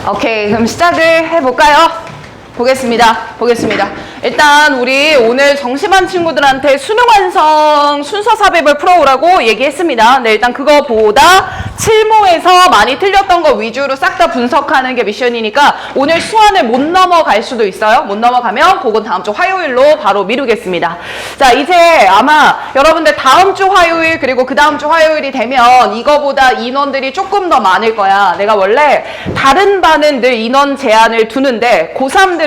오케이, 그럼 시작을 해볼까요? 보겠습니다. 일단 우리 오늘 정시반 친구들한테 수능 완성 순서 삽입을 풀어오라고 얘기했습니다. 네, 일단 그거보다 칠모에서 많이 틀렸던 거 위주로 싹 다 분석하는 게 미션이니까 오늘 수완을 못 넘어갈 수도 있어요. 못 넘어가면 그건 다음 주 화요일로 바로 미루겠습니다. 자, 이제 아마 여러분들 다음 주 화요일 그리고 그 다음 주 화요일이 되면 이거보다 인원들이 조금 더 많을 거야. 내가 원래 다른 반은 늘 인원 제한을 두는데 고3들은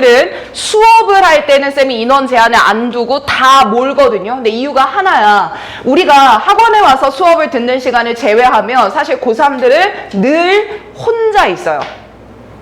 수업을 할 때는 쌤이 인원 제한을 안 두고 다 몰거든요. 근데 이유가 하나야. 우리가 학원에 와서 수업을 듣는 시간을 제외하면 사실 고3들은 늘 혼자 있어요.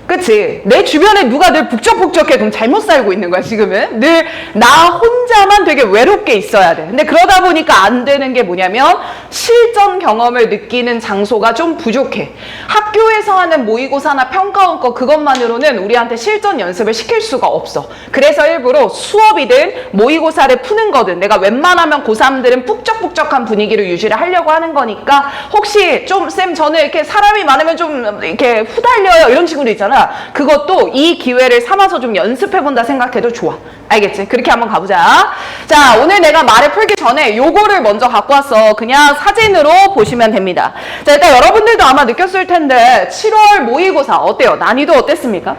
그치? 내 주변에 누가 늘 북적북적해. 그럼 잘못 살고 있는 거야, 지금은. 늘 나 혼자만 되게 외롭게 있어야 돼. 근데 그러다 보니까 안 되는 게 뭐냐면 실전 경험을 느끼는 장소가 좀 부족해. 학교에서 하는 모의고사나 평가원 거 그것만으로는 우리한테 실전 연습을 시킬 수가 없어. 그래서 일부러 수업이든 모의고사를 푸는 거든 내가 웬만하면 고3들은 북적북적한 분위기를 유지를 하려고 하는 거니까 혹시 좀 쌤 저는 이렇게 사람이 많으면 좀 이렇게 후달려요 이런 친구도 있잖아. 그것도 이 기회를 삼아서 좀 연습해본다 생각해도 좋아. 알겠지? 그렇게 한번 가보자. 자, 오늘 내가 말을 풀기 전에 요거를 먼저 갖고 왔어. 그냥 사진으로 보시면 됩니다. 자, 일단 여러분들도 아마 느꼈을 텐데 7월 모의고사 어때요? 난이도 어땠습니까?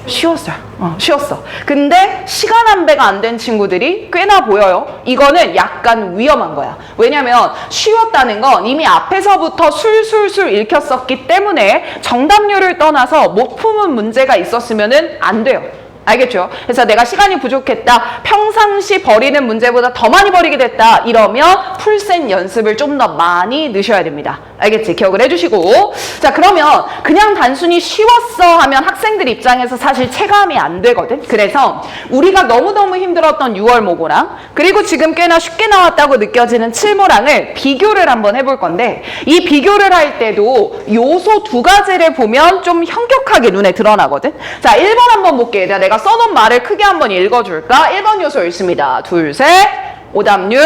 쉬웠어요. 쉬웠어. 근데 시간 안배가 안 된 친구들이 꽤나 보여요. 이거는 약간 위험한 거야. 왜냐면 쉬웠다는 건 이미 앞에서부터 술술술 읽혔었기 때문에 정답률을 떠나서 못 푸는 문제가 있었으면 안 돼요. 알겠죠? 그래서 내가 시간이 부족했다, 평상시 버리는 문제보다 더 많이 버리게 됐다 이러면 풀셋 연습을 좀 더 많이 넣으셔야 됩니다. 알겠지? 기억을 해주시고. 자, 그러면 그냥 단순히 쉬웠어 하면 학생들 입장에서 사실 체감이 안 되거든. 그래서 우리가 너무너무 힘들었던 6월 모고랑 그리고 지금 꽤나 쉽게 나왔다고 느껴지는 7모랑을 비교를 한번 해볼 건데 이 비교를 할 때도 요소 두 가지를 보면 좀 현격하게 눈에 드러나거든. 자, 1번 한번 볼게. 내가 써놓은 말을 크게 한번 읽어줄까? 1번 요소 있습니다. 둘, 셋. 오답률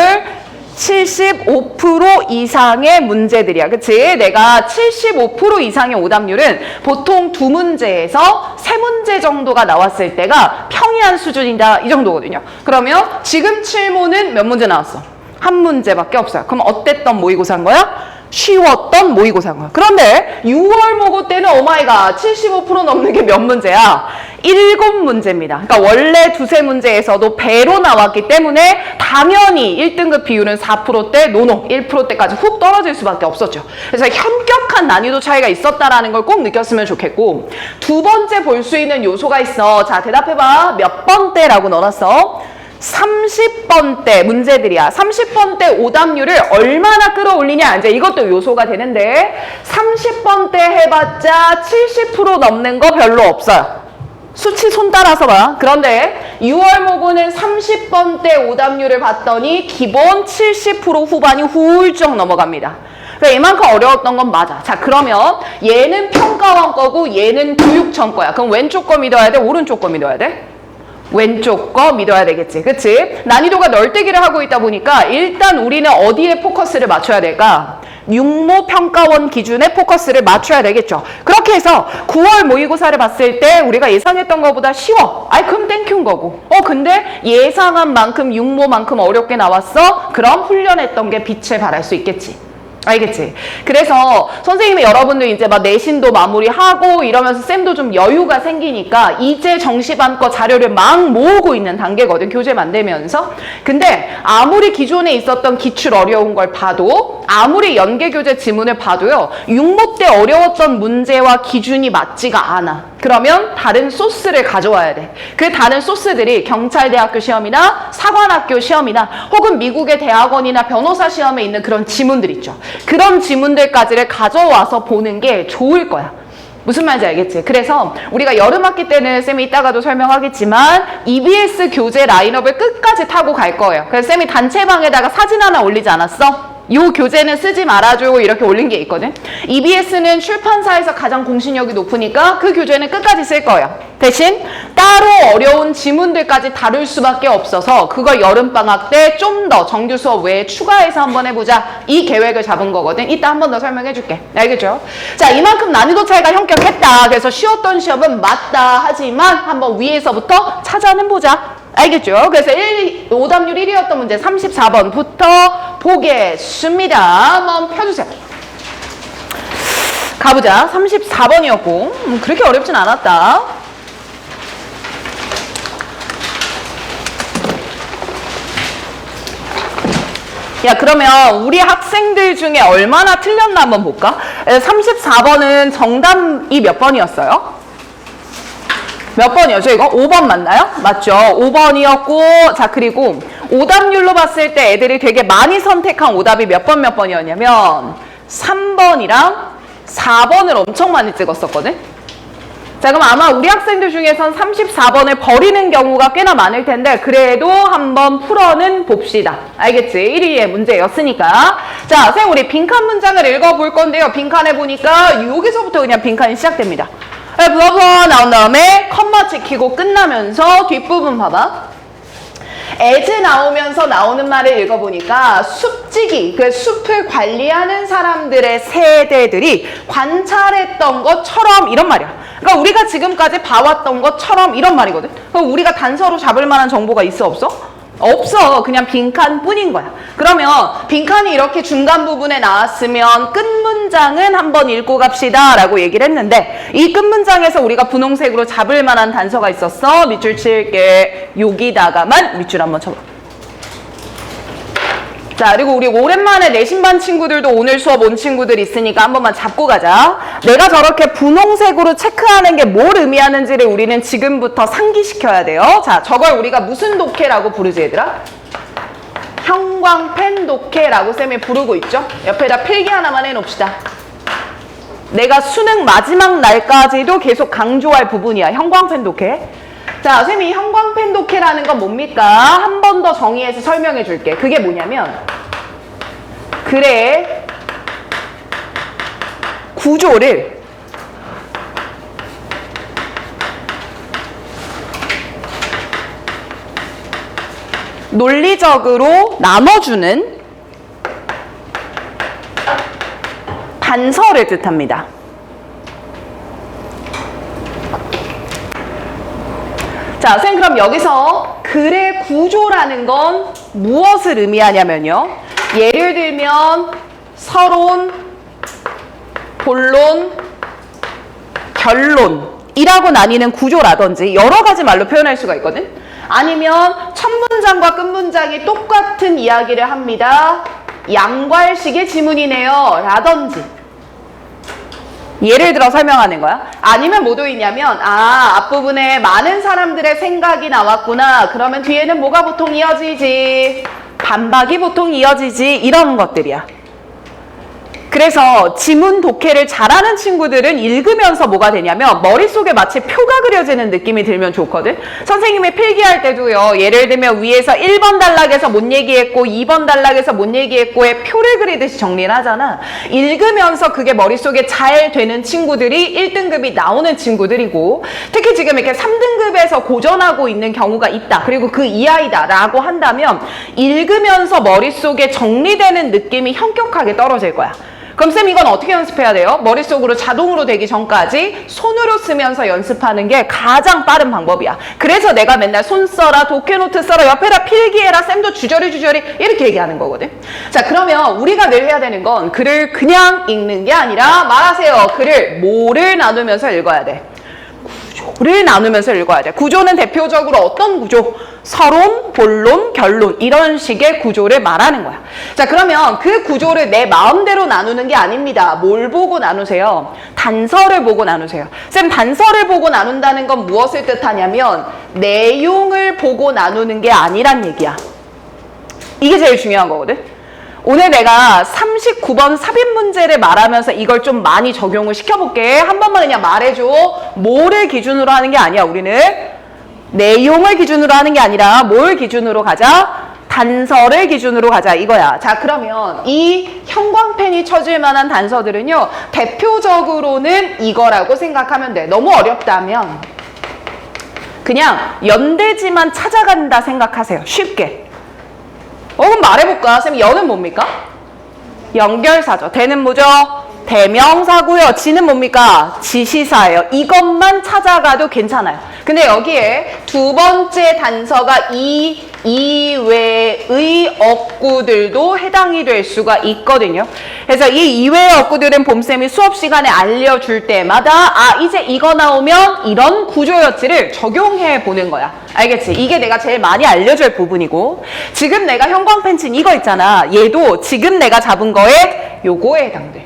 75% 이상의 문제들이야. 그치? 내가 75% 이상의 오답률은 보통 2문제에서 3문제 정도가 나왔을 때가 평이한 수준이다. 이 정도거든요. 그러면 지금 7모는 몇 문제 나왔어? 1문제밖에 없어요. 그럼 어땠던 모의고사인 거야? 쉬웠던 모의고사인 거야. 그런데 6월 모고 때는 오마이갓 75% 넘는 게 몇 문제야? 7문제입니다. 그러니까 원래 두세 문제에서도 배로 나왔기 때문에 당연히 1등급 비율은 4%대, 노노 1%대까지 훅 떨어질 수밖에 없었죠. 그래서 현격한 난이도 차이가 있었다라는 걸 꼭 느꼈으면 좋겠고 두 번째 볼 수 있는 요소가 있어. 자, 대답해봐. 몇 번대라고 넣어놨어? 30번대 문제들이야. 30번대 오답률을 얼마나 끌어올리냐. 이제 이것도 요소가 되는데 30번대 해봤자 70% 넘는 거 별로 없어요. 수치 손 따라서 봐. 그런데 6월 모고는 30번대 오답률을 봤더니 기본 70% 후반이 훌쩍 넘어갑니다. 그러니까 이만큼 어려웠던 건 맞아. 자, 그러면 얘는 평가원 거고 얘는 교육청 거야. 그럼 왼쪽 거 믿어야 돼? 오른쪽 거 믿어야 돼? 왼쪽 거 믿어야 되겠지. 그치? 난이도가 널뛰기를 하고 있다 보니까 일단 우리는 어디에 포커스를 맞춰야 될까? 6모 평가원 기준에 포커스를 맞춰야 되겠죠. 그렇게 해서 9월 모의고사를 봤을 때 우리가 예상했던 것보다 쉬워. 아이, 그럼 땡큐인 거고. 근데 예상한 만큼 6모만큼 어렵게 나왔어? 그럼 훈련했던 게 빛을 발할 수 있겠지. 알겠지? 그래서 선생님이 여러분들 이제 막 내신도 마무리하고 이러면서 쌤도 좀 여유가 생기니까 이제 정시반 거 자료를 막 모으고 있는 단계거든. 교재 만들면서. 근데 아무리 기존에 있었던 기출 어려운 걸 봐도 아무리 연계교재 지문을 봐도요. 6모 때 어려웠던 문제와 기준이 맞지가 않아. 그러면 다른 소스를 가져와야 돼. 그 다른 소스들이 경찰대학교 시험이나 사관학교 시험이나 혹은 미국의 대학원이나 변호사 시험에 있는 그런 지문들 있죠. 그런 지문들까지를 가져와서 보는 게 좋을 거야. 무슨 말인지 알겠지? 그래서 우리가 여름학기 때는 쌤이 이따가도 설명하겠지만 EBS 교재 라인업을 끝까지 타고 갈 거예요. 그래서 쌤이 단체방에다가 사진 하나 올리지 않았어? 요 교재는 쓰지 말아줘 이렇게 올린 게 있거든. EBS는 출판사에서 가장 공신력이 높으니까 그 교재는 끝까지 쓸 거예요. 대신 따로 어려운 지문들까지 다룰 수밖에 없어서 그걸 여름방학 때 좀 더 정규 수업 외에 추가해서 한번 해보자 이 계획을 잡은 거거든. 이따 한 번 더 설명해 줄게. 알겠죠? 자, 이만큼 난이도 차이가 현격했다. 그래서 쉬웠던 시험은 맞다 하지만 한번 위에서부터 찾아는 보자. 알겠죠? 그래서 오답률 1위였던 문제 34번부터 보겠습니다. 한번 펴주세요. 가보자. 34번이었고 그렇게 어렵진 않았다. 야, 그러면 우리 학생들 중에 얼마나 틀렸나 한번 볼까? 34번은 정답이 몇 번이었어요? 몇 번이었죠? 이거 5번 맞나요? 맞죠? 5번이었고, 자, 그리고 오답률로 봤을 때 애들이 되게 많이 선택한 오답이 몇 번이었냐면 3번이랑 4번을 엄청 많이 찍었었거든? 자, 그럼 아마 우리 학생들 중에선 34번을 버리는 경우가 꽤나 많을 텐데 그래도 한번 풀어는 봅시다. 알겠지? 1위의 문제였으니까. 자, 선생님 우리 빈칸 문장을 읽어볼 건데요. 빈칸에 보니까 여기서부터 그냥 빈칸이 시작됩니다. 블러블러 나온 다음에 컴마 찍히고 끝나면서 뒷부분 봐봐. as 나오면서 나오는 말을 읽어보니까 숲지기, 그 숲을 관리하는 사람들의 세대들이 관찰했던 것처럼 이런 말이야. 그러니까 우리가 지금까지 봐왔던 것처럼 이런 말이거든. 그럼 우리가 단서로 잡을 만한 정보가 있어 없어? 없어. 그냥 빈칸 뿐인 거야. 그러면 빈칸이 이렇게 중간 부분에 나왔으면 끝 문장은 한번 읽고 갑시다 라고 얘기를 했는데 이 끝 문장에서 우리가 분홍색으로 잡을 만한 단서가 있었어. 밑줄 칠게. 여기다가만 밑줄 한번 쳐봐. 자, 그리고 우리 오랜만에 내신반 친구들도 오늘 수업 온 친구들 있으니까 한 번만 잡고 가자. 내가 저렇게 분홍색으로 체크하는 게 뭘 의미하는지를 우리는 지금부터 상기시켜야 돼요. 자, 저걸 우리가 무슨 독해라고 부르지 얘들아? 형광펜 독해라고 쌤이 부르고 있죠. 옆에다 필기 하나만 해놓읍시다. 내가 수능 마지막 날까지도 계속 강조할 부분이야. 형광펜 독해. 자, 쌤이 형광펜 독해라는 건 뭡니까? 한 번 더 정의해서 설명해 줄게. 그게 뭐냐면 글의 구조를 논리적으로 나눠주는 단서를 뜻합니다. 자, 선생님 그럼 여기서 글의 구조라는 건 무엇을 의미하냐면요. 예를 들면 서론, 본론, 결론이라고 나뉘는 구조라든지 여러 가지 말로 표현할 수가 있거든. 아니면 첫 문장과 끝 문장이 똑같은 이야기를 합니다. 양괄식의 지문이네요. 라든지. 예를 들어 설명하는 거야. 아니면 뭐도 있냐면 앞부분에 많은 사람들의 생각이 나왔구나. 그러면 뒤에는 뭐가 보통 이어지지? 반박이 보통 이어지지. 이런 것들이야. 그래서 지문 독해를 잘하는 친구들은 읽으면서 뭐가 되냐면 머릿속에 마치 표가 그려지는 느낌이 들면 좋거든. 선생님이 필기할 때도요. 예를 들면 위에서 1번 단락에서 못 얘기했고 2번 단락에서 못 얘기했고의 표를 그리듯이 정리를 하잖아. 읽으면서 그게 머릿속에 잘 되는 친구들이 1등급이 나오는 친구들이고 특히 지금 이렇게 3등급에서 고전하고 있는 경우가 있다. 그리고 그 이하이다 라고 한다면 읽으면서 머릿속에 정리되는 느낌이 현격하게 떨어질 거야. 그럼 쌤 이건 어떻게 연습해야 돼요? 머릿속으로 자동으로 되기 전까지 손으로 쓰면서 연습하는 게 가장 빠른 방법이야. 그래서 내가 맨날 손 써라, 독해노트 써라, 옆에다 필기해라, 쌤도 주저리 이렇게 얘기하는 거거든. 자, 그러면 우리가 늘 해야 되는 건 글을 그냥 읽는 게 아니라 말하세요. 글을 뭐를 나누면서 읽어야 돼? 구조를 나누면서 읽어야 돼. 구조는 대표적으로 어떤 구조? 서론, 본론, 결론 이런 식의 구조를 말하는 거야. 자, 그러면 그 구조를 내 마음대로 나누는 게 아닙니다. 뭘 보고 나누세요? 단서를 보고 나누세요. 쌤, 단서를 보고 나눈다는 건 무엇을 뜻하냐면 내용을 보고 나누는 게 아니란 얘기야. 이게 제일 중요한 거거든. 오늘 내가 39번 삽입 문제를 말하면서 이걸 좀 많이 적용을 시켜볼게. 한 번만 그냥 말해줘. 뭐를 기준으로 하는 게 아니야. 우리는 내용을 기준으로 하는 게 아니라 뭘 기준으로 가자? 단서를 기준으로 가자 이거야. 자, 그러면 이 형광펜이 쳐질 만한 단서들은요, 대표적으로는 이거라고 생각하면 돼. 너무 어렵다면 그냥 연대지만 찾아간다 생각하세요. 쉽게. 그럼 말해볼까? 쌤, 연은 뭡니까? 연결사죠. 대는 뭐죠? 대명사고요. 지는 뭡니까? 지시사예요. 이것만 찾아가도 괜찮아요. 근데 여기에 두 번째 단서가 이 이외의 어구들도 해당이 될 수가 있거든요. 그래서 이 이외의 어구들은 봄쌤이 수업 시간에 알려줄 때마다 아, 이제 이거 나오면 이런 구조여치를 적용해 보는 거야. 알겠지? 이게 내가 제일 많이 알려줄 부분이고, 지금 내가 형광펜 친 이거 있잖아. 얘도 지금 내가 잡은 거에 요거에 해당돼.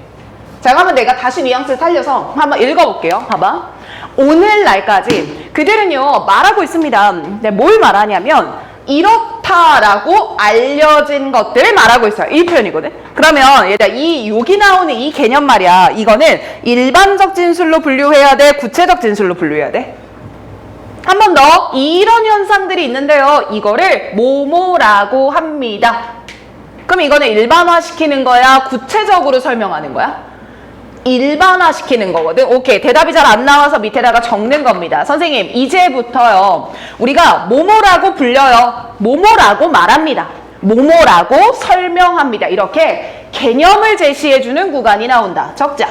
자, 그러면 내가 다시 뉘앙스 살려서 한번 읽어볼게요. 봐봐. 오늘날까지 그들은요 말하고 있습니다. 근데 뭘 말하냐면 이렇다라고 알려진 것들을 말하고 있어요. 이 표현이거든. 그러면 얘들아, 이 여기 나오는 이 개념 말이야. 이거는 일반적 진술로 분류해야 돼? 구체적 진술로 분류해야 돼? 한 번 더. 이런 현상들이 있는데요. 이거를 뭐뭐라고 합니다. 그럼 이거는 일반화시키는 거야? 구체적으로 설명하는 거야? 일반화시키는 거거든. 오케이. 대답이 잘 안 나와서 밑에다가 적는 겁니다. 선생님, 이제부터요, 우리가 뭐뭐라고 불려요. 뭐뭐라고 말합니다. 뭐뭐라고 설명합니다. 이렇게 개념을 제시해주는 구간이 나온다. 적자.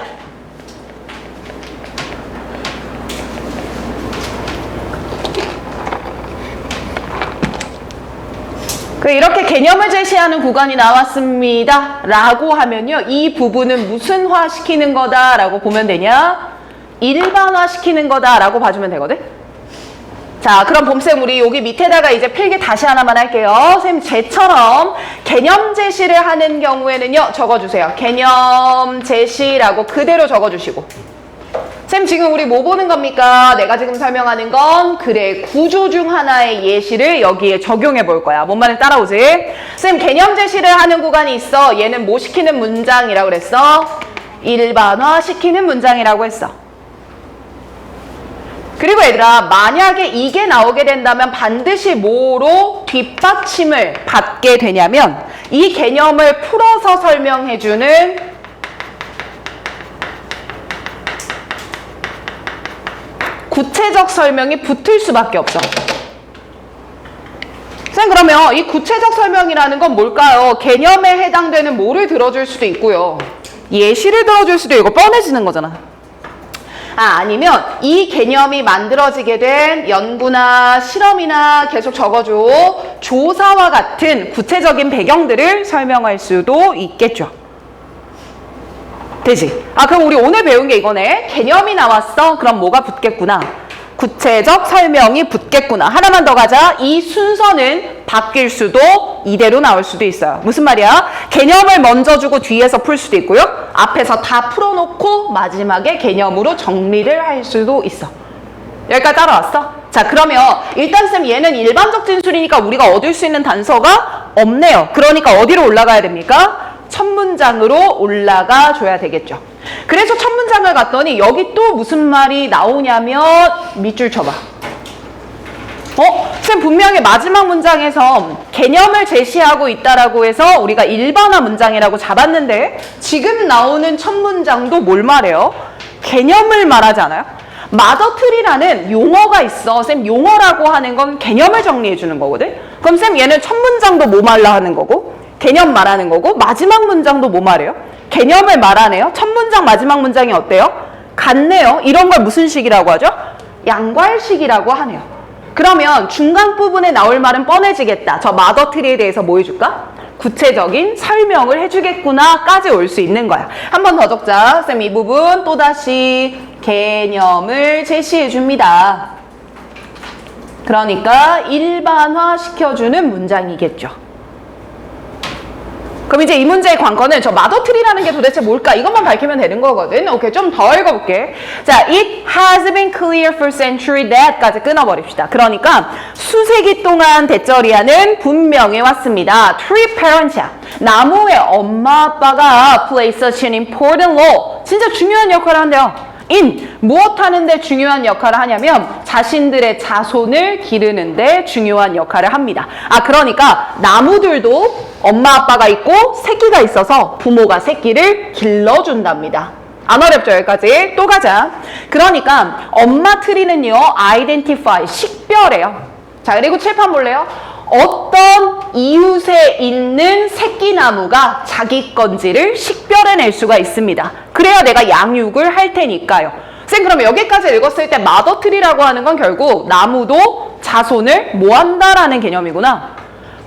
이렇게 개념을 제시하는 구간이 나왔습니다 라고 하면요, 이 부분은 무슨화 시키는 거다 라고 보면 되냐? 일반화 시키는 거다 라고 봐주면 되거든. 자, 그럼 봄쌤 우리 여기 밑에다가 이제 필기 다시 하나만 할게요. 쌤, 쟤처럼 개념 제시를 하는 경우에는요, 적어주세요. 개념 제시라고 그대로 적어주시고. 쌤, 지금 우리 뭐 보는 겁니까? 내가 지금 설명하는 건 글의 구조 중 하나의 예시를 여기에 적용해 볼 거야. 뭔 말인지 따라오지? 쌤, 개념 제시를 하는 구간이 있어. 얘는 뭐 시키는 문장이라고 그랬어? 일반화 시키는 문장이라고 했어. 그리고 얘들아, 만약에 이게 나오게 된다면 반드시 뭐로 뒷받침을 받게 되냐면 이 개념을 풀어서 설명해주는 구체적 설명이 붙을 수밖에 없어. 쌤, 그러면 이 구체적 설명이라는 건 뭘까요? 개념에 해당되는 뭐를 들어줄 수도 있고요. 예시를 들어줄 수도 있고 뻔해지는 거잖아. 아니면 이 개념이 만들어지게 된 연구나 실험이나 계속 적어줘. 조사와 같은 구체적인 배경들을 설명할 수도 있겠죠. 되지? 그럼 우리 오늘 배운 게 이거네. 개념이 나왔어. 그럼 뭐가 붙겠구나? 구체적 설명이 붙겠구나. 하나만 더 가자. 이 순서는 바뀔 수도 이대로 나올 수도 있어요. 무슨 말이야? 개념을 먼저 주고 뒤에서 풀 수도 있고요. 앞에서 다 풀어놓고 마지막에 개념으로 정리를 할 수도 있어. 여기까지 따라왔어? 자, 그러면 일단 쌤, 얘는 일반적 진술이니까 우리가 얻을 수 있는 단서가 없네요. 그러니까 어디로 올라가야 됩니까? 첫 문장으로 올라가 줘야 되겠죠. 그래서 첫 문장을 갔더니 여기 또 무슨 말이 나오냐면 밑줄 쳐봐. 쌤, 분명히 마지막 문장에서 개념을 제시하고 있다라고 해서 우리가 일반화 문장이라고 잡았는데 지금 나오는 첫 문장도 뭘 말해요? 개념을 말하지 않아요? 마더트리라는 용어가 있어. 쌤, 용어라고 하는 건 개념을 정리해 주는 거거든. 그럼 쌤, 얘는 첫 문장도 뭐 말라 하는 거고 개념 말하는 거고 마지막 문장도 뭐 말해요? 개념을 말하네요. 첫 문장 마지막 문장이 어때요? 같네요. 이런 걸 무슨 식이라고 하죠? 양괄식이라고 하네요. 그러면 중간 부분에 나올 말은 뻔해지겠다. 저 마더트리에 대해서 뭐 해줄까? 구체적인 설명을 해주겠구나 까지 올 수 있는 거야. 한 번 더 적자. 쌤, 이 부분 또다시 개념을 제시해 줍니다. 그러니까 일반화 시켜주는 문장이겠죠. 그럼 이제 이 문제의 관건은 저 마더트리라는 게 도대체 뭘까? 이것만 밝히면 되는 거거든. 오케이, 좀 더 읽어볼게. 자, it has been clear for century that까지 끊어버립시다. 그러니까 수세기 동안 대저리아는 분명해 왔습니다. Tree parents야. 나무의 엄마 아빠가 play such an important role. 진짜 중요한 역할을 한대요. in 무엇 하는데 중요한 역할을 하냐면 자신들의 자손을 기르는데 중요한 역할을 합니다. 그러니까 나무들도 엄마 아빠가 있고 새끼가 있어서 부모가 새끼를 길러준답니다. 안 어렵죠? 여기까지. 또 가자. 그러니까 엄마 트리는요, identify, 식별해요. 자, 그리고 칠판 볼래요? 어떤 이웃에 있는 새끼나무가 자기 건지를 식별해낼 수가 있습니다. 그래야 내가 양육을 할 테니까요. 쌤, 그러면 여기까지 읽었을 때 마더트리라고 하는 건 결국 나무도 자손을 뭐 한다라는 개념이구나.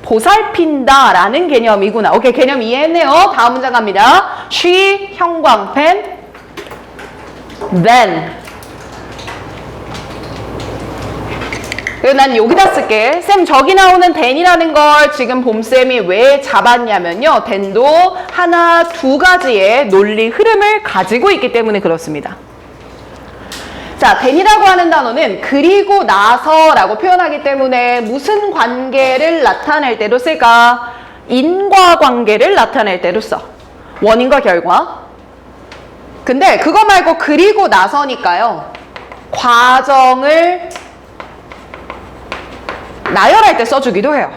보살핀다라는 개념이구나. 오케이, 개념 이해했네요. 다음 문장 갑니다. She, 형광펜, then. 그리고 난 여기다 쓸게. 쌤, 저기 나오는 then이라는 걸 지금 봄쌤이 왜 잡았냐면요. then도 하나, 두 가지의 논리 흐름을 가지고 있기 때문에 그렇습니다. 자, then이라고 하는 단어는 그리고 나서라고 표현하기 때문에 무슨 관계를 나타낼 때로 쓸까? 인과관계를 나타낼 때로 써. 원인과 결과. 근데 그거 말고 그리고 나서니까요. 과정을 나열할 때 써주기도 해요.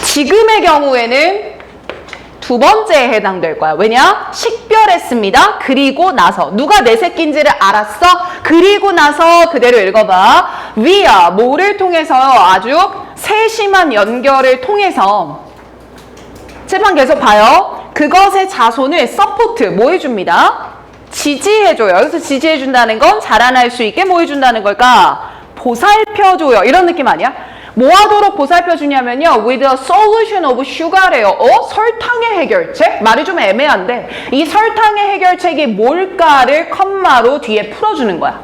지금의 경우에는 두 번째에 해당될 거야. 왜냐? 식별했습니다. 그리고 나서. 누가 내 새끼인지를 알았어? 그리고 나서 그대로 읽어봐. via, 뭐를 통해서 아주 세심한 연결을 통해서 칠판 계속 봐요. 그것의 자손을 support, 뭐 해줍니다? 지지해줘요. 여기서 지지해준다는 건 자라날 수 있게 뭐 해준다는 걸까? 보살펴줘요. 이런 느낌 아니야? 뭐 하도록 보살펴주냐면요. with a solution of sugar래요. 설탕의 해결책? 말이 좀 애매한데 이 설탕의 해결책이 뭘까를 컴마로 뒤에 풀어주는 거야.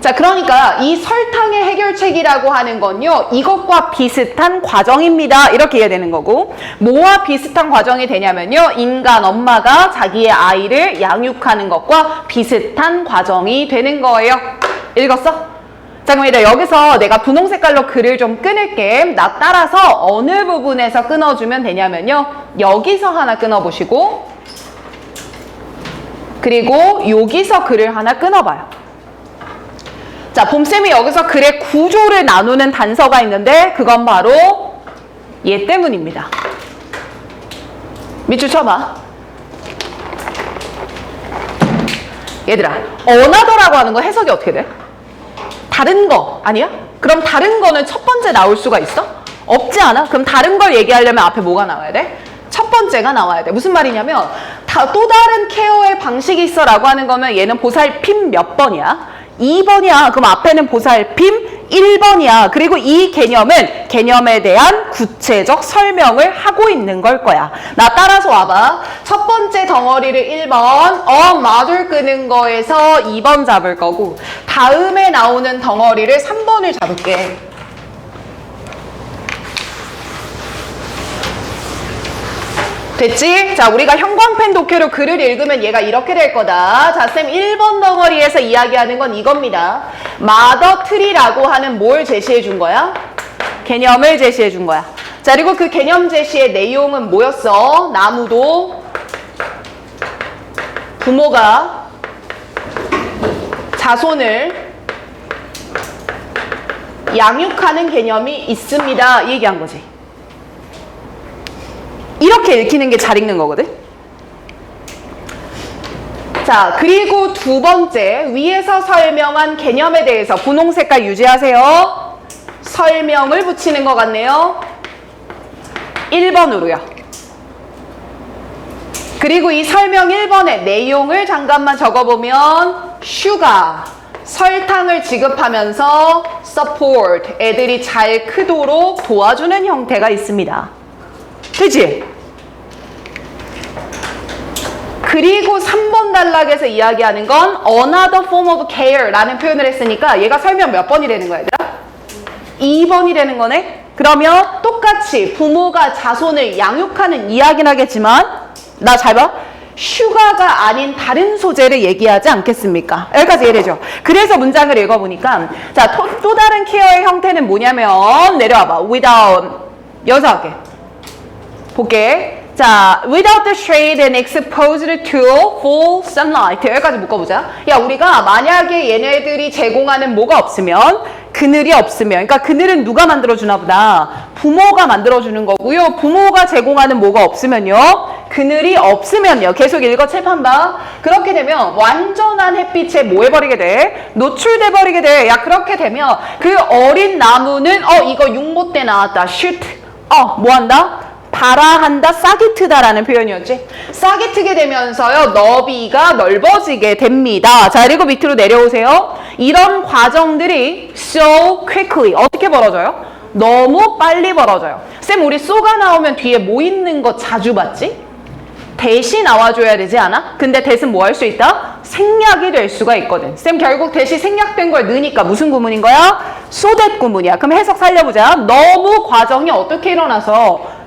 자, 그러니까 이 설탕의 해결책이라고 하는 건요. 이것과 비슷한 과정입니다. 이렇게 이해되는 거고 뭐와 비슷한 과정이 되냐면요. 인간 엄마가 자기의 아이를 양육하는 것과 비슷한 과정이 되는 거예요. 읽었어? 자, 그럼 이제 여기서 내가 분홍 색깔로 글을 좀 끊을게. 나 따라서 어느 부분에서 끊어주면 되냐면요. 여기서 하나 끊어보시고 그리고 여기서 글을 하나 끊어봐요. 자, 봄쌤이 여기서 글의 구조를 나누는 단서가 있는데 그건 바로 얘 때문입니다. 밑줄 쳐봐. 얘들아, 어나더라고 하는 거 해석이 어떻게 돼? 다른 거 아니야? 그럼 다른 거는 첫 번째 나올 수가 있어? 없지 않아? 그럼 다른 걸 얘기하려면 앞에 뭐가 나와야 돼? 첫 번째가 나와야 돼. 무슨 말이냐면 또 다른 케어의 방식이 있어 라고 하는 거면 얘는 보살핌 몇 번이야? 2번이야. 그럼 앞에는 보살핌 1번이야. 그리고 이 개념은 개념에 대한 구체적 설명을 하고 있는 걸 거야. 나 따라서 와봐. 첫 번째 덩어리를 1번 마들 끄는 거에서 2번 잡을 거고 다음에 나오는 덩어리를 3번을 잡을게. 됐지? 자, 우리가 형광펜 독해로 글을 읽으면 얘가 이렇게 될 거다. 자, 쌤 1번 덩어리에서 이야기하는 건 이겁니다. 마더트리라고 하는 뭘 제시해 준 거야? 개념을 제시해 준 거야. 자, 그리고 그 개념 제시의 내용은 뭐였어? 나무도 부모가 자손을 양육하는 개념이 있습니다. 이 얘기한 거지. 이렇게 읽히는 게 잘 읽는 거거든. 자, 그리고 두 번째 위에서 설명한 개념에 대해서 분홍 색깔 유지하세요. 설명을 붙이는 것 같네요. 1번으로요. 그리고 이 설명 1번의 내용을 잠깐만 적어보면 슈가, 설탕을 지급하면서 support, 애들이 잘 크도록 도와주는 형태가 있습니다. 되지? 그리고 3번 단락에서 이야기하는 건 another form of care 라는 표현을 했으니까 얘가 설명 몇 번이 되는 거야, 얘들아? 2번이 되는 거네? 그러면 똑같이 부모가 자손을 양육하는 이야기는 하겠지만 나 잘 봐. 슈가가 아닌 다른 소재를 얘기하지 않겠습니까? 여기까지 이해되죠? 그래서 문장을 읽어보니까 자, 또 다른 케어의 형태는 뭐냐면 내려와봐. without 여기서 할게. 볼게. 자, without the shade and exposed to full sunlight. 여기까지 묶어보자. 야, 우리가 만약에 얘네들이 제공하는 뭐가 없으면, 그늘이 없으면, 그러니까 그늘은 누가 만들어주나 보다. 부모가 만들어주는 거고요. 부모가 제공하는 뭐가 없으면요. 그늘이 없으면요. 계속 읽어 칠판 봐. 그렇게 되면 완전한 햇빛에 뭐 해버리게 돼? 노출돼 버리게 돼. 야, 그렇게 되면 그 어린 나무는 이거 육모 때 나왔다. shoot. 뭐 한다? 발아한다, 싹이 트다라는 표현이었지. 싹이 트게 되면서요, 너비가 넓어지게 됩니다. 자, 그리고 밑으로 내려오세요. 이런 과정들이 so quickly 어떻게 벌어져요? 너무 빨리 벌어져요. 쌤, 우리 쏘가 나오면 뒤에 뭐 있는 거 자주 봤지? 대시 나와줘야 되지 않아? 근데 대신 뭐 할 수 있다? 생략이 될 수가 있거든. 쌤, 결국 대시 생략된 걸 넣으니까 무슨 구문인 거야? 소댓 구문이야. 그럼 해석 살려보자. 너무 과정이 어떻게 일어나서,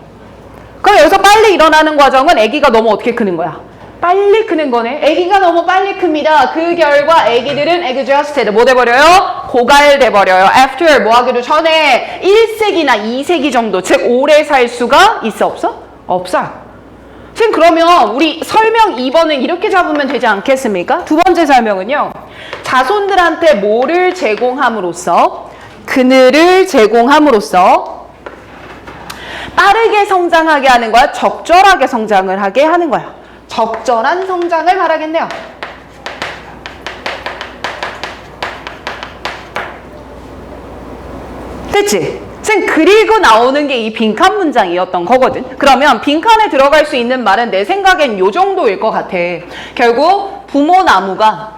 그럼 여기서 빨리 일어나는 과정은 아기가 너무 어떻게 크는 거야? 빨리 크는 거네. 아기가 너무 빨리 큽니다. 그 결과 아기들은 exhausted 뭐 돼버려요? 고갈돼버려요. after 뭐 하기로 전에 1세기나 2세기 정도, 즉 오래 살 수가 있어 없어? 없어요. 지금 그러면 우리 설명 2번은 이렇게 잡으면 되지 않겠습니까? 두 번째 설명은요. 자손들한테 뭐를 제공함으로써, 그늘을 제공함으로써 빠르게 성장하게 하는 거야? 적절하게 성장을 하게 하는 거야? 적절한 성장을 말하겠네요. 됐지? 쌤, 그리고 나오는 게 이 빈칸 문장이었던 거거든. 그러면 빈칸에 들어갈 수 있는 말은 내 생각엔 요 정도일 것 같아. 결국 부모 나무가,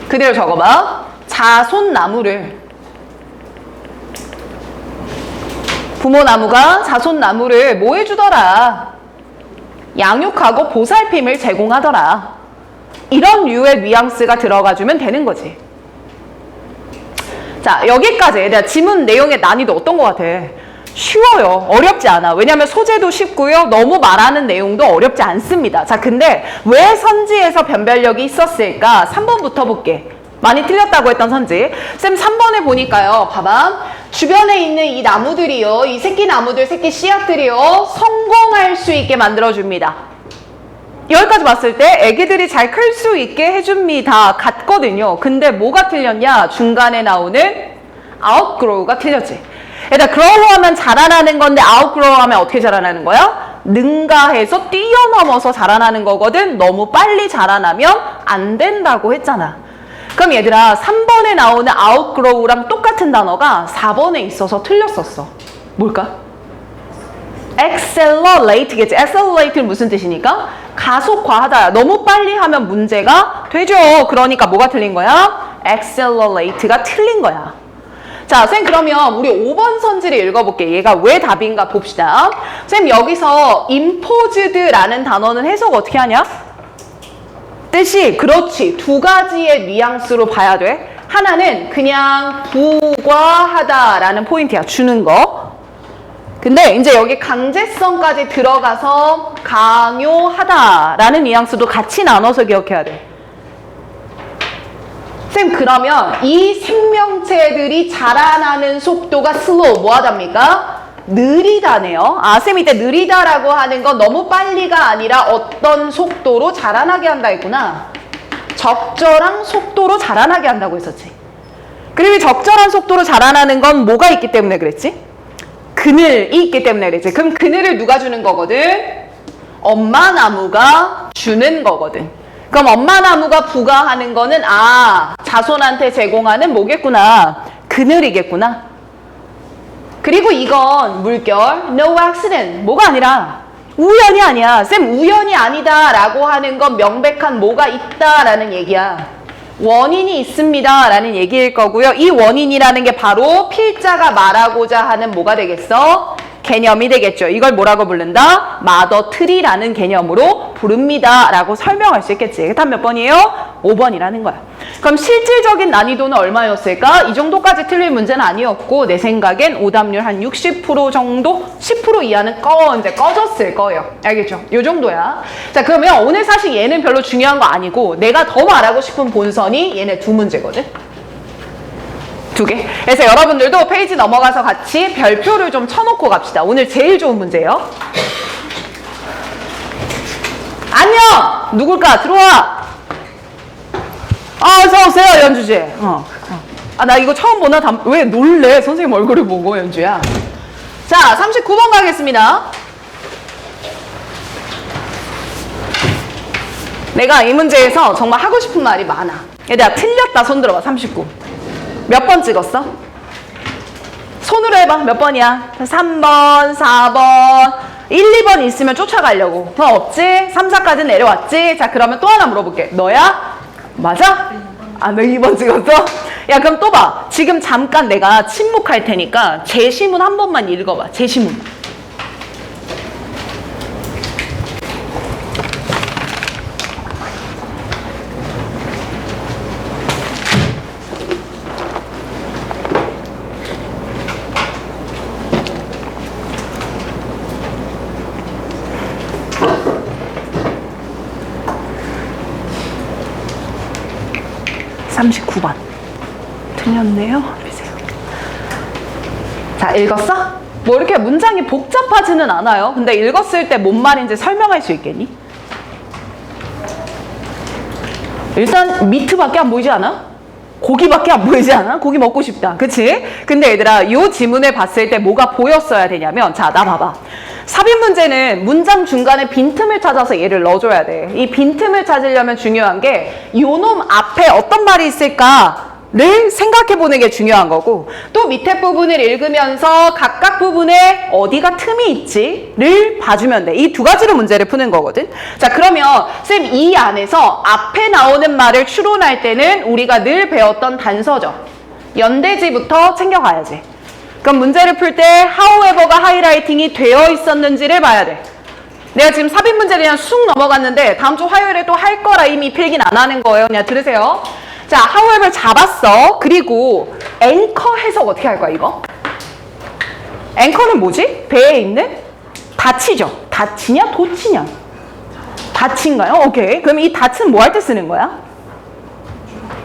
그대로 적어봐. 자손나무를, 부모 나무가 자손나무를 뭐 해주더라? 양육하고 보살핌을 제공하더라. 이런 류의 뉘앙스가 들어가주면 되는 거지. 자, 여기까지. 내가 지문 내용의 난이도 어떤 것 같아? 쉬워요. 어렵지 않아. 왜냐하면 소재도 쉽고요. 너무 말하는 내용도 어렵지 않습니다. 자, 근데 왜 선지에서 변별력이 있었을까? 3번부터 볼게. 많이 틀렸다고 했던 선지. 쌤, 3번에 보니까요. 봐봐. 주변에 있는 이 나무들이요. 이 새끼 나무들, 새끼 씨앗들이요. 성공할 수 있게 만들어줍니다. 여기까지 봤을 때 애기들이 잘 클 수 있게 해줍니다. 같거든요. 근데 뭐가 틀렸냐? 중간에 나오는 outgrow가 틀렸지. 일단 grow 하면 자라나는 건데 outgrow 하면 어떻게 자라나는 거야? 능가해서 뛰어넘어서 자라나는 거거든. 너무 빨리 자라나면 안 된다고 했잖아. 그럼 얘들아, 3번에 나오는 outgrow랑 똑같은 단어가 4번에 있어서 틀렸었어. 뭘까? accelerate겠지. accelerate는 무슨 뜻이니까? 가속화하다. 너무 빨리 하면 문제가 되죠. 그러니까 뭐가 틀린 거야? accelerate가 틀린 거야. 자, 쌤, 그러면 우리 5번 선지를 읽어볼게. 얘가 왜 답인가 봅시다. 쌤, 여기서 imposed라는 단어는 해석 어떻게 하냐? 뜻이, 그렇지, 두 가지의 뉘앙스로 봐야 돼. 하나는 그냥 부과하다라는 포인트야. 주는 거. 근데 이제 여기 강제성까지 들어가서 강요하다라는 뉘앙스도 같이 나눠서 기억해야 돼. 쌤, 그러면 이 생명체들이 자라나는 속도가 slow, 뭐 하답니까? 느리다네요. 아, 쌤, 이때 느리다라고 하는 건 너무 빨리가 아니라 어떤 속도로 자라나게 한다 했구나. 적절한 속도로 자라나게 한다고 했었지. 그리고 적절한 속도로 자라나는 건 뭐가 있기 때문에 그랬지? 그늘이 있기 때문에 그랬지. 그럼 그늘을 누가 주는 거거든? 엄마 나무가 주는 거거든. 그럼 엄마 나무가 부과하는 거는 자손한테 제공하는 뭐겠구나? 그늘이겠구나. 그리고 이건 물결, no accident, 뭐가 아니라 우연이 아니야. 쌤, 우연이 아니다 라고 하는 건 명백한 뭐가 있다라는 얘기야. 원인이 있습니다 라는 얘기일 거고요. 이 원인이라는 게 바로 필자가 말하고자 하는 뭐가 되겠어? 개념이 되겠죠. 이걸 뭐라고 부른다? 마더트리라는 개념으로 부릅니다 라고 설명할 수 있겠지. 답 몇 번이에요? 5번이라는 거야. 그럼 실질적인 난이도는 얼마였을까? 이 정도까지 틀릴 문제는 아니었고 내 생각엔 오답률 한 60% 정도? 10% 이하는 이제 꺼졌을 거예요. 알겠죠? 요 정도야. 자, 그러면 오늘 사실 얘는 별로 중요한 거 아니고 내가 더 말하고 싶은 본선이 얘네 두 문제거든. 두 개. 그래서 여러분들도 페이지 넘어가서 같이 별표를 좀 쳐놓고 갑시다. 오늘 제일 좋은 문제예요. 안녕! 누굴까? 들어와! 어서오세요, 연주지. 나 이거 처음 보나? 왜 놀래? 선생님 얼굴을 보고, 연주야. 자, 39번 가겠습니다. 내가 이 문제에서 정말 하고 싶은 말이 많아. 얘들아, 틀렸다. 손 들어봐. 39. 몇 번 찍었어? 손으로 해봐. 몇 번이야? 3번, 4번, 1, 2번 있으면 쫓아가려고. 그거 없지? 3, 4까지 내려왔지? 자, 그러면 또 하나 물어볼게. 너야? 맞아? 너 2번 찍었어? 야, 그럼 또 봐. 지금 잠깐 내가 침묵할 테니까 제시문 한 번만 읽어봐. 제시문. (39번) 틀렸네요. 보세요. 자, 읽었어? 뭐 이렇게 문장이 복잡하지는 않아요. 근데 읽었을 때 뭔 말인지 설명할 수 있겠니? 일단 미트밖에 안 보이지 않아? 고기밖에 안 보이지 않아? 고기 먹고 싶다. 그치? 근데 얘들아, 이 지문을 봤을 때 뭐가 보였어야 되냐면, 자, 나 봐봐. 삽입 문제는 문장 중간에 빈틈을 찾아서 얘를 넣어줘야 돼. 이 빈틈을 찾으려면 중요한 게 요놈 앞에 어떤 말이 있을까를 생각해보는 게 중요한 거고, 또 밑에 부분을 읽으면서 각각 부분에 어디가 틈이 있지를 봐주면 돼. 이 두 가지로 문제를 푸는 거거든. 자, 그러면 쌤 이 안에서 앞에 나오는 말을 추론할 때는 우리가 늘 배웠던 단서죠. 연대지부터 챙겨가야지. 그럼 문제를 풀 때 however가 하이라이팅이 되어 있었는지를 봐야 돼. 내가 지금 삽입 문제 그냥 쑥 넘어갔는데 다음 주 화요일에 또 할 거라 이미 필기는 안 하는 거예요. 그냥 들으세요. 자, however 잡았어. 그리고 앵커 해석 어떻게 할 거야, 이거? 앵커는 뭐지? 배에 있는? 닻이죠. 닻이냐? 도치냐? 닻인가요? 오케이. 그럼 이 닻은 뭐 할 때 쓰는 거야?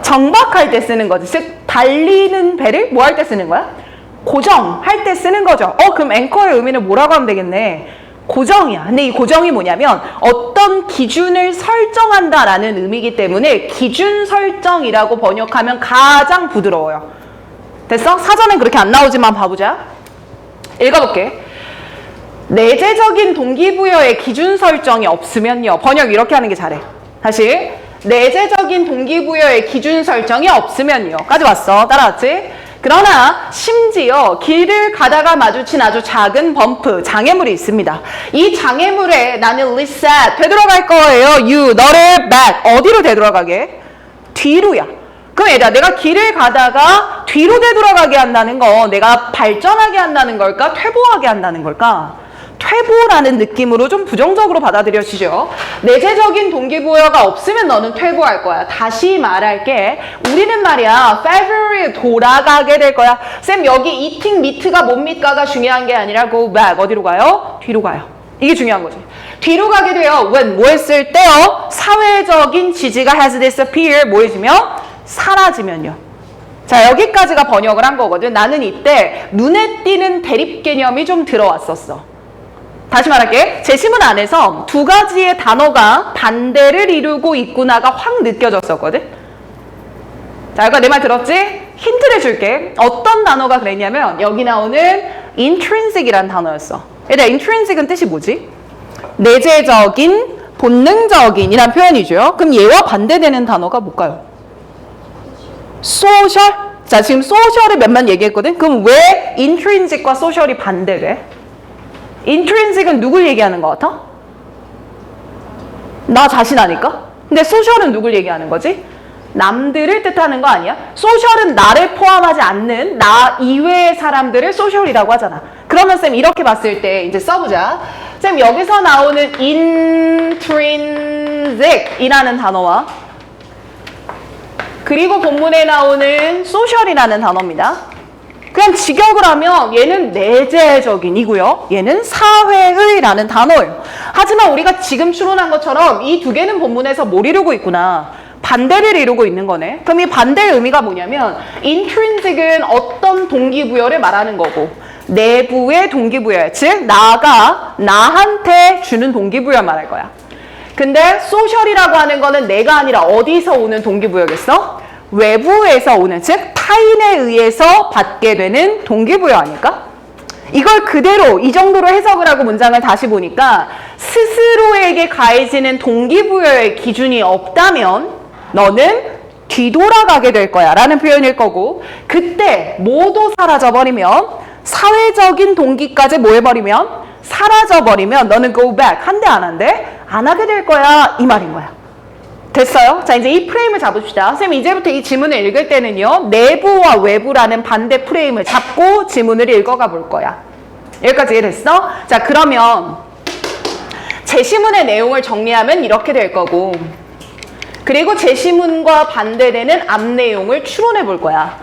정박할 때 쓰는 거지. 즉, 달리는 배를 뭐 할 때 쓰는 거야? 고정할 때 쓰는 거죠. 그럼 앵커의 의미는 뭐라고 하면 되겠네? 고정이야. 근데 이 고정이 뭐냐면 어떤 기준을 설정한다라는 의미이기 때문에 기준 설정이라고 번역하면 가장 부드러워요. 됐어? 사전엔 그렇게 안 나오지만 봐보자. 읽어볼게. 내재적인 동기부여의 기준 설정이 없으면요. 번역 이렇게 하는 게 잘해. 다시. 내재적인 동기부여의 기준 설정이 없으면요. 까지 왔어. 따라왔지? 그러나 심지어 길을 가다가 마주친 아주 작은 범프, 장애물이 있습니다. 이 장애물에 나는 reset, 되돌아갈 거예요. you, 너를 back. 어디로 되돌아가게? 뒤로야. 그럼 얘들아, 내가 길을 가다가 뒤로 되돌아가게 한다는 거 내가 발전하게 한다는 걸까? 퇴보하게 한다는 걸까? 퇴보라는 느낌으로 좀 부정적으로 받아들여지죠. 내재적인 동기부여가 없으면 너는 퇴보할 거야. 다시 말할게. 우리는 말이야, February 돌아가게 될 거야. 쌤, 여기 eating meat가 뭡니까가 중요한 게 아니라 go back. 어디로 가요? 뒤로 가요. 이게 중요한 거지. 뒤로 가게 돼요. when 뭐 했을 때요? 사회적인 지지가 has disappeared. 뭐 해지면? 사라지면요. 자, 여기까지가 번역을 한 거거든. 나는 이때 눈에 띄는 대립 개념이 좀 들어왔었어. 다시 말할게. 제시문 안에서 두 가지의 단어가 반대를 이루고 있구나가 확 느껴졌었거든. 자, 이거 내 말 들었지? 힌트를 줄게. 어떤 단어가 그랬냐면 여기 나오는 intrinsic이란 단어였어. 얘들아, intrinsic은 뜻이 뭐지? 내재적인, 본능적인이란 표현이죠. 그럼 얘와 반대되는 단어가 뭘까요? social? 자, 지금 social을 몇만 얘기했거든? 그럼 왜 intrinsic과 social이 반대돼? intrinsic은 누굴 얘기하는 것 같아? 나 자신 아닐까? 근데 social은 누굴 얘기하는 거지? 남들을 뜻하는 거 아니야? social은 나를 포함하지 않는 나 이외의 사람들을 social이라고 하잖아. 그러면 쌤 이렇게 봤을 때 이제 써보자. 쌤 여기서 나오는 intrinsic이라는 단어와 그리고 본문에 나오는 social이라는 단어입니다. 그냥 직역을 하면 얘는 내재적인이고요. 얘는 사회의라는 단어예요. 하지만 우리가 지금 추론한 것처럼 이 두 개는 본문에서 뭘 이루고 있구나. 반대를 이루고 있는 거네. 그럼 이 반대의 의미가 뭐냐면 intrinsic은 어떤 동기부여를 말하는 거고 내부의 동기부여, 즉 나가 나한테 주는 동기부여 말할 거야. 근데 소셜이라고 하는 거는 내가 아니라 어디서 오는 동기부여겠어? 외부에서 오는, 즉 타인에 의해서 받게 되는 동기부여 아닐까? 이걸 그대로 이 정도로 해석을 하고 문장을 다시 보니까 스스로에게 가해지는 동기부여의 기준이 없다면 너는 뒤돌아가게 될 거야 라는 표현일 거고, 그때 모두 사라져버리면 사회적인 동기까지 뭐 해버리면 사라져버리면 너는 go back 한대 안 한대? 안 하게 될 거야 이 말인 거야. 됐어요? 자, 이제 이 프레임을 잡읍시다. 선생님 이제부터 이 지문을 읽을 때는요 내부와 외부라는 반대 프레임을 잡고 지문을 읽어가 볼 거야. 여기까지 이해됐어? 자, 그러면 제시문의 내용을 정리하면 이렇게 될 거고, 그리고 제시문과 반대되는 앞 내용을 추론해 볼 거야.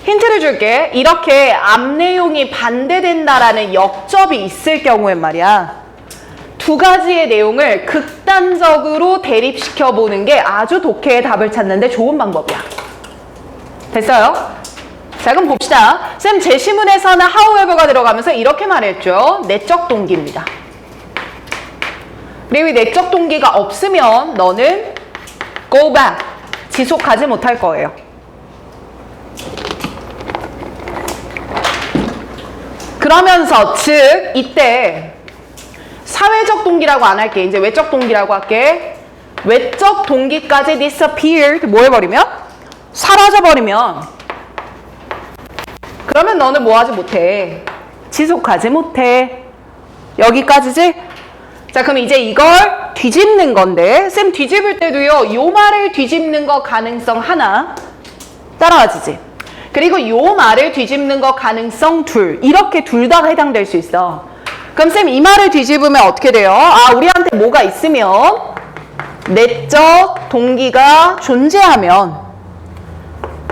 힌트를 줄게. 이렇게 앞 내용이 반대된다라는 역접이 있을 경우엔 말이야, 두 가지의 내용을 극단적으로 대립시켜 보는 게 아주 독해의 답을 찾는 데 좋은 방법이야. 됐어요? 자, 그럼 봅시다. 쌤 제시문에서는 however가 들어가면서 이렇게 말했죠. 내적 동기입니다. 그리고 이 내적 동기가 없으면 너는 go back, 지속하지 못할 거예요. 그러면서 즉 이때 사회적 동기라고 안 할게. 이제 외적 동기라고 할게. 외적 동기까지 disappeared, 뭐 해버리면? 사라져버리면, 그러면 너는 뭐 하지 못해? 지속하지 못해. 여기까지지? 자, 그럼 이제 이걸 뒤집는 건데, 쌤 뒤집을 때도요 요 말을 뒤집는 거 가능성 하나 따라와지지. 그리고 요 말을 뒤집는 거 가능성 둘, 이렇게 둘 다 해당될 수 있어. 그럼 쌤 이 말을 뒤집으면 어떻게 돼요? 아, 우리한테 뭐가 있으면, 내적 동기가 존재하면,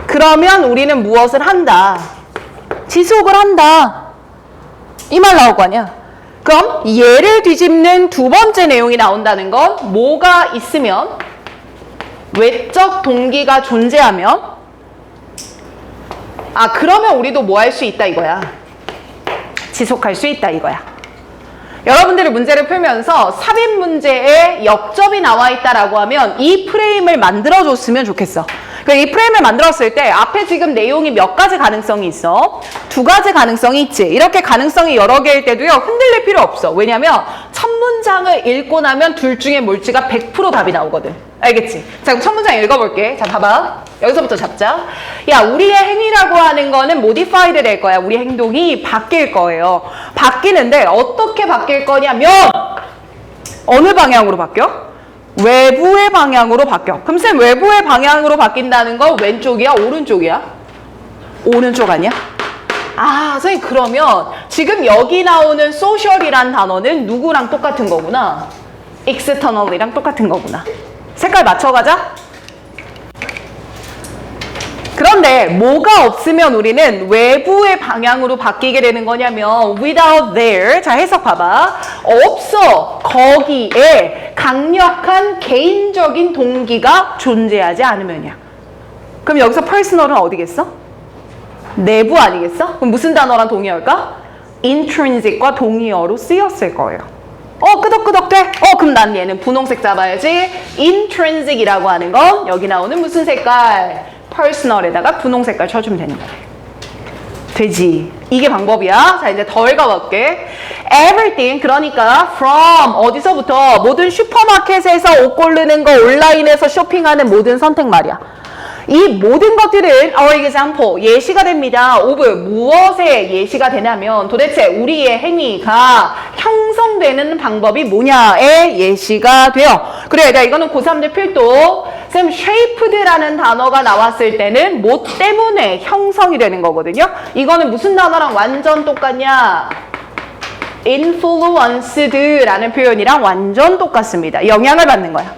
그러면 우리는 무엇을 한다? 지속을 한다. 이 말 나올 거 아니야? 그럼 얘를 뒤집는 두 번째 내용이 나온다는 건 뭐가 있으면, 외적 동기가 존재하면, 아, 그러면 우리도 뭐 할 수 있다 이거야. 지속할 수 있다 이거야. 여러분들이 문제를 풀면서 삽입 문제에 역접이 나와 있다라고 하면 이 프레임을 만들어줬으면 좋겠어. 이 프레임을 만들었을 때 앞에 지금 내용이 몇 가지 가능성이 있어? 두 가지 가능성이 있지. 이렇게 가능성이 여러 개일 때도요 흔들릴 필요 없어. 왜냐면 첫 문장을 읽고 나면 둘 중에 뭘지가 100% 답이 나오거든. 알겠지? 자, 그럼 첫 문장 읽어볼게. 자, 봐봐. 여기서부터 잡자. 야, 우리의 행위라고 하는 거는 modified 될 거야. 우리 행동이 바뀔 거예요. 바뀌는데 어떻게 바뀔 거냐면 어느 방향으로 바뀌어? 외부의 방향으로 바뀌어. 그럼 쌤 외부의 방향으로 바뀐다는 건 왼쪽이야? 오른쪽이야? 오른쪽 아니야? 아, 선생님 그러면 지금 여기 나오는 social이란 단어는 누구랑 똑같은 거구나? external이랑 똑같은 거구나. 색깔 맞춰가자. 그런데 뭐가 없으면 우리는 외부의 방향으로 바뀌게 되는 거냐면 without there, 자 해석 봐봐. 없어. 거기에 강력한 개인적인 동기가 존재하지 않으면이야. 그럼 여기서 personal은 어디겠어? 내부 아니겠어? 그럼 무슨 단어랑 동의어일까? intrinsic과 동의어로 쓰였을 거예요. 끄덕끄덕 돼? 그럼 난 얘는 분홍색 잡아야지. intrinsic이라고 하는 건 여기 나오는 무슨 색깔? personal에다가 분홍 색깔 쳐주면 되는 거야. 되지. 이게 방법이야. 자, 이제 더 읽어볼게. everything, 그러니까 from, 어디서부터? 모든 슈퍼마켓에서 옷 고르는 거, 온라인에서 쇼핑하는 모든 선택 말이야. 이 모든 것들은 our example, 예시가 됩니다. of, 무엇에 예시가 되냐면 도대체 우리의 행위가 형성되는 방법이 뭐냐에 예시가 돼요. 그래, 이거는 고3들 필독. 쌤, shaped라는 단어가 나왔을 때는 뭐 때문에 형성이 되는 거거든요. 이거는 무슨 단어랑 완전 똑같냐? influenced라는 표현이랑 완전 똑같습니다. 영향을 받는 거야.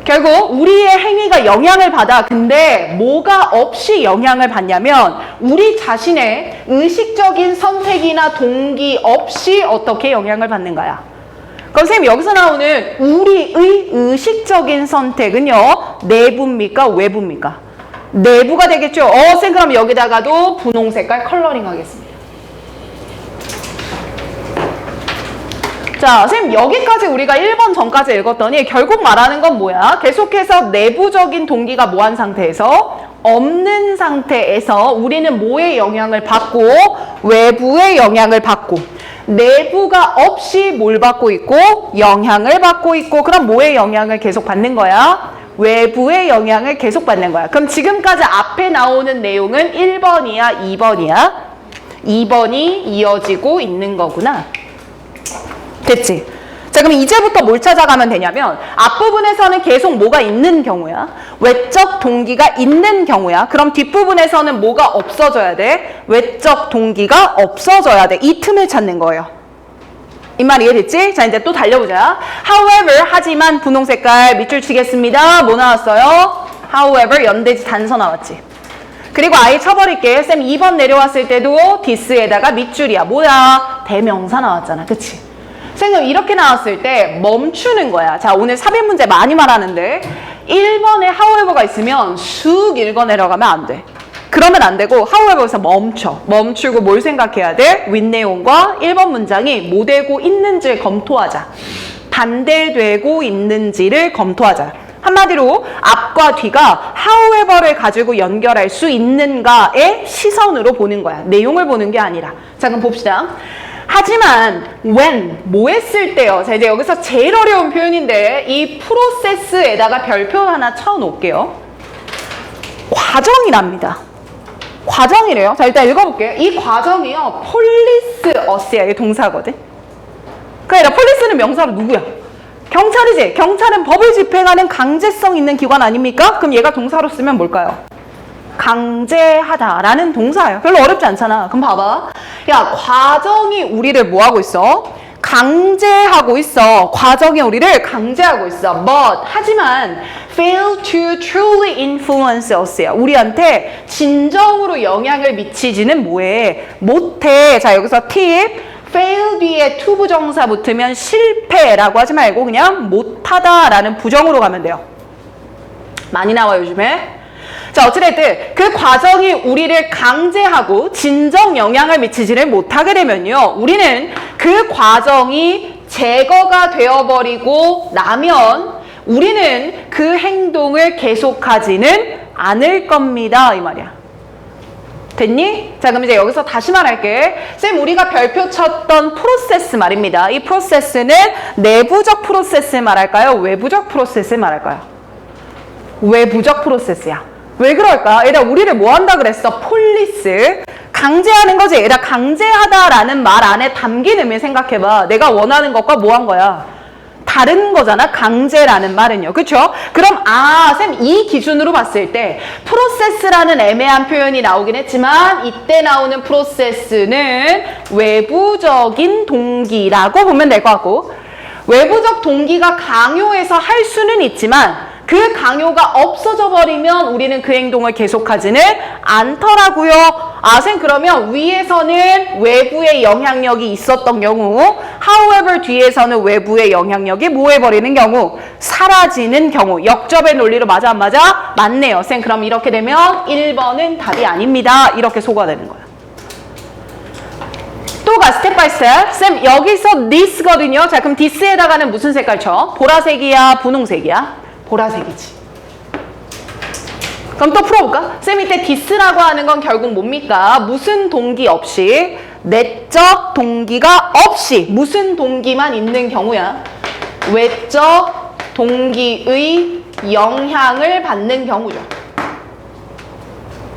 결국 우리의 행위가 영향을 받아. 근데 뭐가 없이 영향을 받냐면 우리 자신의 의식적인 선택이나 동기 없이 어떻게 영향을 받는 거야. 그럼 선생님 여기서 나오는 우리의 의식적인 선택은요. 내부입니까? 외부입니까? 내부가 되겠죠. 선생님 그럼 여기다가도 분홍 색깔 컬러링 하겠습니다. 자, 선생님 여기까지 우리가 1번 전까지 읽었더니 결국 말하는 건 뭐야? 계속해서 내부적인 동기가 뭐한 상태에서? 없는 상태에서 우리는 뭐의 영향을 받고 외부의 영향을 받고 내부가 없이 뭘 받고 있고 영향을 받고 있고 그럼 뭐의 영향을 계속 받는 거야? 외부의 영향을 계속 받는 거야. 그럼 지금까지 앞에 나오는 내용은 1번이야 2번이야? 2번이 이어지고 있는 거구나. 됐지? 자, 그럼 이제부터 뭘 찾아가면 되냐면 앞부분에서는 계속 뭐가 있는 경우야. 외적 동기가 있는 경우야. 그럼 뒷부분에서는 뭐가 없어져야 돼? 외적 동기가 없어져야 돼. 이 틈을 찾는 거예요. 이 말 이해됐지? 자, 이제 또 달려보자. However, 하지만 분홍 색깔 밑줄 치겠습니다. 뭐 나왔어요? However, 연대지 단서 나왔지. 그리고 아예 쳐버릴게. 쌤 2번 내려왔을 때도 this에다가 밑줄이야. 뭐야? 대명사 나왔잖아. 그치? 선생님 이렇게 나왔을 때 멈추는 거야. 자, 오늘 삽입 문제 많이 말하는데 1번에 however가 있으면 쑥 읽어 내려가면 안 돼. 그러면 안 되고 however에서 멈추고 뭘 생각해야 돼? 윗내용과 1번 문장이 뭐 되고 있는지를 검토하자. 반대되고 있는지를 검토하자. 한마디로 앞과 뒤가 however를 가지고 연결할 수 있는가의 시선으로 보는 거야. 내용을 보는 게 아니라. 자, 그럼 봅시다. 하지만 when, 뭐 했을 때요. 자, 이제 여기서 제일 어려운 표현인데 이 프로세스에다가 별표 하나 쳐놓을게요. 과정이랍니다. 과정이래요. 자, 일단 읽어볼게요. 이 과정이요. 폴리스 어스야. 이게 동사거든. 그러니까 폴리스는 명사로 누구야? 경찰이지. 경찰은 법을 집행하는 강제성 있는 기관 아닙니까? 그럼 얘가 동사로 쓰면 뭘까요? 강제하다라는 동사예요. 별로 어렵지 않잖아. 그럼 봐봐. 야, 과정이 우리를 뭐하고 있어? 강제하고 있어. 과정이 우리를 강제하고 있어. But, 하지만 fail to truly influence us야. 우리한테 진정으로 영향을 미치지는 뭐해? 못해. 자, 여기서 팁. fail 뒤에 to 부정사 붙으면 실패라고 하지 말고 그냥 못하다라는 부정으로 가면 돼요. 많이 나와 요즘에. 자, 어찌됐든 그 과정이 우리를 강제하고 진정 영향을 미치지를 못하게 되면요. 우리는 그 과정이 제거가 되어버리고 나면 우리는 그 행동을 계속하지는 않을 겁니다. 이 말이야. 됐니? 자, 그럼 이제 여기서 다시 말할게. 쌤, 우리가 별표 쳤던 프로세스 말입니다. 이 프로세스는 내부적 프로세스 말할까요? 외부적 프로세스 말할까요? 외부적 프로세스야. 왜 그럴까? 얘들아, 우리를 뭐 한다 그랬어? 폴리스. 강제하는 거지. 얘들아, 강제하다라는 말 안에 담긴 의미 생각해봐. 내가 원하는 것과 뭐 한 거야? 다른 거잖아. 강제라는 말은요. 그쵸? 그럼 쌤, 이 기준으로 봤을 때 프로세스라는 애매한 표현이 나오긴 했지만 이때 나오는 프로세스는 외부적인 동기라고 보면 될 것 같고 외부적 동기가 강요해서 할 수는 있지만 그 강요가 없어져 버리면 우리는 그 행동을 계속하지는 않더라고요. 쌤, 그러면 위에서는 외부의 영향력이 있었던 경우 however 뒤에서는 외부의 영향력이 뭐 해버리는 경우? 사라지는 경우. 역접의 논리로 맞아 안 맞아? 맞네요. 쌤, 그럼 이렇게 되면 1번은 답이 아닙니다. 이렇게 소거되는 거야. 또 가, 스텝 바이 스텝. 쌤, 여기서 this거든요. 자, 그럼 this에다가는 무슨 색깔 쳐? 보라색이야? 분홍색이야? 보라색이지. 그럼 또 풀어볼까? 쌤, 이때 this라고 하는 건 결국 뭡니까? 무슨 동기 없이, 내적 동기가 없이 무슨 동기만 있는 경우야? 외적 동기의 영향을 받는 경우죠.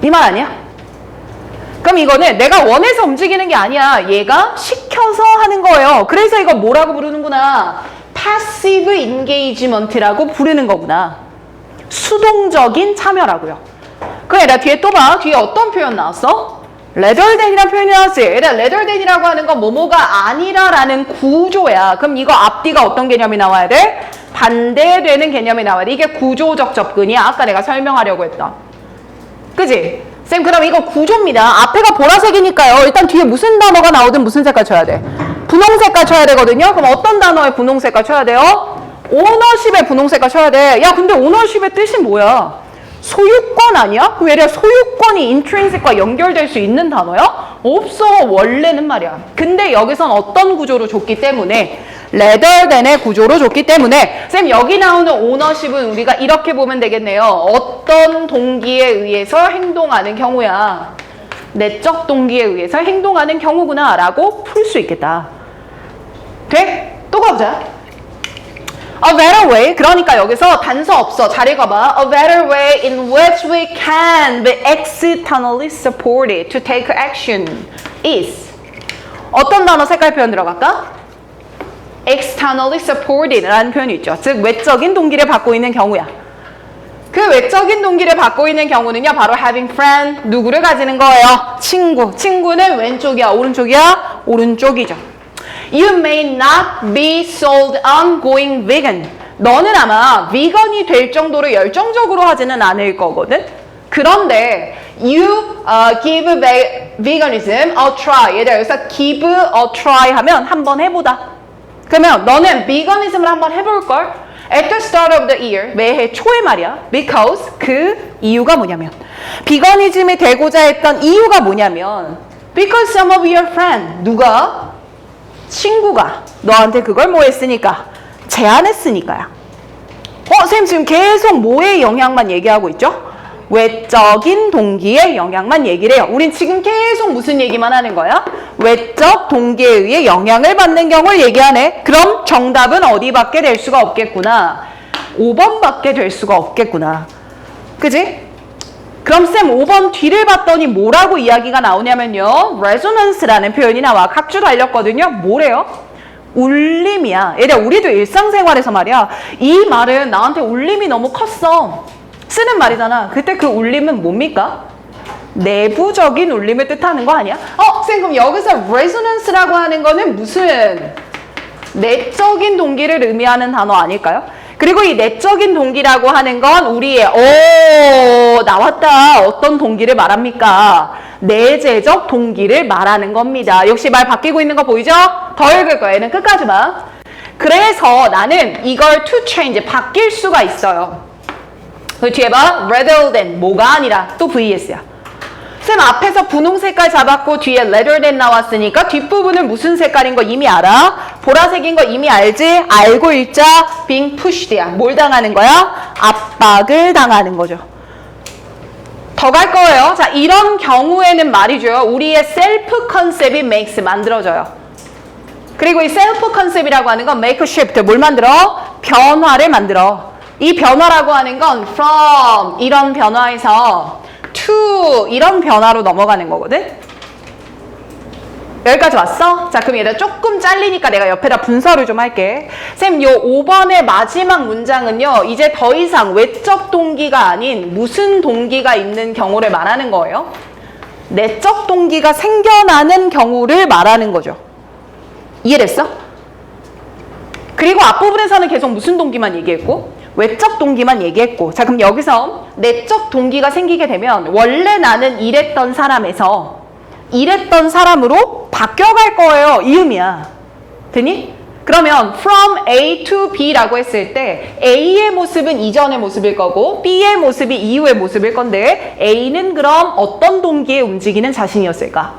이 말 아니야? 그럼 이거는 내가 원해서 움직이는 게 아니야. 얘가 시켜서 하는 거예요. 그래서 이거 뭐라고 부르는구나? passive engagement라고 부르는 거구나. 수동적인 참여라고요. 그럼 얘들아, 뒤에 또 봐. 뒤에 어떤 표현 나왔어? rather than이라는 표현이 나왔지. 얘들아, rather than이라고 하는 건 뭐뭐가 아니라라는 구조야. 그럼 이거 앞뒤가 어떤 개념이 나와야 돼? 반대되는 개념이 나와야 돼. 이게 구조적 접근이야. 아까 내가 설명하려고 했던. 그지? 쌤, 그럼 이거 구조입니다. 앞에가 보라색이니까요. 일단 뒤에 무슨 단어가 나오든 무슨 색깔 쳐야 돼? 분홍색깔 쳐야 되거든요. 그럼 어떤 단어의 분홍색깔 쳐야 돼요? 오너십의 분홍색깔 쳐야 돼. 야, 근데 오너십의 뜻이 뭐야? 소유권 아니야? 왜 이래 소유권이 intrinsic과 연결될 수 있는 단어야? 없어. 원래는 말이야. 근데 여기선 어떤 구조로 줬기 때문에 rather than의 구조로 줬기 때문에 쌤 여기 나오는 ownership은 우리가 이렇게 보면 되겠네요. 어떤 동기에 의해서 행동하는 경우야. 내적 동기에 의해서 행동하는 경우구나 라고 풀 수 있겠다. 돼? 또 가보자. A better way, 그러니까 여기서 단서 없어. 잘 읽어봐. A better way in which we can be externally supported to take action is. 어떤 단어 색깔 표현 들어갈까? externally supported 라는 표현이 있죠. 즉 외적인 동기를 받고 있는 경우야. 그 외적인 동기를 받고 있는 경우는요. 바로 having friend, 누구를 가지는 거예요? 친구. 친구는 왼쪽이야? 오른쪽이야? 오른쪽이죠. You may not be sold on going vegan. 너는 아마 비건이 될 정도로 열정적으로 하지는 않을 거거든. 그런데 you give veganism a try. 얘들아 여기서 give a try 하면 한번 해보다. 그러면 너는 비건이즘을 한번 해볼걸? At the start of the year, 매해 초에 말이야. Because 그 이유가 뭐냐면 비건이즘이 되고자 했던 이유가 뭐냐면 Because some of your friends, 누가? 친구가 너한테 그걸 뭐 했으니까? 제안했으니까요. 쌤 지금 계속 뭐의 영향만 얘기하고 있죠? 외적인 동기의 영향만 얘기를 해요. 우린 지금 계속 무슨 얘기만 하는 거야? 외적 동기에 의해 영향을 받는 경우를 얘기하네. 그럼 정답은 어디밖에 될 수가 없겠구나. 5번밖에 될 수가 없겠구나. 그지? 그럼 쌤 5번 뒤를 봤더니 뭐라고 이야기가 나오냐면요. resonance라는 표현이 나와. 각주 달렸거든요. 뭐래요? 울림이야. 얘들아 우리도 일상생활에서 말이야. 이 말은 나한테 울림이 너무 컸어. 쓰는 말이잖아. 그때 그 울림은 뭡니까? 내부적인 울림을 뜻하는 거 아니야? 쌤 그럼 여기서 resonance라고 하는 거는 무슨 내적인 동기를 의미하는 단어 아닐까요? 그리고 이 내적인 동기라고 하는 건 우리의 나왔다. 어떤 동기를 말합니까? 내재적 동기를 말하는 겁니다. 역시 말 바뀌고 있는 거 보이죠? 더 읽을 거야. 얘는 끝까지 봐. 그래서 나는 이걸 to change, 바뀔 수가 있어요. 그 뒤에 봐. rather than, 뭐가 아니라 또 vs야. 쌤 앞에서 분홍 색깔 잡았고 뒤에 rather than 나왔으니까 뒷부분은 무슨 색깔인 거 이미 알아? 보라색인 거 이미 알지? 알고 읽자. being pushed야. 뭘 당하는 거야? 압박을 당하는 거죠. 더 갈 거예요. 자, 이런 경우에는 말이죠. 우리의 셀프 컨셉이 makes 만들어져요. 그리고 이 셀프 컨셉이라고 하는 건 make a shift. 뭘 만들어? 변화를 만들어. 이 변화라고 하는 건 from 이런 변화에서 to 이런 변화로 넘어가는 거거든. 여기까지 왔어? 자, 그럼 얘들아 조금 잘리니까 내가 옆에다 분석을 좀 할게. 쌤, 요 5번의 마지막 문장은요. 이제 더 이상 외적 동기가 아닌 무슨 동기가 있는 경우를 말하는 거예요. 내적 동기가 생겨나는 경우를 말하는 거죠. 이해됐어? 그리고 앞부분에서는 계속 무슨 동기만 얘기했고 외적 동기만 얘기했고. 자, 그럼 여기서 내적 동기가 생기게 되면 원래 나는 이랬던 사람에서 이랬던 사람으로 바뀌어갈 거예요. 이 의미야. 되니? 그러면 from A to B라고 했을 때 A의 모습은 이전의 모습일 거고 B의 모습이 이후의 모습일 건데 A는 그럼 어떤 동기에 움직이는 자신이었을까?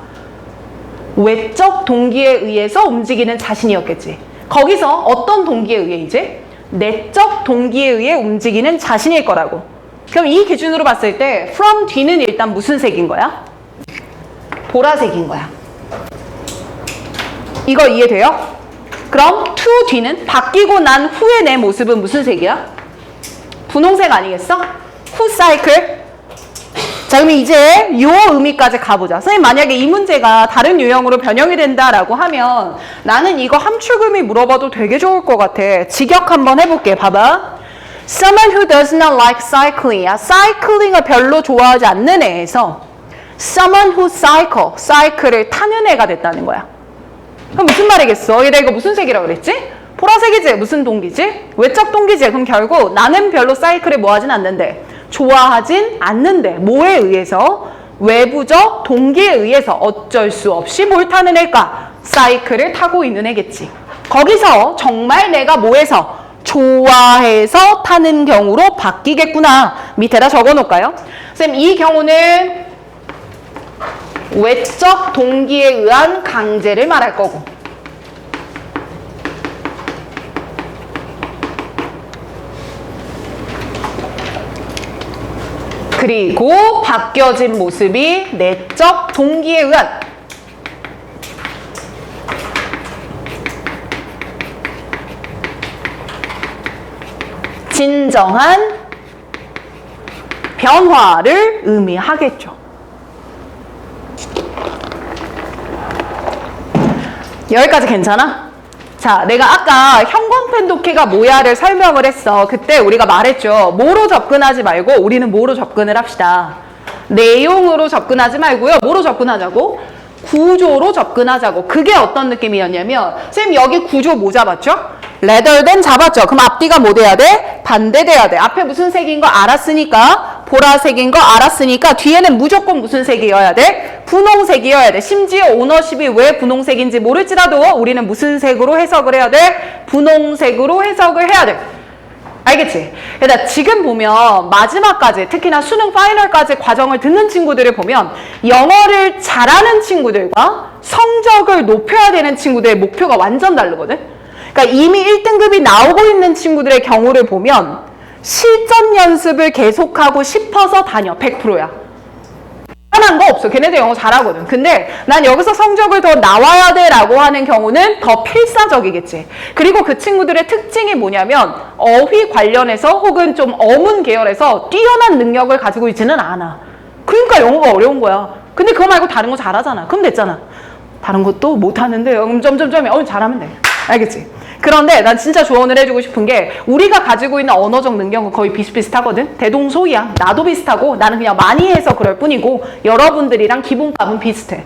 외적 동기에 의해서 움직이는 자신이었겠지. 거기서 어떤 동기에 의해 이제? 내적 동기에 의해 움직이는 자신일 거라고. 그럼 이 기준으로 봤을 때 from 뒤는 일단 무슨 색인 거야? 보라색인 거야. 이거 이해돼요? 그럼 to 뒤는 바뀌고 난 후의 내 모습은 무슨 색이야? 분홍색 아니겠어? who cycle? 자, 그럼 이제 요 의미까지 가보자. 선생님 만약에 이 문제가 다른 유형으로 변형이 된다라고 하면 나는 이거 함축의미 물어봐도 되게 좋을 것 같아. 직역 한번 해볼게. 봐봐. Someone who does not like cycling. 사이클링을 별로 좋아하지 않는 애에서 Someone who cycle을 타는 애가 됐다는 거야. 그럼 무슨 말이겠어? 얘가 이거 무슨 색이라고 그랬지? 보라색이지? 무슨 동기지? 외적 동기지? 그럼 결국 나는 별로 사이클을 뭐 하진 않는데 좋아하진 않는데 뭐에 의해서? 외부적 동기에 의해서 어쩔 수 없이 뭘 타는 애일까? 사이클을 타고 있는 애겠지. 거기서 정말 내가 뭐해서 좋아해서 타는 경우로 바뀌겠구나. 밑에다 적어 놓을까요? 선생님, 이 경우는 외적 동기에 의한 강제를 말할 거고, 그리고 바뀌어진 모습이 내적 동기에 의한 진정한 변화를 의미하겠죠. 여기까지 괜찮아? 자, 내가 아까 형광펜 독해가 뭐야를 설명을 했어. 그때 우리가 말했죠. 뭐로 접근하지 말고 우리는 뭐로 접근을 합시다. 내용으로 접근하지 말고요. 뭐로 접근하자고? 구조로 접근하자고. 그게 어떤 느낌이었냐면, 선생님 여기 구조 뭐 잡았죠? rather than 잡았죠. 그럼 앞뒤가 뭐 돼야 돼? 반대돼야 돼. 앞에 무슨 색인 거 알았으니까, 보라색인 거 알았으니까 뒤에는 무조건 무슨 색이어야 돼? 분홍색이어야 돼. 심지어 오너십이 왜 분홍색인지 모를지라도 우리는 무슨 색으로 해석을 해야 돼? 분홍색으로 해석을 해야 돼. 알겠지? 그러니까 지금 보면 마지막까지, 특히나 수능 파이널까지 과정을 듣는 친구들을 보면 영어를 잘하는 친구들과 성적을 높여야 되는 친구들의 목표가 완전 다르거든? 그러니까 이미 1등급이 나오고 있는 친구들의 경우를 보면 실전 연습을 계속하고 싶어서 다녀. 100%야. 하는 거 없어. 걔네들 영어 잘하거든. 근데 난 여기서 성적을 더 나와야 돼 라고 하는 경우는 더 필사적이겠지. 그리고 그 친구들의 특징이 뭐냐면 어휘 관련해서 혹은 좀 어문 계열에서 뛰어난 능력을 가지고 있지는 않아. 그러니까 영어가 어려운 거야. 근데 그거 말고 다른 거 잘하잖아. 그럼 됐잖아. 다른 것도 못하는데 점점점이 잘하면 돼. 알겠지? 그런데 난 진짜 조언을 해주고 싶은 게 우리가 가지고 있는 언어적 능력은 거의 비슷비슷하거든. 대동소이야. 나도 비슷하고 나는 그냥 많이 해서 그럴 뿐이고 여러분들이랑 기본값은 비슷해.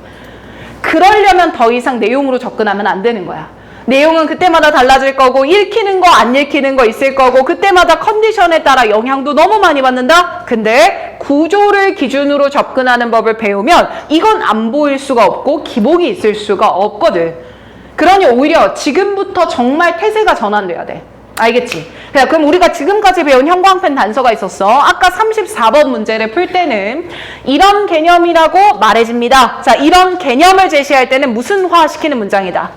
그러려면 더 이상 내용으로 접근하면 안 되는 거야. 내용은 그때마다 달라질 거고 읽히는 거 안 읽히는 거 있을 거고 그때마다 컨디션에 따라 영향도 너무 많이 받는다? 근데 구조를 기준으로 접근하는 법을 배우면 이건 안 보일 수가 없고 기복이 있을 수가 없거든. 그러니 오히려 지금부터 정말 태세가 전환돼야 돼. 알겠지? 그럼 우리가 지금까지 배운 형광펜 단서가 있었어. 아까 34번 문제를 풀 때는 이런 개념이라고 말해집니다. 자, 이런 개념을 제시할 때는 무슨화시키는 문장이다.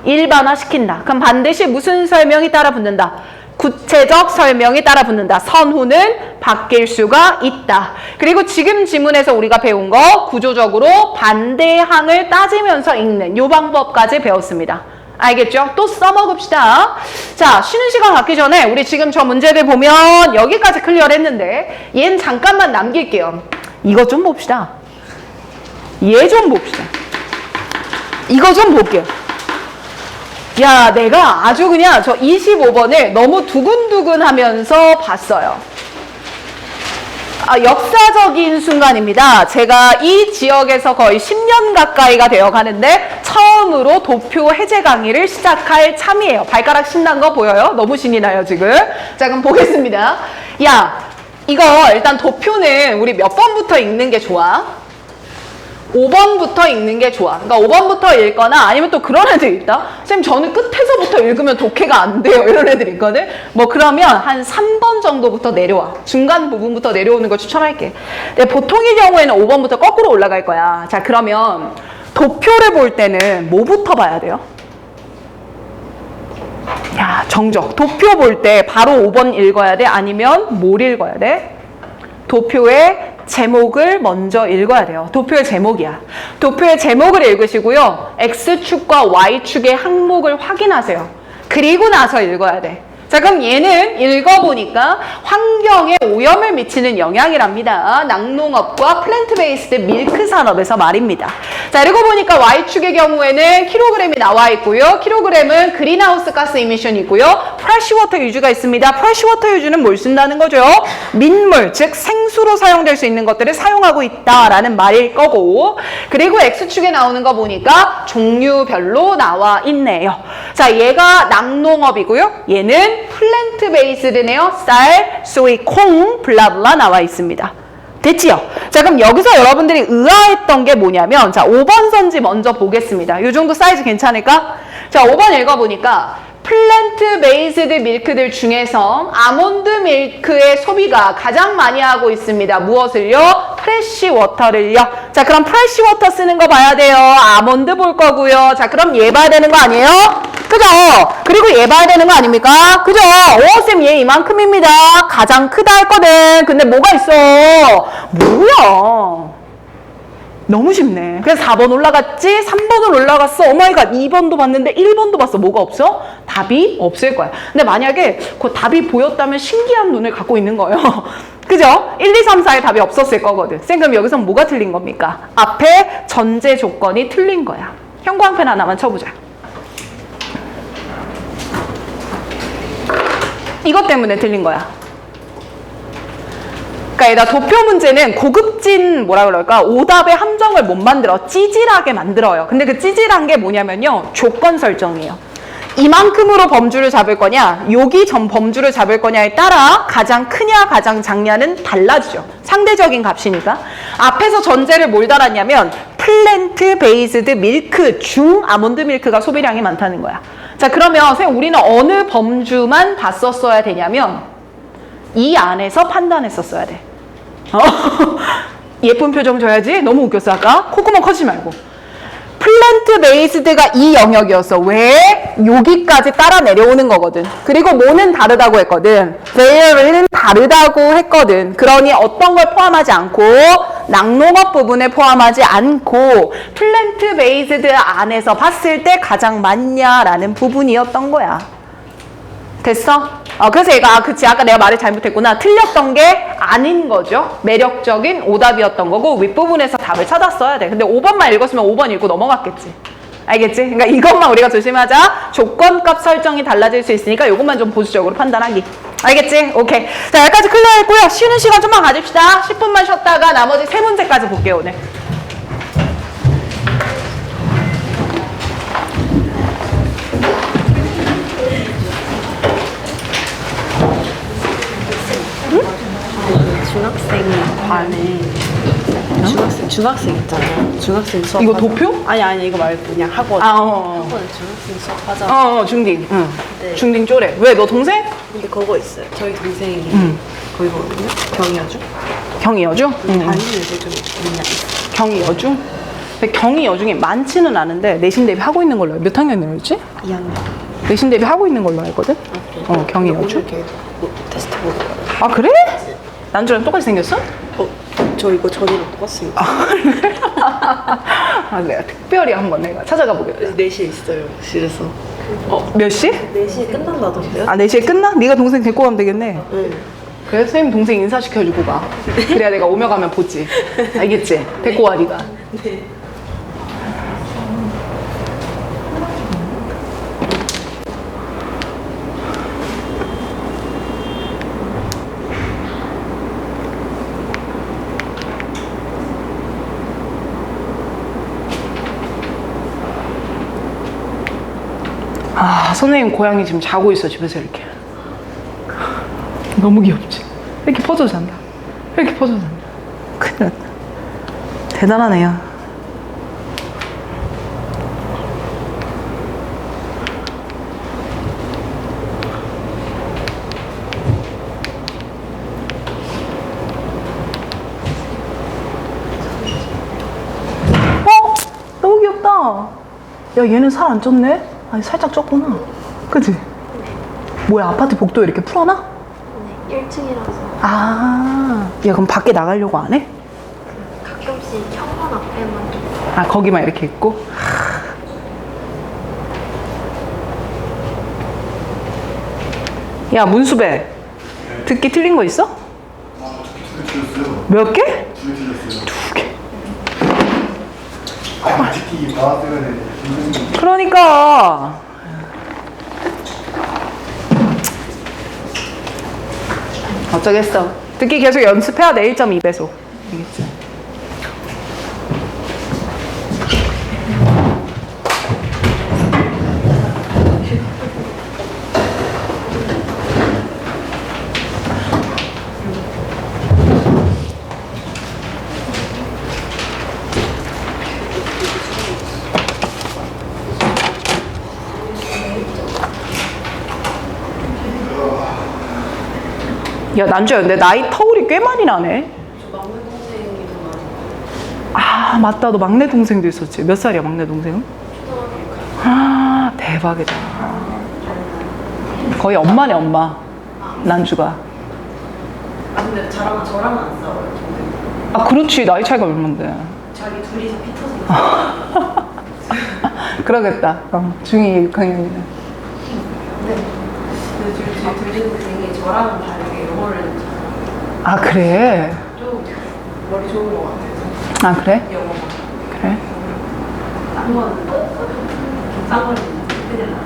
일반화시킨다. 그럼 반드시 무슨 설명이 따라 붙는다. 구체적 설명이 따라 붙는다. 선후는 바뀔 수가 있다. 그리고 지금 지문에서 우리가 배운 거 구조적으로 반대항을 따지면서 읽는 이 방법까지 배웠습니다. 알겠죠? 또 써먹읍시다. 자, 쉬는 시간 갖기 전에 우리 지금 저 문제들 보면 여기까지 클리어를 했는데 얘는 잠깐만 남길게요. 이거 좀 봅시다. 얘 좀 봅시다. 이거 좀 볼게요. 야, 내가 아주 그냥 저 25번을 너무 두근두근 하면서 봤어요. 역사적인 순간입니다. 제가 이 지역에서 거의 10년 가까이가 되어 가는데 처음으로 도표 해제 강의를 시작할 참이에요. 발가락 신난 거 보여요? 너무 신이 나요, 지금. 자, 그럼 보겠습니다. 야, 이거 일단 도표는 우리 몇 번부터 읽는 게 좋아? 5번부터 읽는 게 좋아. 그러니까 5번부터 읽거나 아니면 또 그런 애들 있다. 선생님 저는 끝에서부터 읽으면 독해가 안 돼요. 이런 애들 있거든. 뭐 그러면 한 3번 정도부터 내려와. 중간 부분부터 내려오는 걸 추천할게. 근데 보통의 경우에는 5번부터 거꾸로 올라갈 거야. 자, 그러면 도표를 볼 때는 뭐부터 봐야 돼요? 야, 정적. 도표 볼 때 바로 5번 읽어야 돼? 아니면 뭘 읽어야 돼? 도표의 제목을 먼저 읽어야 돼요. 도표의 제목이야. 도표의 제목을 읽으시고요. X축과 Y축의 항목을 확인하세요. 그리고 나서 읽어야 돼. 자, 그럼 얘는 읽어보니까 환경에 오염을 미치는 영향이랍니다. 낙농업과 플랜트 베이스드 밀크 산업에서 말입니다. 자, 읽어보니까 Y축의 경우에는 킬로그램이 나와 있고요. 킬로그램은 그린하우스 가스 이미션이 있고요. 프레시워터 유즈가 있습니다. 프레시워터 유즈는 뭘 쓴다는 거죠? 민물, 즉 생수로 사용될 수 있는 것들을 사용하고 있다라는 말일 거고, 그리고 X축에 나오는 거 보니까 종류별로 나와 있네요. 자, 얘가 낙농업이고요. 얘는 플랜트 베이스드네요. 쌀, 소이, 콩, 블라블라 나와 있습니다. 됐지요? 자, 그럼 여기서 여러분들이 의아했던 게 뭐냐면, 자, 5번 선지 먼저 보겠습니다. 이 정도 사이즈 괜찮을까? 자, 5번 읽어보니까, 플랜트 베이스드 밀크들 중에서 아몬드 밀크의 소비가 가장 많이 하고 있습니다. 무엇을요? 프레쉬 워터를요. 자, 그럼 프레쉬 워터 쓰는 거 봐야 돼요. 아몬드 볼 거고요. 자, 그럼 얘 봐야 되는 거 아니에요? 그죠? 그리고 얘 봐야 되는 거 아닙니까? 그죠? 쌤, 얘 이만큼입니다. 가장 크다 했거든. 근데 뭐가 있어? 뭐야? 너무 쉽네. 그래서 4번 올라갔지? 3번을 올라갔어. 오마이갓. 2번도 봤는데 1번도 봤어. 뭐가 없어? 답이 없을 거야. 근데 만약에 그 답이 보였다면 신기한 눈을 갖고 있는 거예요. 그죠? 1, 2, 3, 4에 답이 없었을 거거든. 쌤, 그럼 여기서 뭐가 틀린 겁니까? 앞에 전제 조건이 틀린 거야. 형광펜 하나만 쳐보자. 이것 때문에 틀린 거야. 그러니까 얘가 도표 문제는 고급진 뭐라 그럴까? 오답의 함정을 못 만들어. 찌질하게 만들어요. 근데 그 찌질한 게 뭐냐면요. 조건 설정이에요. 이만큼으로 범주를 잡을 거냐, 여기 전 범주를 잡을 거냐에 따라 가장 크냐 가장 작냐는 달라지죠. 상대적인 값이니까. 앞에서 전제를 뭘 달았냐면 플랜트 베이스드 밀크 중 아몬드 밀크가 소비량이 많다는 거야. 자, 그러면 선생님 우리는 어느 범주만 봤었어야 되냐면 이 안에서 판단했었어야 돼. 예쁜 표정 줘야지. 너무 웃겼어 아까. 콧구멍 커지지 말고. 플랜트 베이스드가 이 영역이었어. 왜? 여기까지 따라 내려오는 거거든. 그리고 뭐는 다르다고 했거든. variable은 다르다고 했거든. 그러니 어떤 걸 포함하지 않고 낙농업 부분에 포함하지 않고 플랜트 베이스드 안에서 봤을 때 가장 많냐라는 부분이었던 거야. 됐어? 그래서 얘가 그치 아까 내가 말을 잘못했구나. 틀렸던 게 아닌 거죠. 매력적인 오답이었던 거고 윗부분에서 답을 찾았어야 돼. 근데 5번만 읽었으면 5번 읽고 넘어갔겠지. 알겠지? 그러니까 이것만 우리가 조심하자. 조건값 설정이 달라질 수 있으니까 이것만 좀 보수적으로 판단하기. 알겠지? 오케이. 자, 여기까지 클리어했고요. 쉬는 시간 좀만 가집시다. 10분만 쉬었다가 나머지 3문제까지 볼게요 오늘. 중학생 반에 중학생 있잖아. 중학생 수업. 이거 도표? 아니 이거 말고 그냥 학원. 학원에 중학생 수업 하자. 중딩. 응. 네. 중딩 쪼래. 왜? 너 동생? 근데 그거 있어요. 저희 동생이 거기거든요. 경희여중. 경희여중? 다니는 애들 좀 있냐. 경희여중? 근데 경희여중이 많지는 않은데 내신 대비 하고 있는 걸로 알고. 몇 학년이었지? 2학년. 내신 대비 하고 있는 걸로 알거든? 경희여중? 오늘 이렇게 테스트 보고. 아, 그래? 난주랑 똑같이 생겼어? 저 이거 전이랑 똑같습니다. 내가 특별히 한번 내가 찾아가 보겠다. 4시에 있어요, 실에서. 몇 시? 4시에 끝난다던데요? 4시에 끝나? 네가 동생 데리고 가면 되겠네. 네. 그래, 선생님 동생 인사시켜주고 가. 그래야 내가 오며 가면 보지. 알겠지? 데리고 와, 네가. 네. 선생님 고양이 지금 자고 있어 집에서 이렇게. 너무 귀엽지? 이렇게 퍼져 잔다. 이렇게 퍼져 잔다. 큰일 났다. 대단하네요. 너무 귀엽다. 야, 얘는 살 안 쪘네? 아니, 살짝 쪘구나. 그치? 뭐야, 아파트 복도 이렇게 풀어놔? 네, 1층이라서 야, 그럼 밖에 나가려고 안 해? 가끔씩 현관 앞에만 좀 거기만 이렇게 있고? 야, 문수배. 듣기 틀린 거 있어? 몇 개? 2개. 듣기 방학생은 그러니까. 어쩌겠어. 듣기 계속 연습해야 돼. 1.2배속. 알겠지? 야, 난주야, 근데 나이 터울이 꽤 많이 나네. 저 막내 동생이 더 많이. 아, 맞다. 너 막내 동생도 있었지. 몇 살이야, 막내 동생은? 아, 대박이다. 거의 엄마네, 엄마. 난주가. 아 근데 저랑은 안 싸워요. 동생. 아, 그렇지. 나이 차이가 얼만데. 자기 둘이서 피 터서. 그러겠다. 중2, 6학년이면. 근데 제 둘째 동생이 저랑은 다르게 영어를 잘해요. 아, 그래? 좀 머리 좋은 것 같아서. 아, 그래? 영어가. 그래? 딴 거는 딴 거는 큰일 났어.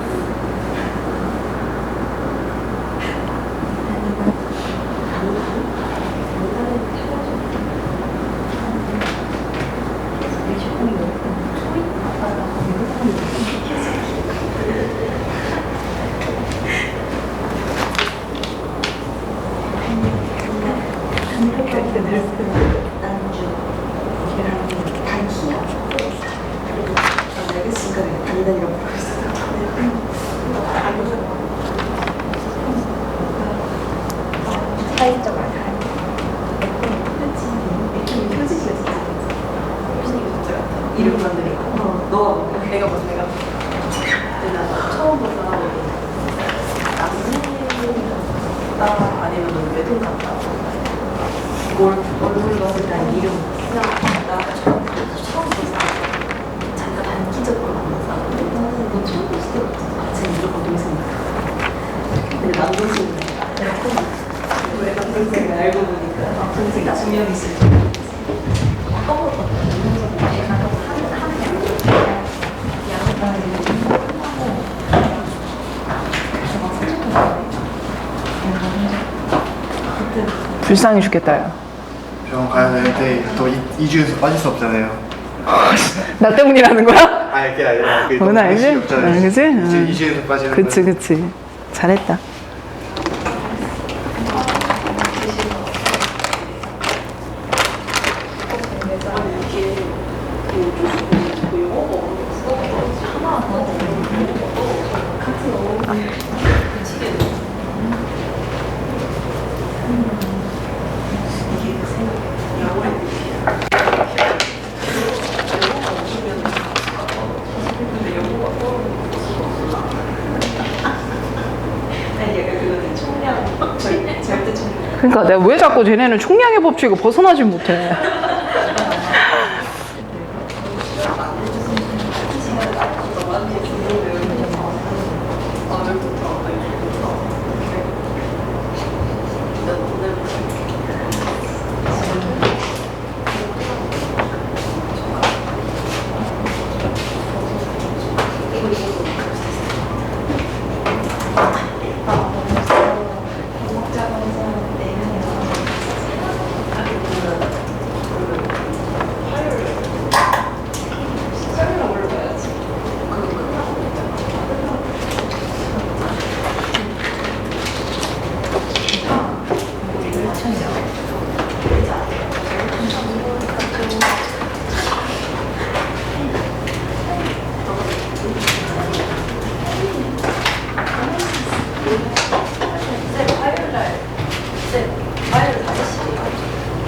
이름만 드리고 너가 뭔가 내가 뭔가 내가 근데 나 처음 본 사람이 남자 아니면 너 외동 같다 얼굴 봤을 때 이름 나 처음 본 사람 자기가 단기적으로 만난 사람 나는 너 처음 봤을 때부터 같이 무조건 동생이야 근데 남동생이야 왜 남동생을 알고 보니까 동생이 2명 있을 줄 불쌍해 죽겠다, 야. 병원 가야 되는데 또 2주에서 빠질 수 없잖아요. 나 때문이라는 거야? 아니 그게 아니라 그게 그건 알지? 없잖아요. 그치? 응. 2주에서 빠지는 그치, 거예요. 그치. 잘했다. 그러니까 내가 왜 자꾸 쟤네는 총량의 법칙을 벗어나지 못해.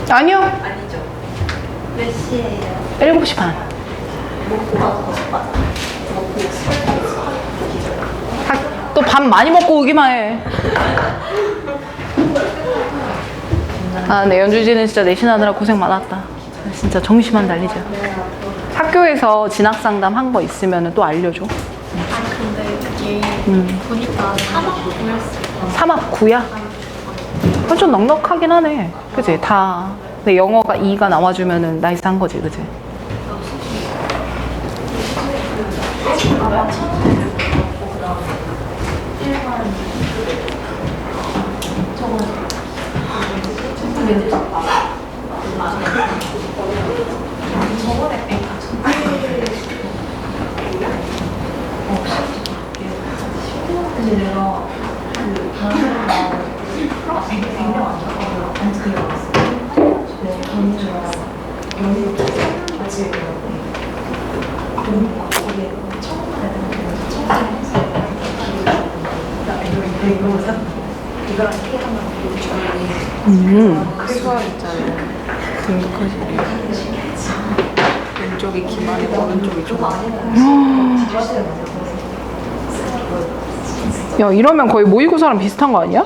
아니요. 아니죠. 몇 시에요? 7시 반. 또 밥 많이 먹고 오기만 해. 아, 네, 연주진은 진짜 내신하느라 고생 많았다. 진짜 정시만 달리자. 학교에서 진학상담 한 거 있으면 또 알려줘. 아 근데 그게 보니까 3학구였어요. 3학구야? 그건 좀 넉넉하긴 하네. 그치? 다. 근데 영어가 2가 나와주면은 나이스한 거지, 그치? 이거랑 K 하면 수학 있잖아요. 등급컷이 왼쪽이 기만이고 오른쪽이 좁아. 야, 이러면 거의 모의고사랑 비슷한 거 아니야?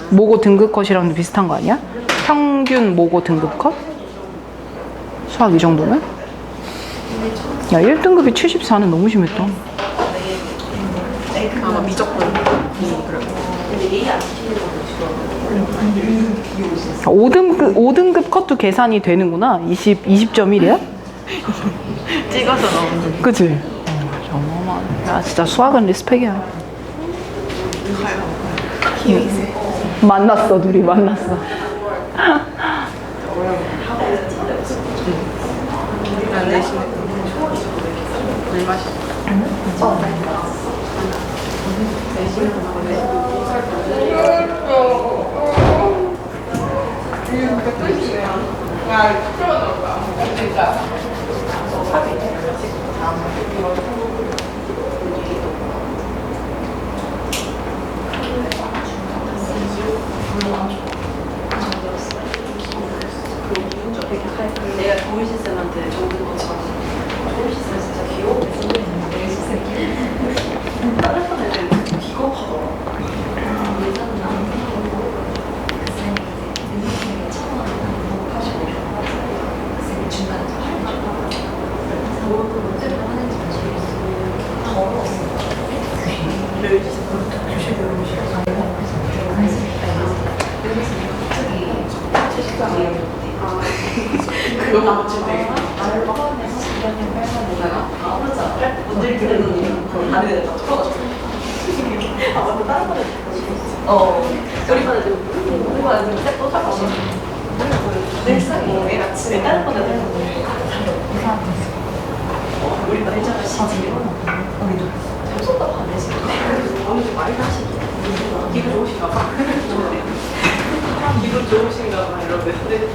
모고 등급컷이랑도 비슷한 거 아니야? 평균 모고 등급컷? 수학 이 정도면? 야, 1등급이 74는 너무 심했다. 아마 미적분. 5등급 컷도 계산이 되는구나. 20.1이야? 찍어서 넣은 그치? 어마어마하네. 야, 진짜 수학은 리스펙이야. 만났어, 둘이 만났어. 물 마시. 내가 조은시 쌤한테 정든 것처럼 조은시 쌤 진짜 귀여워. 다른 번 애들 비겁하더라. 그거 맞추네. 오늘 그래도 다른 애들 다 털어가지고. 아, 맞다. 다른 반 애들 우리 반 애들, 우리 반 애들 또 사가시고. 늘상이 매일 아침에 다른 반 애들 우리 반 애들 시지. 잠수다고 안 해지. 오늘 좀 많이 하시기. 기분 좋으신가 봐. 기분 좋으신가 봐. 이러는데.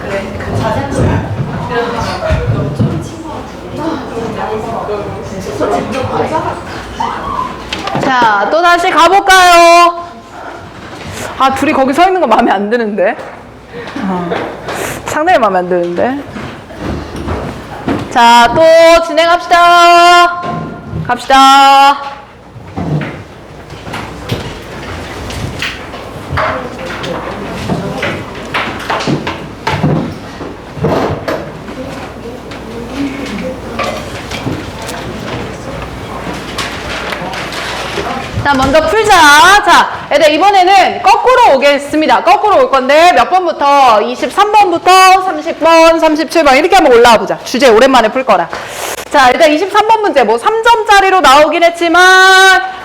그래, 그 자세한 자, 또 다시 가볼까요? 아, 둘이 거기 서 있는 거 마음에 안 드는데. 상당히 마음에 안 드는데. 자, 또 진행합시다. 갑시다. 자, 먼저 풀자. 자, 애들 이번에는 거꾸로 오겠습니다. 거꾸로 올 건데 몇 번부터? 23번부터 30번, 37번 이렇게 한번 올라와 보자. 주제 오랜만에 풀 거라. 자, 일단 23번 문제 뭐 3점짜리로 나오긴 했지만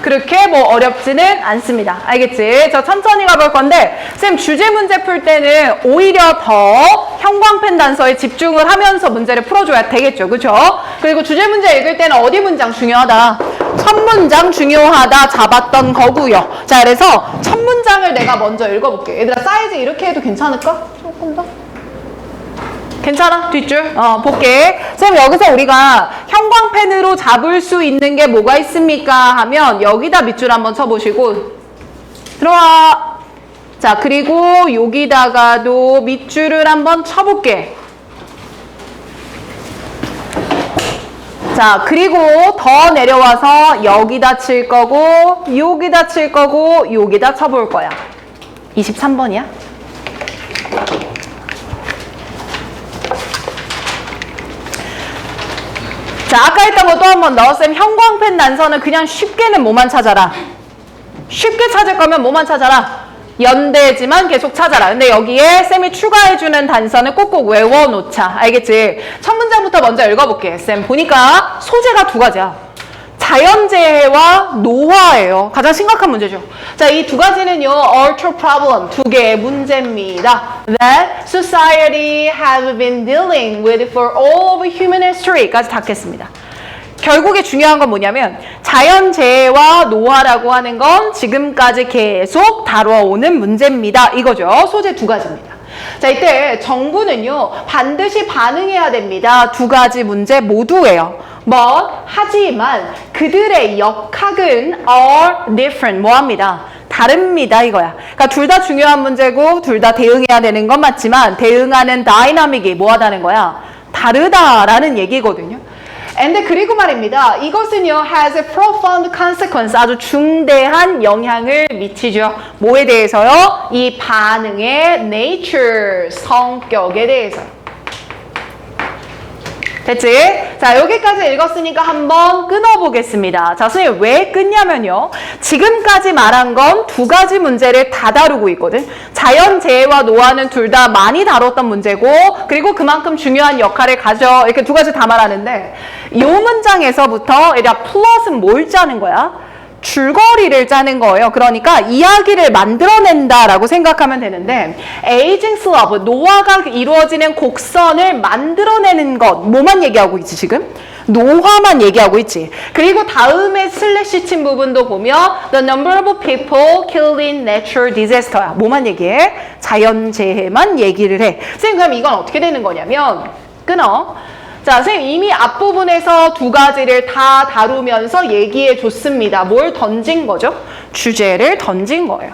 그렇게 뭐 어렵지는 않습니다. 알겠지? 저 천천히 가볼 건데 쌤 주제 문제 풀 때는 오히려 더 형광펜 단서에 집중을 하면서 문제를 풀어줘야 되겠죠. 그쵸? 그리고 주제 문제 읽을 때는 어디 문장 중요하다? 첫 문장 중요하다 잡았던 거고요. 자, 그래서 첫 문장을 내가 먼저 읽어볼게. 얘들아, 사이즈 이렇게 해도 괜찮을까? 조금 더? 괜찮아? 뒷줄? 볼게. 쌤, 여기서 우리가 형광펜으로 잡을 수 있는 게 뭐가 있습니까? 하면 여기다 밑줄 한번 쳐보시고 들어와. 자, 그리고 여기다가도 밑줄을 한번 쳐볼게. 자, 그리고 더 내려와서 여기다 칠 거고 여기다 칠 거고 여기다 쳐볼 거야. 23번이야? 자, 아까 했던 거 또 한 번 넣었으면 형광펜 단서는 그냥 쉽게는 뭐만 찾아라? 쉽게 찾을 거면 뭐만 찾아라? 연대지만 계속 찾아라. 근데 여기에 쌤이 추가해주는 단서는 꼭꼭 외워놓자. 알겠지? 첫 문장부터 먼저 읽어볼게. 쌤 보니까 소재가 두 가지야. 자연재해와 노화예요. 가장 심각한 문제죠. 자, 이 두 가지는요, ultra problem, 두 개의 문제입니다. That society has been dealing with for all of human history까지 닿겠습니다. 결국에 중요한 건 뭐냐면 자연재해와 노화라고 하는 건 지금까지 계속 다뤄오는 문제입니다. 이거죠. 소재 두 가지입니다. 자, 이때 정부는요, 반드시 반응해야 됩니다. 두 가지 문제 모두예요. 하지만 그들의 역학은 are different. 뭐합니다? 다릅니다, 이거야. 그러니까 둘 다 중요한 문제고 둘 다 대응해야 되는 건 맞지만 대응하는 다이나믹이 뭐하다는 거야? 다르다라는 얘기거든요. 근데 그리고 말입니다. 이것은요, has a profound consequence. 아주 중대한 영향을 미치죠. 뭐에 대해서요? 이 반응의 nature, 성격에 대해서. 됐지? 자, 여기까지 읽었으니까 한번 끊어보겠습니다. 자, 선생님 왜 끊냐면요. 지금까지 말한 건 두 가지 문제를 다 다루고 있거든. 자연재해와 노화는 둘 다 많이 다뤘던 문제고, 그리고 그만큼 중요한 역할을 가져. 이렇게 두 가지 다 말하는데, 이 문장에서부터 일단 플롯은 뭘 짜는 거야? 줄거리를 짜는 거예요. 그러니까 이야기를 만들어낸다라고 생각하면 되는데 aging slope, 노화가 이루어지는 곡선을 만들어내는 것, 뭐만 얘기하고 있지 지금? 노화만 얘기하고 있지. 그리고 다음에 슬래시 친 부분도 보면 the number of people killed in natural disaster야. 뭐만 얘기해? 자연재해만 얘기를 해. 선생님 그럼 이건 어떻게 되는 거냐면 끊어. 자, 선생님 이미 앞부분에서 두 가지를 다 다루면서 얘기해 줬습니다. 뭘 던진 거죠? 주제를 던진 거예요.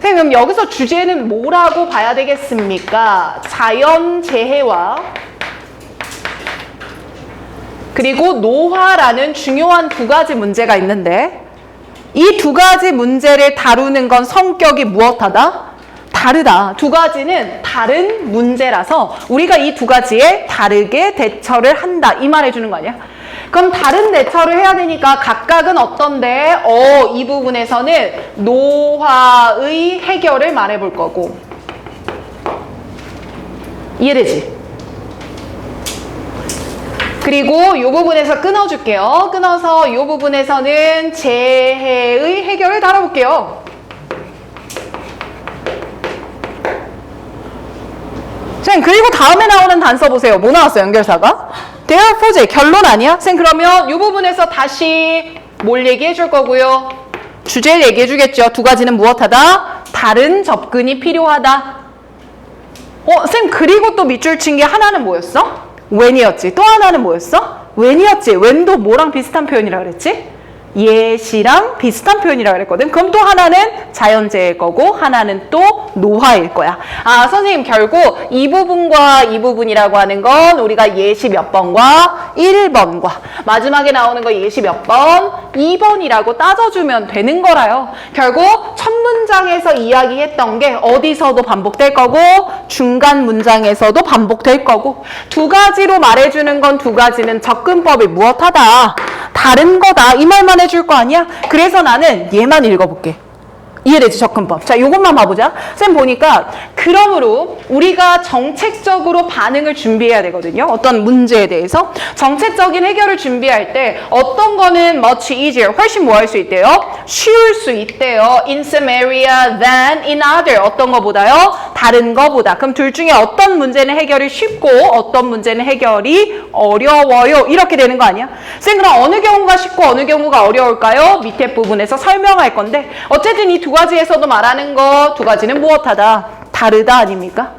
선생님 그럼 여기서 주제는 뭐라고 봐야 되겠습니까? 자연재해와 그리고 노화라는 중요한 두 가지 문제가 있는데 이 두 가지 문제를 다루는 건 성격이 무엇하다? 다르다. 두 가지는 다른 문제라서 우리가 이 두 가지에 다르게 대처를 한다. 이 말 해주는 거 아니야? 그럼 다른 대처를 해야 되니까 각각은 어떤데? 이 부분에서는 노화의 해결을 말해볼 거고. 이해되지? 그리고 이 부분에서 끊어줄게요. 끊어서 이 부분에서는 재해의 해결을 다뤄볼게요. 쌤, 그리고 다음에 나오는 단서 보세요. 뭐 나왔어요, 연결사가? therefore, 결론 아니야? 쌤, 그러면 이 부분에서 다시 뭘 얘기해 줄 거고요? 주제를 얘기해 주겠죠. 두 가지는 무엇하다? 다른 접근이 필요하다. 쌤, 그리고 또 밑줄 친 게 하나는 뭐였어? when이었지. 또 하나는 뭐였어? when이었지. when도 뭐랑 비슷한 표현이라 그랬지? 예시랑 비슷한 표현이라고 그랬거든. 그럼 또 하나는 자연재해일 거고 하나는 또 노화일 거야. 아, 선생님 결국 이 부분과 이 부분이라고 하는 건 우리가 예시 몇 번과 1번과 마지막에 나오는 거 예시 몇 번? 2번이라고 따져주면 되는 거라요. 결국 첫 문장에서 이야기했던 게 어디서도 반복될 거고 중간 문장에서도 반복될 거고 두 가지로 말해주는 건 두 가지는 접근법이 무엇하다? 다른 거다. 이 말만 해줄 거 아니야? 그래서 나는 얘만 읽어볼게. 이해되지? 접근법. 자, 요것만 봐보자. 쌤 보니까 그러므로 우리가 정책적으로 반응을 준비해야 되거든요. 어떤 문제에 대해서. 정책적인 해결을 준비할 때 어떤 거는 much easier, 훨씬 뭐 할 수 있대요? 쉬울 수 있대요. In some area than in other. 어떤 거보다요? 다른 거보다. 그럼 둘 중에 어떤 문제는 해결이 쉽고 어떤 문제는 해결이 어려워요. 이렇게 되는 거 아니야? 쌤 그럼 어느 경우가 쉽고 어느 경우가 어려울까요? 밑에 부분에서 설명할 건데 어쨌든 이 두 가지에서도 말하는 거 두 가지는 무엇하다? 다르다 아닙니까?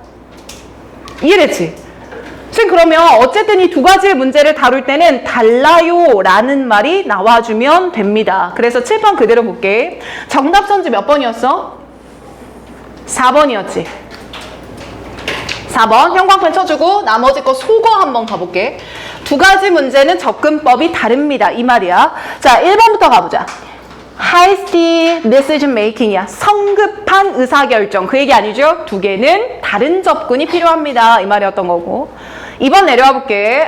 이해됐지? 쌤 그러면 어쨌든 이 두 가지의 문제를 다룰 때는 달라요 라는 말이 나와주면 됩니다. 그래서 칠판 그대로 볼게. 정답 선지 몇 번이었어? 4번이었지. 4번 형광펜 쳐주고 나머지 거 속어 한번 가볼게. 두 가지 문제는 접근법이 다릅니다. 이 말이야. 자, 1번부터 가보자. hasty decision making이야. 성급한 의사결정. 그 얘기 아니죠? 두 개는 다른 접근이 필요합니다. 이 말이었던 거고. 2번 내려와 볼게.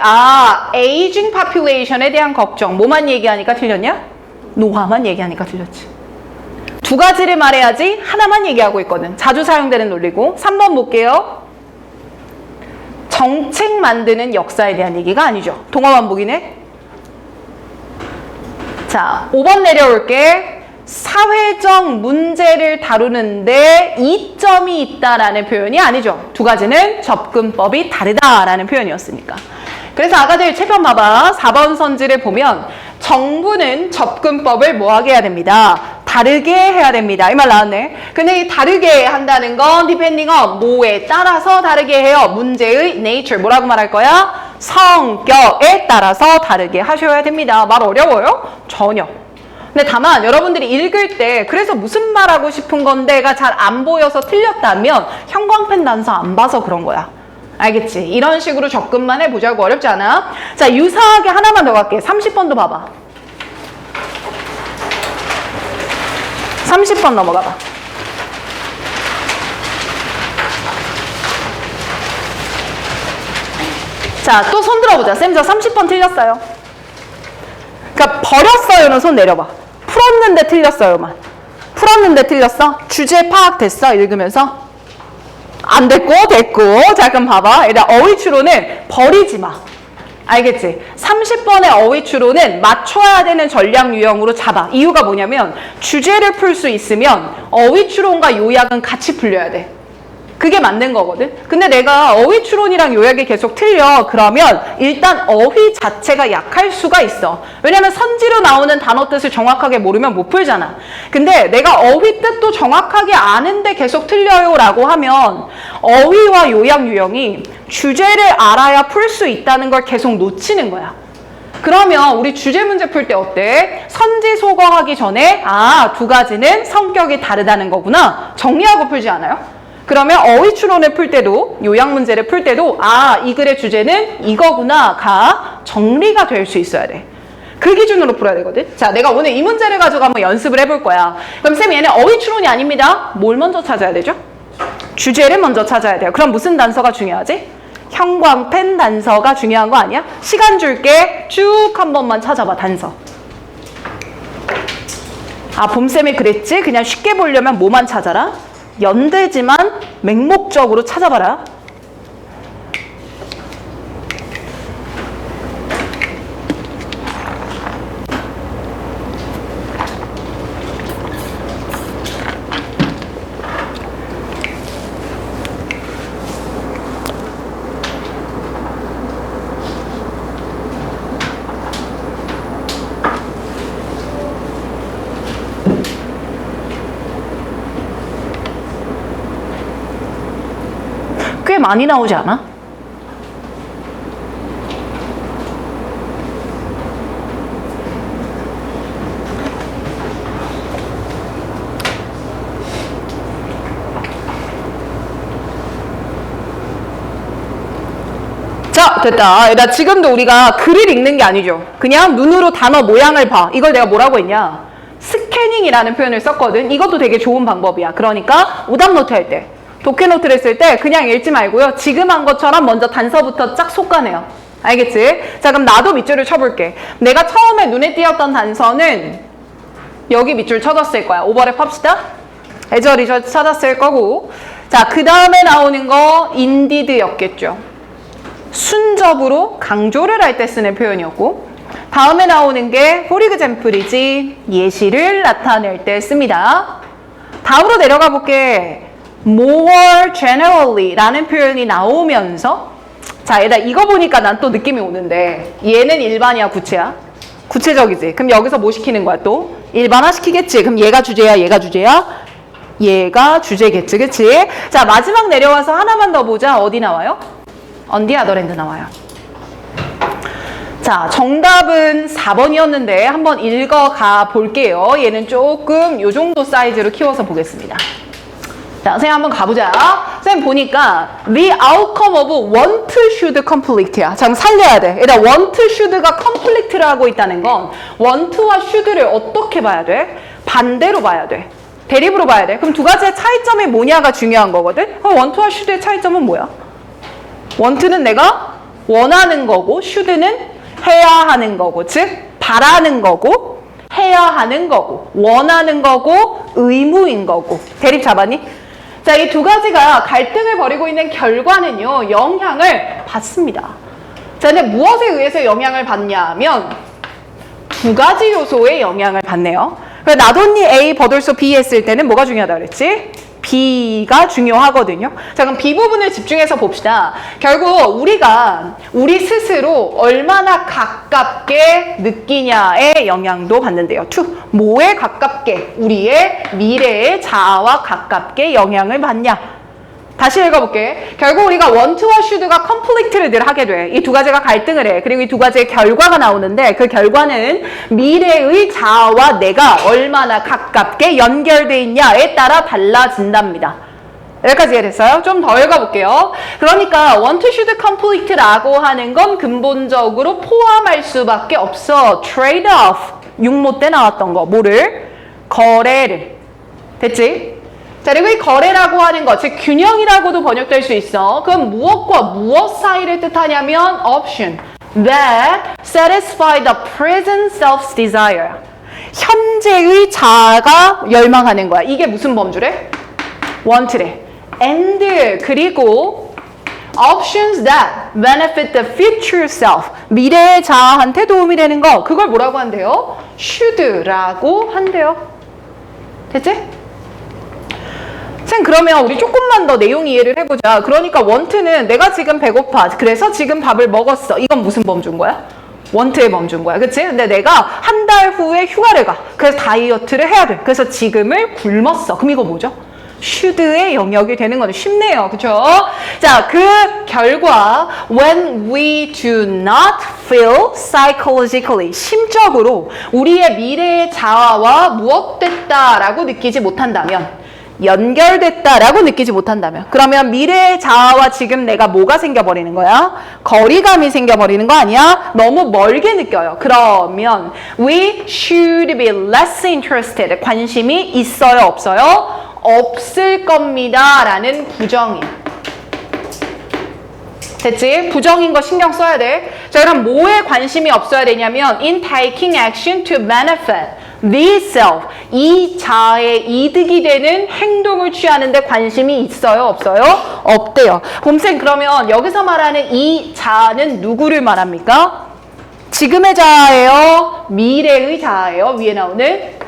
aging population에 대한 걱정. 뭐만 얘기하니까 틀렸냐? 노화만 얘기하니까 틀렸지. 두 가지를 말해야지 하나만 얘기하고 있거든. 자주 사용되는 논리고. 3번 볼게요. 정책 만드는 역사에 대한 얘기가 아니죠. 동화 반복이네. 자, 5번 내려올게. 사회적 문제를 다루는데 이점이 있다라는 표현이 아니죠. 두 가지는 접근법이 다르다라는 표현이었으니까. 그래서 아가들 채편 봐봐. 4번 선지를 보면 정부는 접근법을 뭐하게 해야 됩니다. 다르게 해야 됩니다. 이 말 나왔네. 근데 이 다르게 한다는 건 depending on 뭐에 따라서 다르게 해요. 문제의 nature 뭐라고 말할 거야? 성격에 따라서 다르게 하셔야 됩니다. 말 어려워요? 전혀. 근데 다만 여러분들이 읽을 때 그래서 무슨 말하고 싶은 건데가 잘 안 보여서 틀렸다면 형광펜 단서 안 봐서 그런 거야. 알겠지? 이런 식으로 접근만 해보자고. 어렵지 않아? 자, 유사하게 하나만 더 갈게. 30번도 봐봐. 30번 넘어가봐. 자, 또 손 들어보자. 쌤, 저 30번 틀렸어요. 그러니까 버렸어요는 손 내려봐. 풀었는데 틀렸어요만. 풀었는데 틀렸어? 주제 파악됐어? 읽으면서? 안 됐고 됐고. 자, 그럼 봐봐. 일단 어휘 추론은 버리지 마. 알겠지? 30번의 어휘 추론은 맞춰야 되는 전략 유형으로 잡아. 이유가 뭐냐면 주제를 풀 수 있으면 어휘 추론과 요약은 같이 풀려야 돼. 그게 맞는 거거든. 근데 내가 어휘 추론이랑 요약이 계속 틀려. 그러면 일단 어휘 자체가 약할 수가 있어. 왜냐면 선지로 나오는 단어 뜻을 정확하게 모르면 못 풀잖아. 근데 내가 어휘 뜻도 정확하게 아는데 계속 틀려요 라고 하면 어휘와 요약 유형이 주제를 알아야 풀 수 있다는 걸 계속 놓치는 거야. 그러면 우리 주제 문제 풀 때 어때? 선지 소거하기 전에 두 가지는 성격이 다르다는 거구나. 정리하고 풀지 않아요? 그러면 어휘 추론을 풀 때도 요약 문제를 풀 때도 이 글의 주제는 이거구나가 정리가 될 수 있어야 돼. 그 기준으로 풀어야 되거든. 자, 내가 오늘 이 문제를 가지고 한번 연습을 해볼 거야. 그럼 쌤 얘는 어휘 추론이 아닙니다. 뭘 먼저 찾아야 되죠? 주제를 먼저 찾아야 돼요. 그럼 무슨 단서가 중요하지? 형광펜 단서가 중요한 거 아니야? 시간 줄게. 쭉 한 번만 찾아봐. 단서. 봄쌤이 그랬지? 그냥 쉽게 보려면 뭐만 찾아라? 연대지만 맹목적으로 찾아봐라. 꽤 많이 나오지 않아? 자, 됐다. 나 지금도 우리가 글을 읽는 게 아니죠. 그냥 눈으로 단어 모양을 봐. 이걸 내가 뭐라고 했냐? 스캐닝이라는 표현을 썼거든. 이것도 되게 좋은 방법이야. 그러니까 오답노트 할 때, 독해노트를 쓸 때 그냥 읽지 말고요. 지금 한 것처럼 먼저 단서부터 쫙 솎아내요. 알겠지? 자, 그럼 나도 밑줄을 쳐볼게. 내가 처음에 눈에 띄었던 단서는 여기 밑줄 쳐줬을 거야. 오버랩 합시다. 애절히 찾았을 거고. 자, 그 다음에 나오는 거 indeed였겠죠. 순접으로 강조를 할 때 쓰는 표현이었고, 다음에 나오는 게 for example이지 예시를 나타낼 때 씁니다. 다음으로 내려가 볼게. more generally 라는 표현이 나오면서, 자, 얘들아 이거 보니까 난 또 느낌이 오는데 얘는 일반이야 구체야? 구체적이지. 그럼 여기서 뭐 시키는 거야 또? 일반화 시키겠지. 그럼 얘가 주제야, 얘가 주제야? 얘가 주제겠지, 그치? 자, 마지막 내려와서 하나만 더 보자. 어디 나와요? on the other hand 나와요. 자, 정답은 4번이었는데 한번 읽어가 볼게요. 얘는 조금 요 정도 사이즈로 키워서 보겠습니다. 자, 선생님 한번 가보자. 선생님 보니까 the outcome of want should complete야. 자, 그럼 살려야 돼. 일단 want should가 complete를 하고 있다는 건 want와 should를 어떻게 봐야 돼? 반대로 봐야 돼. 대립으로 봐야 돼. 그럼 두 가지의 차이점이 뭐냐가 중요한 거거든. 그럼 want와 should의 차이점은 뭐야? want는 내가 원하는 거고 should는 해야 하는 거고, 즉 바라는 거고 해야 하는 거고 원하는 거고 의무인 거고. 대립 잡았니? 자, 이 두 가지가 갈등을 벌이고 있는 결과는요, 영향을 받습니다. 자, 근데 무엇에 의해서 영향을 받냐면 두 가지 요소의 영향을 받네요. 그래서 나돈니 A, 버돌소 B 했을 때는 뭐가 중요하다 그랬지? B가 중요하거든요. 자, 그럼 B 부분을 집중해서 봅시다. 결국 우리가 우리 스스로 얼마나 가깝게 느끼냐의 영향도 받는데요. 뭐에 가깝게? 우리의 미래의 자아와 가깝게 영향을 받냐? 다시 읽어볼게. 결국 우리가 want와 should가 conflict를 늘 하게 돼. 이 두 가지가 갈등을 해. 그리고 이 두 가지의 결과가 나오는데 그 결과는 미래의 자아와 내가 얼마나 가깝게 연결돼 있냐에 따라 달라진답니다. 여기까지 이해됐어요? 좀 더 읽어볼게요. 그러니까 want, should, conflict라고 하는 건 근본적으로 포함할 수밖에 없어. trade-off. 육모 때 나왔던 거. 뭐를? 거래를. 됐지? 자, 그리고 이 거래라고 하는 것, 즉 균형이라고도 번역될 수 있어. 그럼 무엇과 무엇 사이를 뜻하냐면 option that satisfy the present self's desire. 현재의 자아가 열망하는 거야. 이게 무슨 범주래? want래. and 그리고 options that benefit the future self. 미래의 자아한테 도움이 되는 거. 그걸 뭐라고 한대요? should라고 한대요. 됐지? 쌤, 그러면 우리 조금만 더 내용 이해를 해보자. 그러니까 want는 내가 지금 배고파. 그래서 지금 밥을 먹었어. 이건 무슨 범주인 거야? want의 범주인 거야. 그치? 근데 내가 한 달 후에 휴가를 가. 그래서 다이어트를 해야 돼. 그래서 지금을 굶었어. 그럼 이거 뭐죠? should의 영역이 되는 거는 쉽네요. 그쵸? 자, 그 결과 when we do not feel psychologically 심적으로 우리의 미래의 자아와 무엇됐다라고 느끼지 못한다면 연결됐다라고 느끼지 못한다면 그러면 미래의 자아와 지금 내가 뭐가 생겨버리는 거야? 거리감이 생겨버리는 거 아니야? 너무 멀게 느껴요. 그러면 we should be less interested. 관심이 있어요? 없어요? 없을 겁니다 라는 부정이야. 됐지? 부정인 거 신경 써야 돼. 자, 그럼 뭐에 관심이 없어야 되냐면 in taking action to benefit the self. 이 자아의 이득이 되는 행동을 취하는데 관심이 있어요? 없어요? 없대요. 봄쌤, 그러면 여기서 말하는 이 자아는 누구를 말합니까? 지금의 자아예요? 미래의 자아예요? 위에 나오는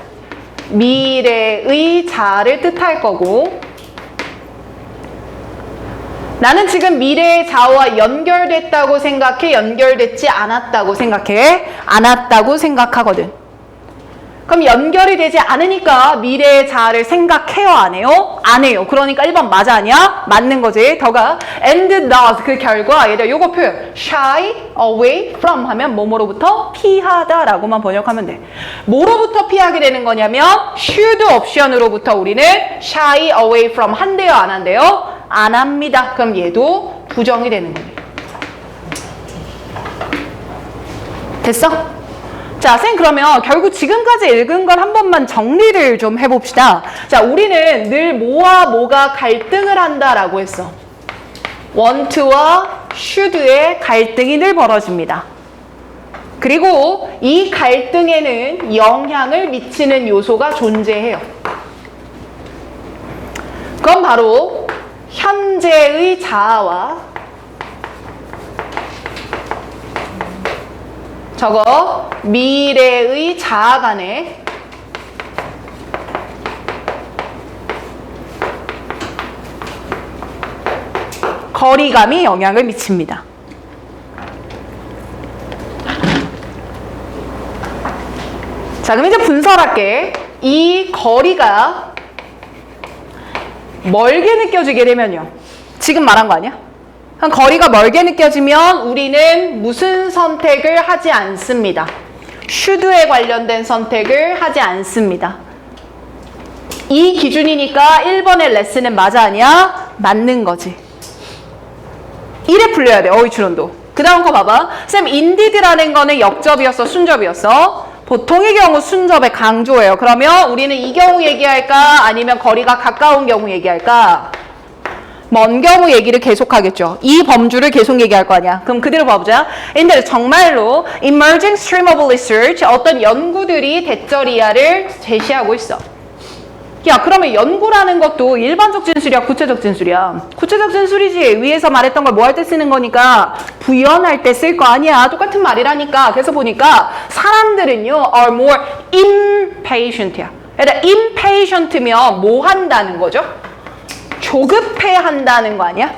미래의 자아를 뜻할 거고 나는 지금 미래의 자아와 연결됐다고 생각해? 연결됐지 않았다고 생각해? 않았다고 생각하거든. 그럼 연결이 되지 않으니까 미래의 자아를 생각해요? 안 해요? 안 해요. 그러니까 1번 맞아 아니야? 맞는 거지. 더가 and does 그 결과 얘들아 요거 표현 shy away from 하면 뭐뭐로부터 피하다 라고만 번역하면 돼. 뭐로부터 피하게 되는 거냐면 should 옵션으로부터 우리는 shy away from 한대요? 안 한대요? 안 합니다. 그럼 얘도 부정이 되는 거예요. 됐어? 자, 쌤, 그러면 결국 지금까지 읽은 걸 한 번만 정리를 좀 해봅시다. 자, 우리는 늘 뭐와 뭐가 갈등을 한다라고 했어. want와 should의 갈등이 늘 벌어집니다. 그리고 이 갈등에는 영향을 미치는 요소가 존재해요. 그건 바로 현재의 자아와 저거 미래의 자아 간의 거리감이 영향을 미칩니다. 자, 그럼 이제 분석할게. 이 거리가 멀게 느껴지게 되면요. 지금 말한 거 아니야? 거리가 멀게 느껴지면 우리는 무슨 선택을 하지 않습니다. should에 관련된 선택을 하지 않습니다. 이 기준이니까 1번의 레슨은 맞아 아니야? 맞는 거지. 이래 풀려야 돼. 어휘 추론도. 그 다음 거 봐봐. 쌤, indeed라는 거는 역접이었어? 순접이었어? 보통의 경우 순접에 강조해요. 그러면 우리는 이 경우 얘기할까? 아니면 거리가 가까운 경우 얘기할까? 먼 경우 얘기를 계속하겠죠. 이 범주를 계속 얘기할 거 아니야. 그럼 그대로 봐보자. 근데 정말로 emerging stream of research 어떤 연구들이 대절이야를 제시하고 있어. 야, 그러면 연구라는 것도 일반적 진술이야, 구체적 진술이야? 구체적 진술이지. 위에서 말했던 걸 뭐 할 때 쓰는 거니까 부연할 때 쓸 거 아니야. 똑같은 말이라니까. 그래서 보니까 사람들은요 are more impatient야. 그러니까 impatient면 뭐 한다는 거죠? 조급해 한다는 거 아니야?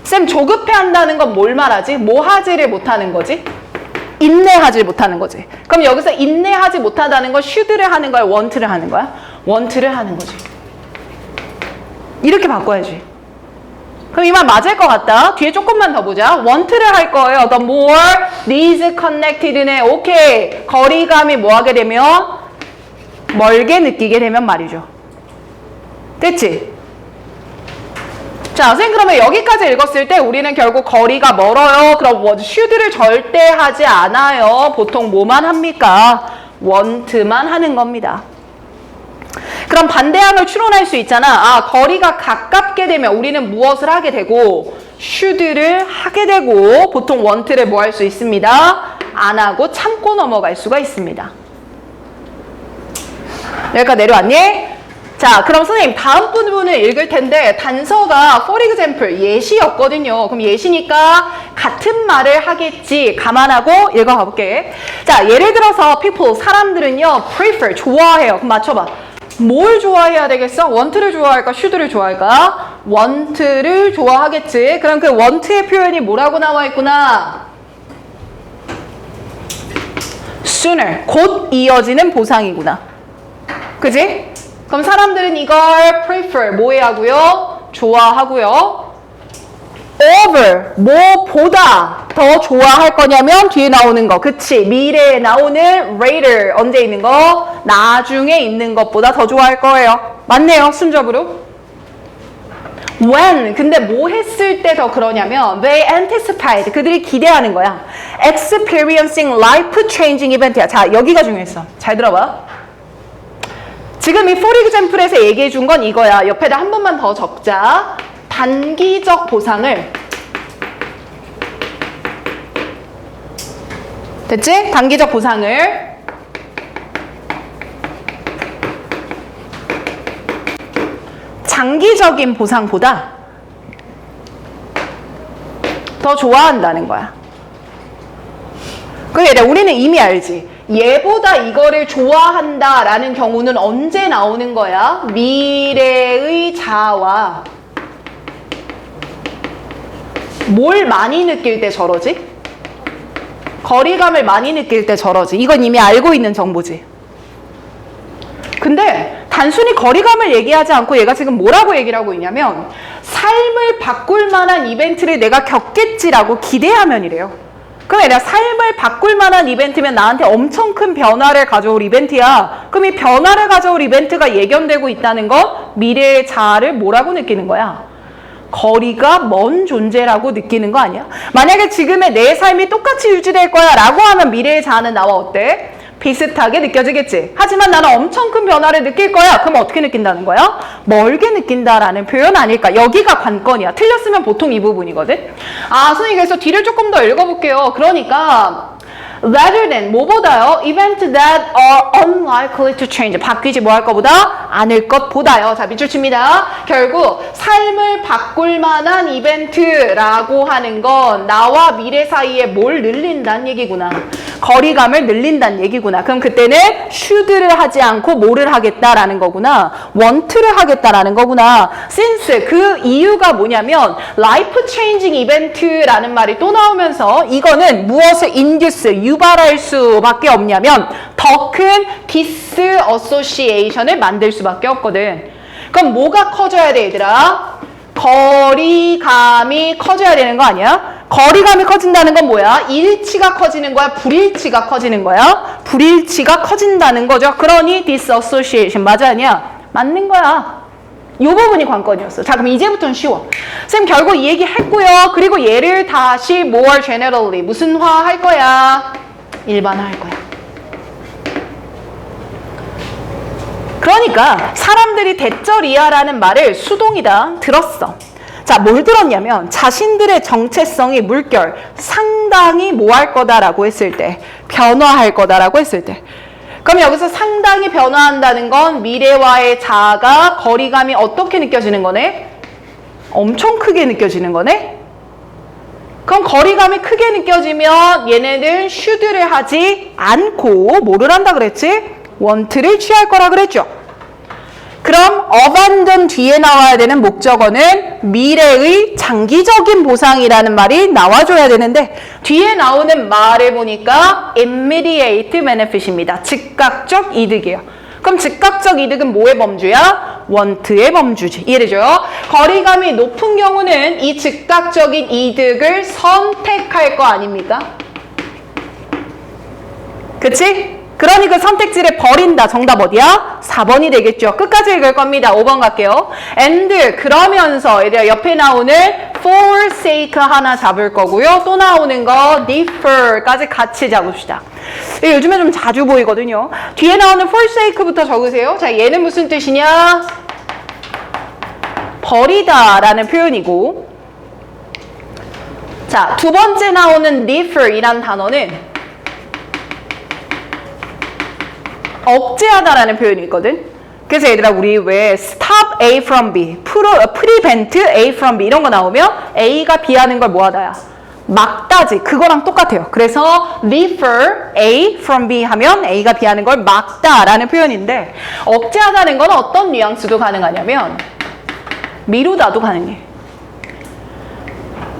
쌤, 조급해 한다는 건 뭘 말하지? 뭐 하지를 못하는 거지? 인내하지 못하는 거지. 그럼 여기서 인내하지 못하다는 건 should를 하는 거야? want를 하는 거야? want를 하는 거지. 이렇게 바꿔야지. 그럼 이 말 맞을 것 같다. 뒤에 조금만 더 보자. want를 할 거예요. The more these connected네. 오케이. 거리감이 뭐 하게 되면? 멀게 느끼게 되면 말이죠. 됐지? 자, 선생님 그러면 여기까지 읽었을 때 우리는 결국 거리가 멀어요. 그럼 should를 절대 하지 않아요. 보통 뭐만 합니까? want만 하는 겁니다. 그럼 반대항을 추론할 수 있잖아. 아, 거리가 가깝게 되면 우리는 무엇을 하게 되고 should를 하게 되고 보통 want를 뭐 할 수 있습니다? 안 하고 참고 넘어갈 수가 있습니다. 여기까지 내려왔니? 자, 그럼 선생님 다음 부분을 읽을 텐데 단서가 for example 예시였거든요. 그럼 예시니까 같은 말을 하겠지 감안하고 읽어가 볼게. 자, 예를 들어서 people 사람들은요 prefer 좋아해요. 그럼 맞춰봐. 뭘 좋아해야 되겠어? want를 좋아할까? should를 좋아할까? want를 좋아하겠지. 그럼 그 want의 표현이 뭐라고 나와 있구나? sooner 곧 이어지는 보상이구나. 그지? 그럼 사람들은 이걸 prefer 뭐에 하고요? 좋아하고요. over 뭐보다 더 좋아할 거냐면 뒤에 나오는 거. 그치? 미래에 나오는 later 언제 있는 거? 나중에 있는 것보다 더 좋아할 거예요. 맞네요. 순접으로. when 근데 뭐 했을 때 더 그러냐면 they anticipate 그들이 기대하는 거야. experiencing life changing event야. 자, 여기가 중요했어. 잘 들어봐. 지금 이 for example에서 얘기해 준 건 이거야. 옆에다 한 번만 더 적자. 단기적 보상을 됐지? 단기적 보상을 장기적인 보상보다 더 좋아한다는 거야. 그게 우리는 이미 알지. 얘보다 이거를 좋아한다라는 경우는 언제 나오는 거야? 미래의 자아와 뭘 많이 느낄 때 저러지? 거리감을 많이 느낄 때 저러지. 이건 이미 알고 있는 정보지. 근데 단순히 거리감을 얘기하지 않고 얘가 지금 뭐라고 얘기를 하고 있냐면 삶을 바꿀 만한 이벤트를 내가 겪겠지라고 기대하면 이래요. 그럼 내가 삶을 바꿀 만한 이벤트면 나한테 엄청 큰 변화를 가져올 이벤트야. 그럼 이 변화를 가져올 이벤트가 예견되고 있다는 건 미래의 자아를 뭐라고 느끼는 거야? 거리가 먼 존재라고 느끼는 거 아니야? 만약에 지금의 내 삶이 똑같이 유지될 거야 라고 하면 미래의 자아는 나와 어때? 비슷하게 느껴지겠지. 하지만 나는 엄청 큰 변화를 느낄 거야. 그럼 어떻게 느낀다는 거야? 멀게 느낀다라는 표현 아닐까? 여기가 관건이야. 틀렸으면 보통 이 부분이거든. 아, 선생님 그래서 뒤를 조금 더 읽어볼게요. 그러니까 rather than 뭐보다요? event that are unlikely to change. 바뀌지 뭐 할 거보다 않을 것보다요. 자, 밑줄 칩니다. 결국 삶을 바꿀 만한 이벤트라고 하는 건 나와 미래 사이에 뭘 늘린다는 얘기구나. 거리감을 늘린다는 얘기구나. 그럼 그때는 should를 하지 않고 뭐를 하겠다라는 거구나. want를 하겠다라는 거구나. since 그 이유가 뭐냐면 life changing event라는 말이 또 나오면서 이거는 무엇을 induce 유발할 수밖에 없냐면 더 큰 disassociation을 만들 수밖에 없거든. 그럼 뭐가 커져야 돼 얘들아? 거리감이 커져야 되는 거 아니야? 거리감이 커진다는 건 뭐야? 일치가 커지는 거야? 불일치가 커지는 거야? 불일치가 커진다는 거죠. 그러니 disassociation 맞아 아니야? 맞는 거야. 이 부분이 관건이었어. 자, 그럼 이제부터는 쉬워. 쌤 결국 이 얘기 했고요. 그리고 얘를 다시 more generally 무슨화 할 거야? 일반화 할 거야. 그러니까 사람들이 대절이야라는 말을 수동이다 들었어. 자, 뭘 들었냐면 자신들의 정체성이 물결 상당히 뭐 할 거다라고 했을 때 변화할 거다라고 했을 때 그럼 여기서 상당히 변화한다는 건 미래와의 자아가 거리감이 어떻게 느껴지는 거네? 엄청 크게 느껴지는 거네? 그럼 거리감이 크게 느껴지면 얘네는 should를 하지 않고 뭐를 한다 그랬지? want를 취할 거라 그랬죠. 그럼 abandon 뒤에 나와야 되는 목적어는 미래의 장기적인 보상이라는 말이 나와줘야 되는데 뒤에 나오는 말을 보니까 immediate benefit입니다. 즉각적 이득이에요. 그럼 즉각적 이득은 뭐의 범주야? want의 범주지. 이해되죠? 거리감이 높은 경우는 이 즉각적인 이득을 선택할 거 아닙니까? 그치? 그러니 그 선택지를 버린다. 정답 어디야? 4번이 되겠죠. 끝까지 읽을 겁니다. 5번 갈게요. and 그러면서 얘들아 옆에 나오는 forsake 하나 잡을 거고요. 또 나오는 거 defer까지 같이 잡읍시다. 요즘에 좀 자주 보이거든요. 뒤에 나오는 forsake부터 적으세요. 자, 얘는 무슨 뜻이냐? 버리다 라는 표현이고, 자, 두 번째 나오는 defer 이란 단어는 억제하다라는 표현이 있거든. 그래서 얘들아 우리 왜 stop A from B, prevent A from B 이런 거 나오면 A가 B 하는 걸 뭐하다야? 막다지. 그거랑 똑같아요. 그래서 defer A from B 하면 A가 B 하는 걸 막다라는 표현인데 억제하다는 건 어떤 뉘앙스도 가능하냐면 미루다도 가능해.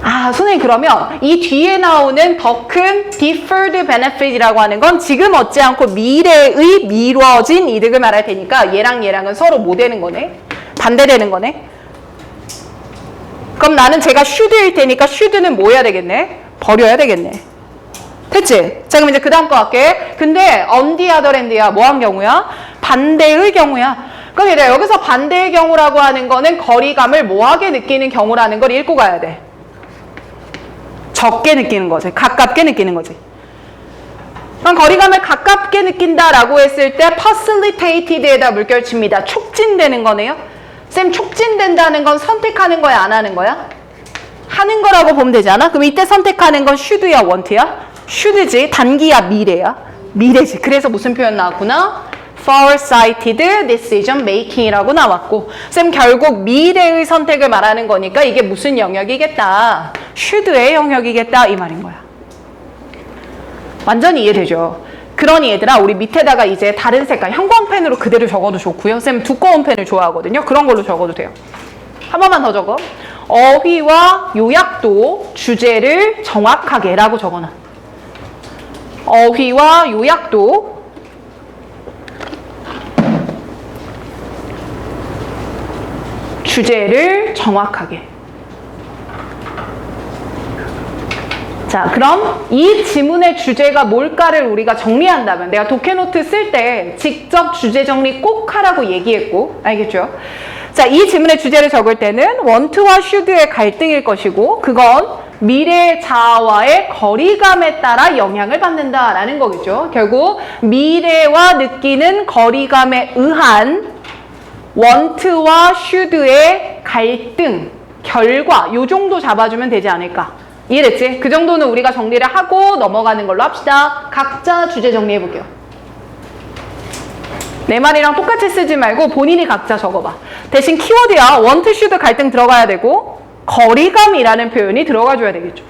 아, 선생님 그러면 이 뒤에 나오는 더 큰 deferred benefit이라고 하는 건 지금 얻지 않고 미래의 미뤄진 이득을 말할 테니까 얘랑 얘랑은 서로 뭐 되는 거네? 반대되는 거네? 그럼 나는 제가 should일 테니까 should는 뭐 해야 되겠네? 버려야 되겠네. 됐지? 자, 그럼 이제 그 다음 거 할게. 근데 on the other hand야 뭐 한 경우야? 반대의 경우야. 그럼 얘들아 여기서 반대의 경우라고 하는 거는 거리감을 뭐하게 느끼는 경우라는 걸 읽고 가야 돼. 적게 느끼는 거지. 가깝게 느끼는 거지. 그럼 거리감을 가깝게 느낀다라고 했을 때 facilitated에다 물결칩니다. 촉진되는 거네요. 쌤, 촉진된다는 건 선택하는 거야, 안 하는 거야? 하는 거라고 보면 되지 않아? 그럼 이때 선택하는 건 should야, want야? should지. 단기야, 미래야? 미래지. 그래서 무슨 표현 나왔구나? farsighted decision making이라고 나왔고, 쌤 결국 미래의 선택을 말하는 거니까 이게 무슨 영역이겠다? should의 영역이겠다 이 말인 거야. 완전히 이해되죠? 그러니 얘들아 우리 밑에다가 이제 다른 색깔 형광펜으로 그대로 적어도 좋고요. 쌤 두꺼운 펜을 좋아하거든요. 그런 걸로 적어도 돼요. 한 번만 더 적어. 어휘와 요약도 주제를 정확하게 라고 적어놔. 어휘와 요약도 주제를 정확하게. 자, 그럼 이 지문의 주제가 뭘까를 우리가 정리한다면 내가 독해노트 쓸 때 직접 주제 정리 꼭 하라고 얘기했고, 알겠죠? 자, 이 지문의 주제를 적을 때는 want와 should의 갈등일 것이고 그건 미래 자아와의 거리감에 따라 영향을 받는다라는 거겠죠. 결국 미래와 느끼는 거리감에 의한 want와 should의 갈등, 결과 요 정도 잡아주면 되지 않을까. 이해됐지? 그 정도는 우리가 정리를 하고 넘어가는 걸로 합시다. 각자 주제 정리해볼게요. 내 말이랑 똑같이 쓰지 말고 본인이 각자 적어봐. 대신 키워드야 want, should 갈등 들어가야 되고 거리감이라는 표현이 들어가줘야 되겠죠.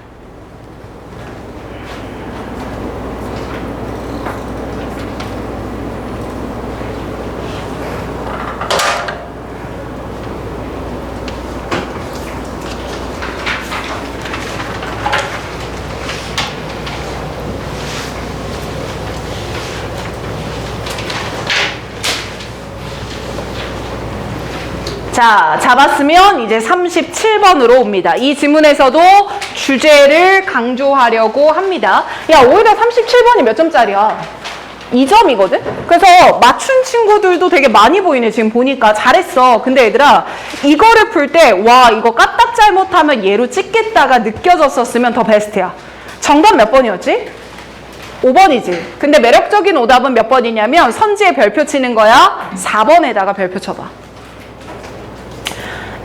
자, 잡았으면 이제 37번으로 옵니다. 이 지문에서도 주제를 강조하려고 합니다. 야, 오히려 37번이 몇 점짜리야? 2점이거든? 그래서 맞춘 친구들도 되게 많이 보이네. 지금 보니까 잘했어. 근데 얘들아 이거를 풀 때 와 이거 까딱 잘못하면 얘로 찍겠다가 느껴졌었으면 더 베스트야. 정답 몇 번이었지? 5번이지. 근데 매력적인 오답은 몇 번이냐면 선지에 별표 치는 거야. 4번에다가 별표 쳐봐.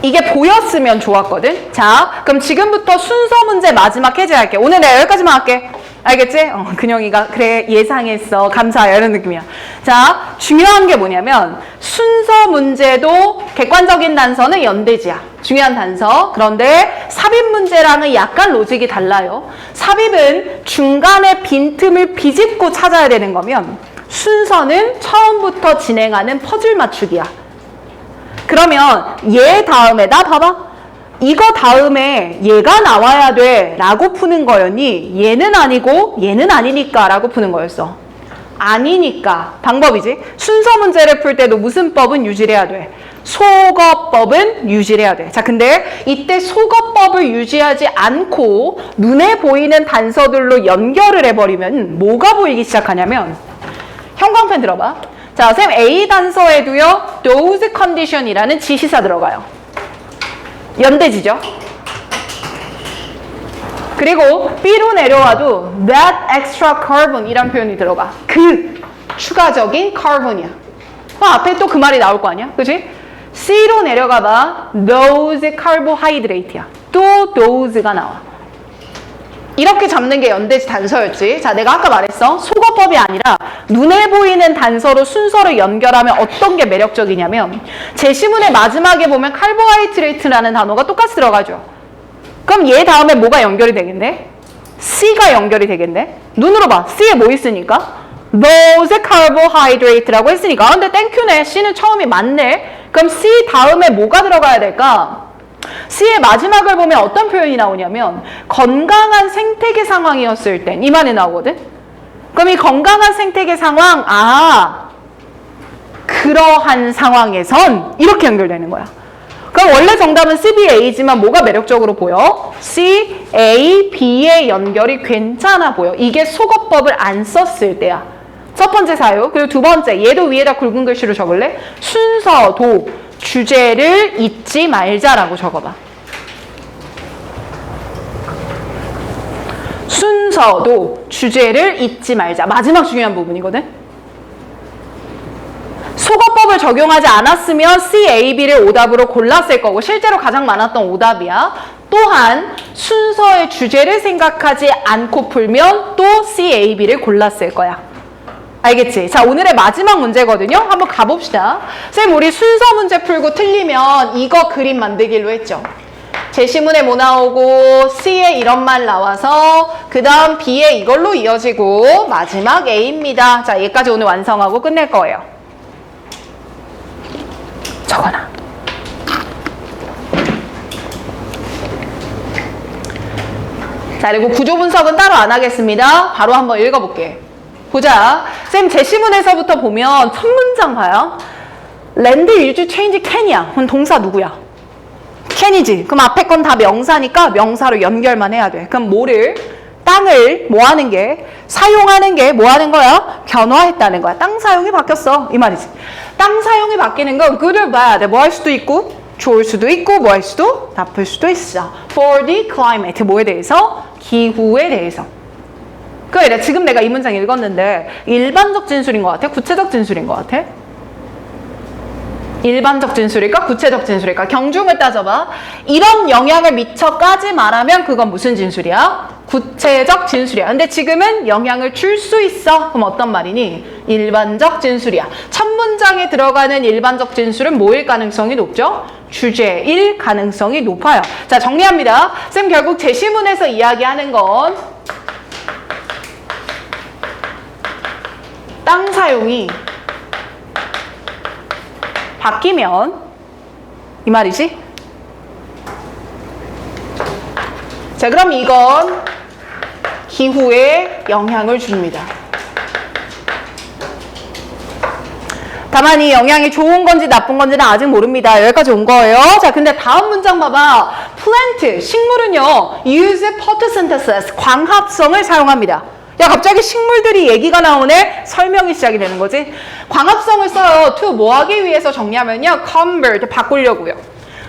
이게 보였으면 좋았거든. 자, 그럼 지금부터 순서 문제 마지막 해제할게. 오늘 내가 여기까지만 할게. 알겠지? 근영이가 그래 예상했어. 감사해. 이런 느낌이야. 자, 중요한 게 뭐냐면 순서 문제도 객관적인 단서는 연대지야. 중요한 단서. 그런데 삽입 문제랑은 약간 로직이 달라요. 삽입은 중간에 빈틈을 비집고 찾아야 되는 거면 순서는 처음부터 진행하는 퍼즐 맞추기야. 그러면 얘 다음에다 봐봐. 이거 다음에 얘가 나와야 돼 라고 푸는 거였니? 얘는 아니고 얘는 아니니까 라고 푸는 거였어. 아니니까 방법이지. 순서 문제를 풀 때도 무슨 법은 유지해야 돼? 소거법은 유지해야 돼. 자, 근데 이때 소거법을 유지하지 않고 눈에 보이는 단서들로 연결을 해버리면 뭐가 보이기 시작하냐면 형광펜 들어봐. 자, 쌤 A 단서에도요 those condition이라는 지시사 들어가요. 연대지죠. 그리고 B로 내려와도 that extra carbon 이란 표현이 들어가. 그 추가적인 carbon이야. 앞에 또 그 말이 나올 거 아니야? 그치? C로 내려가봐. those carbohydrate야. 또 those가 나와. 이렇게 잡는 게 연대지 단서였지. 자, 내가 아까 말했어. 소거법이 아니라 눈에 보이는 단서로 순서를 연결하면 어떤 게 매력적이냐면 제시문의 마지막에 보면 carbohydrate라는 단어가 똑같이 들어가죠. 그럼 얘 다음에 뭐가 연결이 되겠네? C가 연결이 되겠네? 눈으로 봐. C에 뭐 있으니까? those carbohydrate라고 했으니까. 근데 땡큐네. C는 처음이 맞네. 그럼 C 다음에 뭐가 들어가야 될까? C의 마지막을 보면 어떤 표현이 나오냐면 건강한 생태계 상황이었을 땐 이 말이 나오거든? 그럼 이 건강한 생태계 상황, 그러한 상황에선 이렇게 연결되는 거야. 그럼 원래 정답은 CBA지만 뭐가 매력적으로 보여? C, A, B의 연결이 괜찮아 보여. 이게 소거법을 안 썼을 때야. 첫 번째 사유. 그리고 두 번째, 얘도 위에다 굵은 글씨로 적을래? 순서도 주제를 잊지 말자라고 적어봐. 순서도 주제를 잊지 말자. 마지막 중요한 부분이거든. 소거법을 적용하지 않았으면 C, A, B를 오답으로 골랐을 거고 실제로 가장 많았던 오답이야. 또한 순서의 주제를 생각하지 않고 풀면 또 C, A, B를 골랐을 거야. 알겠지? 자, 오늘의 마지막 문제거든요. 한번 가봅시다. 쌤, 우리 순서 문제 풀고 틀리면 이거 그림 만들기로 했죠. 제시문에 뭐 나오고 C에 이런 말 나와서 그 다음 B에 이걸로 이어지고 마지막 A입니다. 자, 얘까지 오늘 완성하고 끝낼 거예요. 적어놔. 자, 그리고 구조 분석은 따로 안 하겠습니다. 바로 한번 읽어볼게. 보자. 쌤, 제시문에서부터 보면 첫 문장 봐요. Land is change can이야. 그럼 동사 누구야? can이지. 그럼 앞에 건 다 명사니까 명사로 연결만 해야 돼. 그럼 뭐를? 땅을 뭐 하는 게? 사용하는 게 뭐 하는 거야? 변화했다는 거야. 땅 사용이 바뀌었어. 이 말이지. 땅 사용이 바뀌는 건 good을 봐야 돼. 뭐 할 수도 있고 좋을 수도 있고 뭐 할 수도 나쁠 수도 있어. For the climate. 뭐에 대해서? 기후에 대해서. 그래, 지금 내가 이 문장 읽었는데 일반적 진술인 것 같아? 구체적 진술인 것 같아? 일반적 진술일까? 구체적 진술일까? 경중을 따져봐. 이런 영향을 미쳐까지 말하면 그건 무슨 진술이야? 구체적 진술이야. 근데 지금은 영향을 줄 수 있어. 그럼 어떤 말이니? 일반적 진술이야. 첫 문장에 들어가는 일반적 진술은 뭐일 가능성이 높죠? 주제일 가능성이 높아요. 자, 정리합니다. 쌤, 결국 제시문에서 이야기하는 건 땅 사용이 바뀌면 이 말이지? 자, 그럼 이건 기후에 영향을 줍니다. 다만 이 영향이 좋은 건지 나쁜 건지는 아직 모릅니다. 여기까지 온 거예요. 자, 근데 다음 문장 봐봐. plant, 식물은요, use photosynthesis, 광합성을 사용합니다. 야, 갑자기 식물들이 얘기가 나오네? 설명이 시작이 되는 거지. 광합성을 써요. to 뭐 하기 위해서 정리하면요. convert, 바꾸려고요.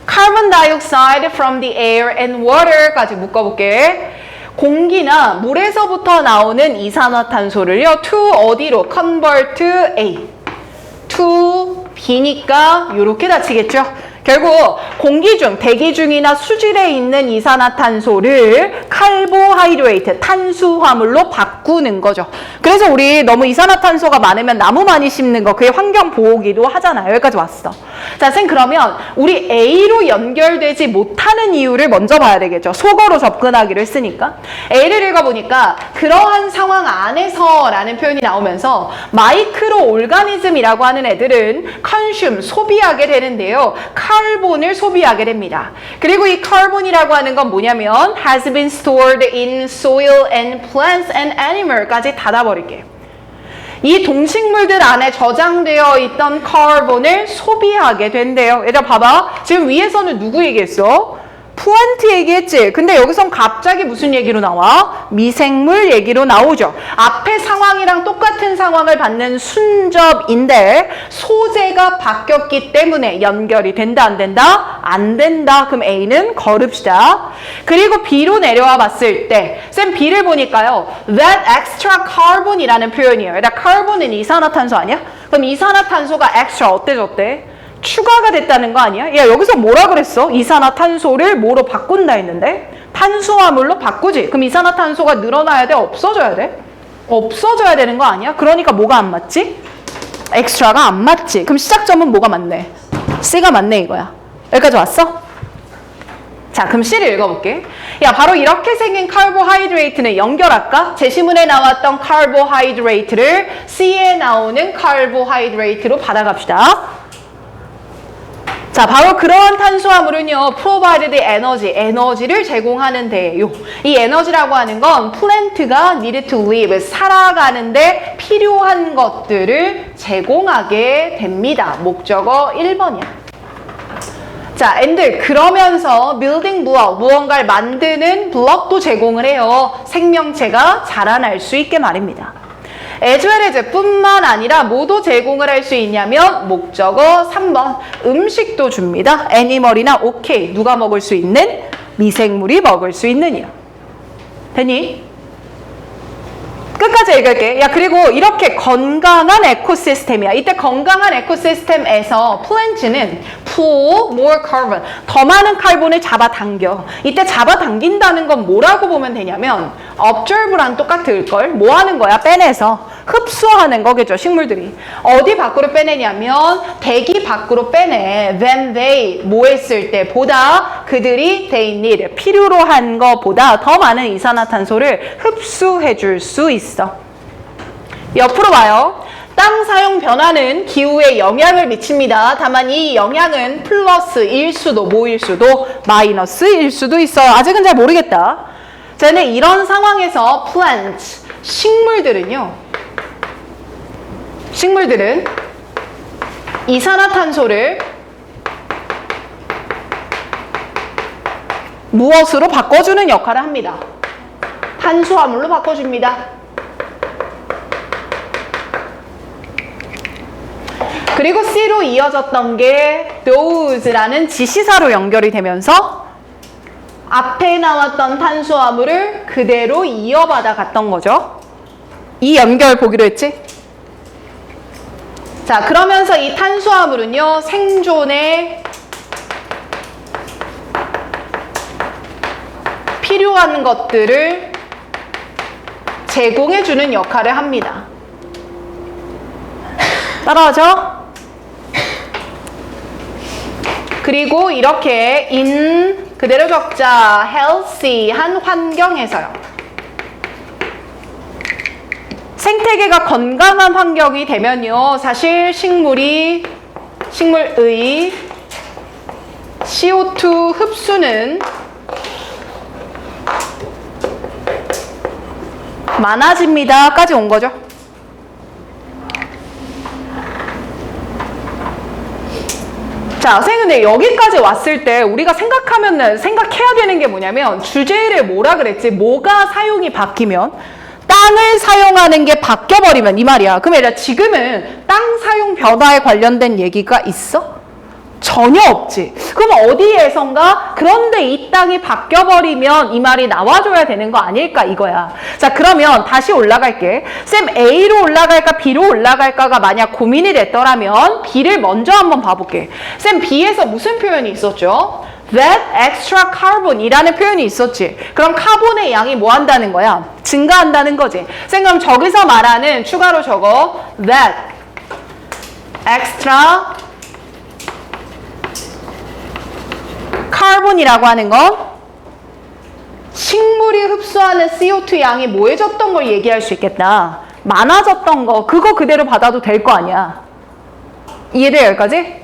carbon dioxide from the air and water까지 묶어볼게. 공기나 물에서부터 나오는 이산화탄소를요. to 어디로? convert to A. to B니까 이렇게 닫히겠죠. 결국 공기 중, 대기 중이나 수질에 있는 이산화탄소를 카보하이드레이트, 탄수화물로 바꾸는 거죠. 그래서 우리 너무 이산화탄소가 많으면 나무 많이 심는 거 그게 환경 보호기도 하잖아요. 여기까지 왔어. 자, 쌤 그러면 우리 A로 연결되지 못하는 이유를 먼저 봐야 되겠죠. 속어로 접근하기로 했으니까. A를 읽어보니까 그러한 상황 안에서 라는 표현이 나오면서 마이크로 올가니즘이라고 하는 애들은 consume, 소비하게 되는데요. 카본을 소비하게 됩니다. 그리고 이 카본이라고 하는 건 뭐냐면 has been stored in soil and plants and animal까지 닫아버릴게요. 이 동식물들 안에 저장되어 있던 카본을 소비하게 된대요. 얘들아 봐봐. 지금 위에서는 누구 얘기했어? 플란트 얘기했지. 근데 여기선 갑자기 무슨 얘기로 나와? 미생물 얘기로 나오죠. 앞에 상황이랑 똑같은 상황을 받는 순접인데 소재가 바뀌었기 때문에 연결이 된다 안 된다? 안 된다. 그럼 A는 걸읍시다. 그리고 B로 내려와 봤을 때 쌤 B를 보니까요. That extra carbon이라는 표현이에요. 그러니까 carbon은 이산화탄소 아니야? 그럼 이산화탄소가 extra 어때졌대? 추가가 됐다는 거 아니야? 야, 여기서 뭐라 그랬어? 이산화탄소를 뭐로 바꾼다 했는데? 탄수화물로 바꾸지. 그럼 이산화탄소가 늘어나야 돼? 없어져야 돼? 없어져야 되는 거 아니야? 그러니까 뭐가 안 맞지? 엑스트라가 안 맞지. 그럼 시작점은 뭐가 맞네? C가 맞네 이거야. 여기까지 왔어? 자, 그럼 C를 읽어볼게. 야, 바로 이렇게 생긴 카보하이드레이트는 연결할까? 제시문에 나왔던 카보하이드레이트를 C에 나오는 카보하이드레이트로 받아갑시다. 자, 바로 그러한 탄수화물은요, provided energy, 에너지를 제공하는데요. 이 에너지라고 하는 건 플랜트가 needed to live, 살아가는데 필요한 것들을 제공하게 됩니다. 목적어 1번이야. 자, and 그러면서 building block, 무언가를 만드는 블럭도 제공을 해요. 생명체가 자라날 수 있게 말입니다. as well as 뿐만 아니라 뭐도 제공을 할 수 있냐면 목적어 3번 음식도 줍니다. 애니멀이나 오케이 누가 먹을 수 있는? 미생물이 먹을 수 있느냐. 됐니? 끝까지 읽을게. 야, 그리고 이렇게 건강한 에코시스템이야. 이때 건강한 에코시스템에서 플랜트는 pull more carbon, 더 많은 카본을 잡아당겨. 이때 잡아당긴다는 건 뭐라고 보면 되냐면 observe랑 똑같을걸? 뭐 하는 거야? 빼내서 흡수하는 거겠죠, 식물들이. 어디 밖으로 빼내냐면 대기 밖으로 빼내. when they, 뭐 했을 때 보다 그들이 they need, 필요로 한 거보다 더 많은 이산화탄소를 흡수해 줄 수 있어. 옆으로 봐요. 땅 사용 변화는 기후에 영향을 미칩니다. 다만 이 영향은 플러스일 수도 뭐일 수도 마이너스일 수도 있어요. 아직은 잘 모르겠다. 자, 근데 이런 상황에서 plant, 식물들은 이산화탄소를 무엇으로 바꿔주는 역할을 합니다. 탄수화물로 바꿔줍니다. 그리고 C로 이어졌던 게 those라는 지시사로 연결이 되면서 앞에 나왔던 탄수화물을 그대로 이어받아 갔던 거죠. 이 연결 보기로 했지? 자, 그러면서 이 탄수화물은요, 생존에 필요한 것들을 제공해주는 역할을 합니다. 따라하죠? 그리고 이렇게 그대로 적자 healthy한 환경에서요. 생태계가 건강한 환경이 되면요. 사실 식물의 CO2 흡수는 많아집니다. 까지 온 거죠. 자, 선생님, 근데 여기까지 왔을 때 우리가 생각해야 되는 게 뭐냐면 주제를 뭐라 그랬지? 뭐가 사용이 바뀌면? 땅을 사용하는 게 바뀌어버리면 이 말이야. 그럼 얘들아 지금은 땅 사용 변화에 관련된 얘기가 있어? 전혀 없지. 그럼 어디에선가? 그런데 이 땅이 바뀌어버리면 이 말이 나와줘야 되는 거 아닐까 이거야. 자, 그러면 다시 올라갈게. 쌤 A로 올라갈까 B로 올라갈까가 만약 고민이 됐더라면 B를 먼저 한번 봐볼게. 쌤 B에서 무슨 표현이 있었죠? That extra carbon이라는 표현이 있었지. 그럼 카본의 양이 뭐 한다는 거야? 증가한다는 거지. 쌤 그럼 저기서 말하는 추가로 적어. That extra carbon이라고 하는 건 식물이 흡수하는 CO2 양이 뭐해졌던 걸 얘기할 수 있겠다. 많아졌던 거, 그거 그대로 받아도 될 거 아니야. 이해돼요, 여기까지?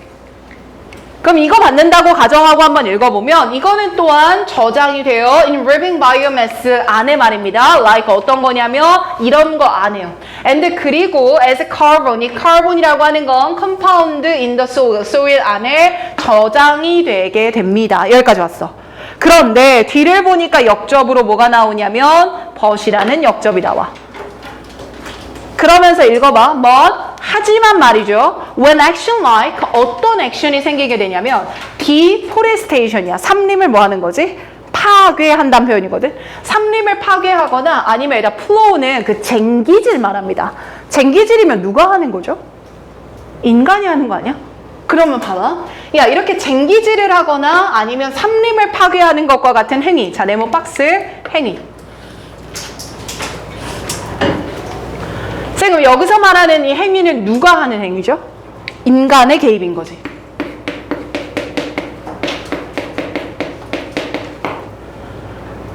그럼 이거 받는다고 가정하고 한번 읽어보면 이거는 또한 저장이 돼요. in living biomass 안에 말입니다. like 어떤 거냐면 이런 거 안에요. and 그리고 as carbon, 이 carbon이라고 하는 건 compound in the soil, soil 안에 저장이 되게 됩니다. 여기까지 왔어. 그런데 뒤를 보니까 역접으로 뭐가 나오냐면 but이라는 역접이 나와. 그러면서 읽어봐. but 하지만 말이죠. When action like 어떤 액션이 생기게 되냐면 deforestation이야. 삼림을 뭐 하는 거지? 파괴한다는 표현이거든. 삼림을 파괴하거나 아니면 얘가 flow는 그 쟁기질 말합니다. 쟁기질이면 누가 하는 거죠? 인간이 하는 거 아니야? 그러면 봐봐. 야, 이렇게 쟁기질을 하거나 아니면 삼림을 파괴하는 것과 같은 행위. 자, 네모 박스 행위. 그럼 여기서 말하는 이 행위는 누가 하는 행위죠? 인간의 개입인 거지.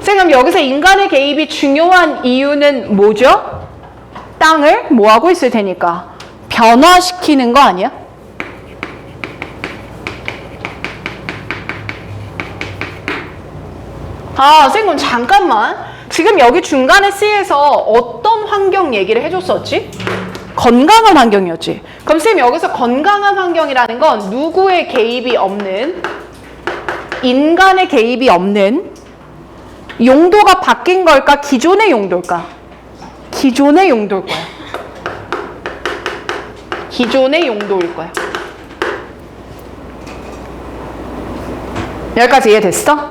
그럼 여기서 인간의 개입이 중요한 이유는 뭐죠? 땅을 뭐 하고 있을 테니까 변화시키는 거 아니야? 아, 선생님 잠깐만. 지금 여기 중간에 C에서 어떤 환경 얘기를 해줬었지? 건강한 환경이었지. 그럼 선생님 여기서 건강한 환경이라는 건 누구의 개입이 없는, 인간의 개입이 없는 용도가 바뀐 걸까? 기존의 용도일까? 기존의 용도일 거야. 기존의 용도일 거야. 여기까지 이해됐어?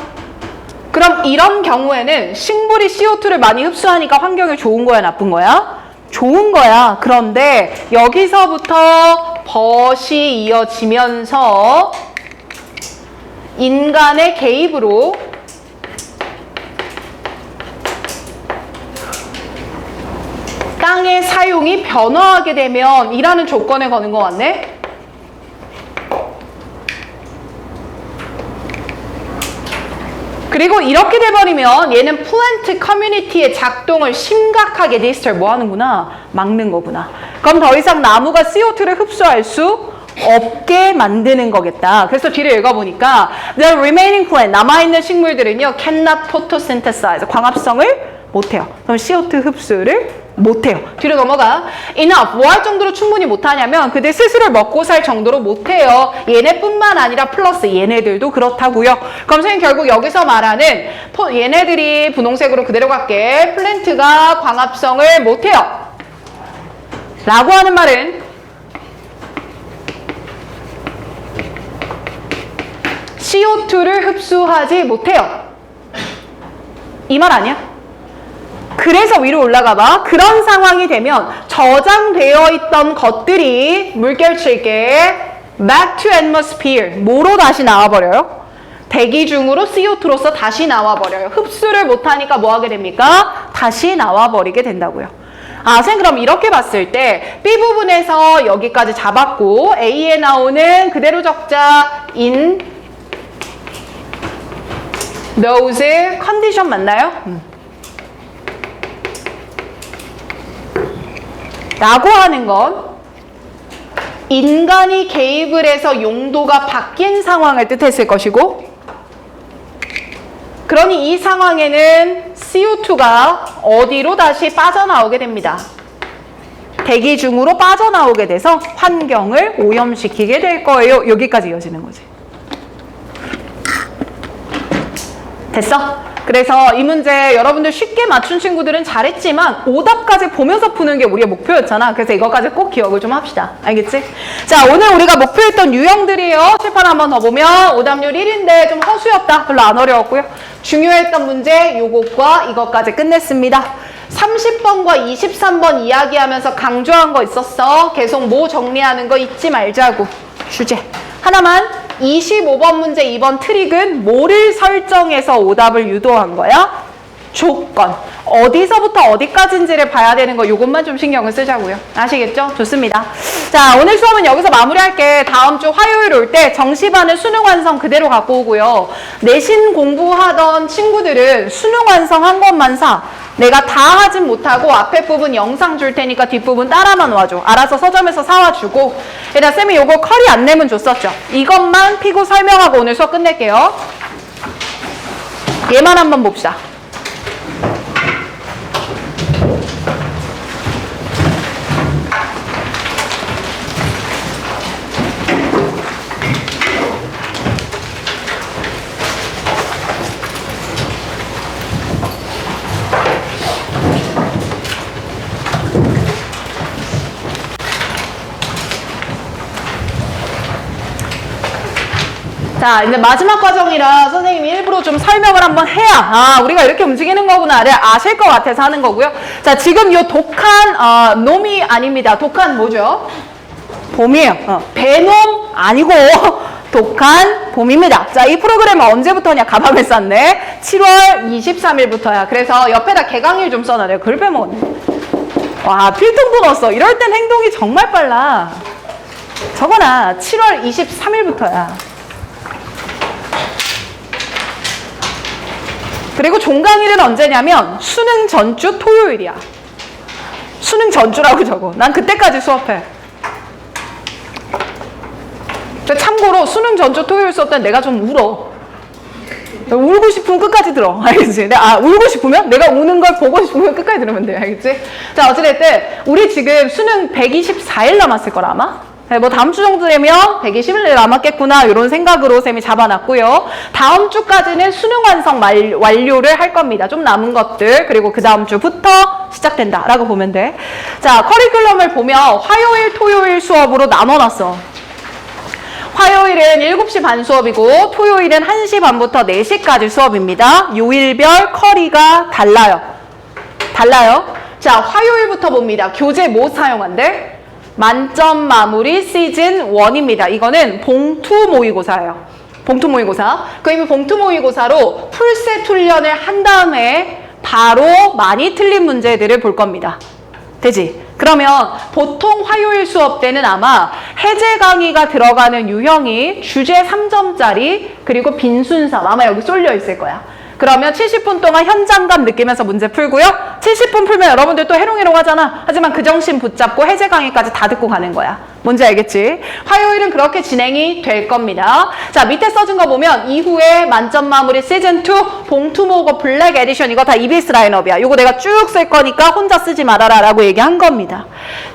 그럼 이런 경우에는 식물이 CO2를 많이 흡수하니까 환경에 좋은 거야, 나쁜 거야? 좋은 거야. 그런데 여기서부터 벗이 이어지면서 인간의 개입으로 땅의 사용이 변화하게 되면 이라는 조건에 거는 거 같네? 그리고 이렇게 돼버리면 얘는 플랜트 커뮤니티의 작동을 심각하게 디스터브 뭐 하는구나? 막는 거구나. 그럼 더 이상 나무가 CO2를 흡수할 수 없게 만드는 거겠다. 그래서 뒤를 읽어보니까 The remaining plant, 남아있는 식물들은요 cannot photosynthesize, 광합성을 못해요. 그럼 CO2 흡수를 못해요. 뒤로 넘어가. enough, 뭐 할 정도로 충분히 못하냐면 그들 스스로 먹고 살 정도로 못해요. 얘네뿐만 아니라 플러스 얘네들도 그렇다고요. 그럼 선생님 결국 여기서 말하는 얘네들이 분홍색으로 그대로 갈게. 플랜트가 광합성을 못해요. 라고 하는 말은 CO2를 흡수하지 못해요. 이 말 아니야? 그래서 위로 올라가 봐. 그런 상황이 되면 저장되어 있던 것들이 물결칠게 back to atmosphere 뭐로 다시 나와버려요? 대기 중으로 CO2로서 다시 나와버려요. 흡수를 못하니까 뭐 하게 됩니까? 다시 나와버리게 된다고요. 아, 선생님 그럼 이렇게 봤을 때 B 부분에서 여기까지 잡았고 A에 나오는 그대로 적자 in those 컨디션 맞나요? 라고 하는 건 인간이 개입을 해서 용도가 바뀐 상황을 뜻했을 것이고 그러니 이 상황에는 CO2가 어디로 다시 빠져나오게 됩니다. 대기 중으로 빠져나오게 돼서 환경을 오염시키게 될 거예요. 여기까지 이어지는 거지. 됐어? 그래서 이 문제 여러분들 쉽게 맞춘 친구들은 잘했지만 오답까지 보면서 푸는 게 우리의 목표였잖아. 그래서 이거까지 꼭 기억을 좀 합시다. 알겠지? 자, 오늘 우리가 목표했던 유형들이에요. 칠판 한번 더 보면 오답률 1인데 좀 허수였다. 별로 안 어려웠고요. 중요했던 문제 요것과 이것까지 끝냈습니다. 30번과 23번 이야기하면서 강조한 거 있었어. 계속 뭐 정리하는 거 잊지 말자고. 주제. 하나만 25번 문제 2번 트릭은 뭐를 설정해서 오답을 유도한 거야? 조건. 어디서부터 어디까지인지를 봐야 되는 거 요것만 좀 신경을 쓰자고요. 아시겠죠? 좋습니다. 자, 오늘 수업은 여기서 마무리할게. 다음 주 화요일 올 때 정시반은 수능 완성 그대로 갖고 오고요. 내신 공부하던 친구들은 수능 완성한 것만 사. 내가 다 하진 못하고 앞에 부분 영상 줄 테니까 뒷부분 따라만 와줘. 알아서 서점에서 사와주고. 일단 쌤이 요거 커리 안내문 줬었죠. 이것만 피고 설명하고 오늘 수업 끝낼게요. 얘만 한번 봅시다. 자, 이제 마지막 과정이라 선생님이 일부러 좀 설명을 한번 해야 우리가 이렇게 움직이는 거구나를 아실 것 같아서 하는 거고요. 자, 지금 이 독한 놈이 아닙니다. 독한 뭐죠? 봄이에요. 배놈 아니고 독한 봄입니다. 자, 이 프로그램은 언제부터냐? 가방을 쌌네. 7월 23일부터야. 그래서 옆에다 개강일 좀 써놔요. 그걸 빼먹었네. 와, 필통도 넣었어. 이럴 땐 행동이 정말 빨라. 저거나 7월 23일부터야. 그리고 종강일은 언제냐면 수능 전주 토요일이야. 수능 전주라고 적어. 난 그때까지 수업해. 참고로 수능 전주 토요일 수업 때는 내가 좀 울어. 울고 싶으면 끝까지 들어. 알겠지? 울고 싶으면? 내가 우는 걸 보고 싶으면 끝까지 들으면 돼. 알겠지? 자, 어찌됐든 우리 지금 수능 124일 남았을 거라 아마? 뭐 다음 주 정도 되면 120일 남았겠구나 이런 생각으로 쌤이 잡아놨고요. 다음 주까지는 수능 완성 완료를 할 겁니다. 좀 남은 것들 그리고 그 다음 주부터 시작된다라고 보면 돼. 자, 커리큘럼을 보면 화요일, 토요일 수업으로 나눠놨어. 화요일은 7시 반 수업이고 토요일은 1시 반부터 4시까지 수업입니다. 요일별 커리가 달라요. 자, 화요일부터 봅니다. 교재 뭐 사용한대? 만점 마무리 시즌 1입니다. 이거는 봉투 모의고사예요. 봉투 모의고사. 그럼 봉투 모의고사로 풀셋 훈련을 한 다음에 바로 많이 틀린 문제들을 볼 겁니다. 되지? 그러면 보통 화요일 수업 때는 아마 해제 강의가 들어가는 유형이 주제 3점짜리 그리고 빈순서 아마 여기 쏠려 있을 거야. 그러면 70분 동안 현장감 느끼면서 문제 풀고요. 70분 풀면 여러분들 또 해롱해롱 하잖아. 하지만 그 정신 붙잡고 해제 강의까지 다 듣고 가는 거야. 뭔지 알겠지? 화요일은 그렇게 진행이 될 겁니다. 자, 밑에 써준 거 보면 이후에 만점 마무리 시즌2 봉투 모으고 블랙 에디션 이거 다 EBS 라인업이야. 이거 내가 쭉 쓸 거니까 혼자 쓰지 말아라 라고 얘기한 겁니다.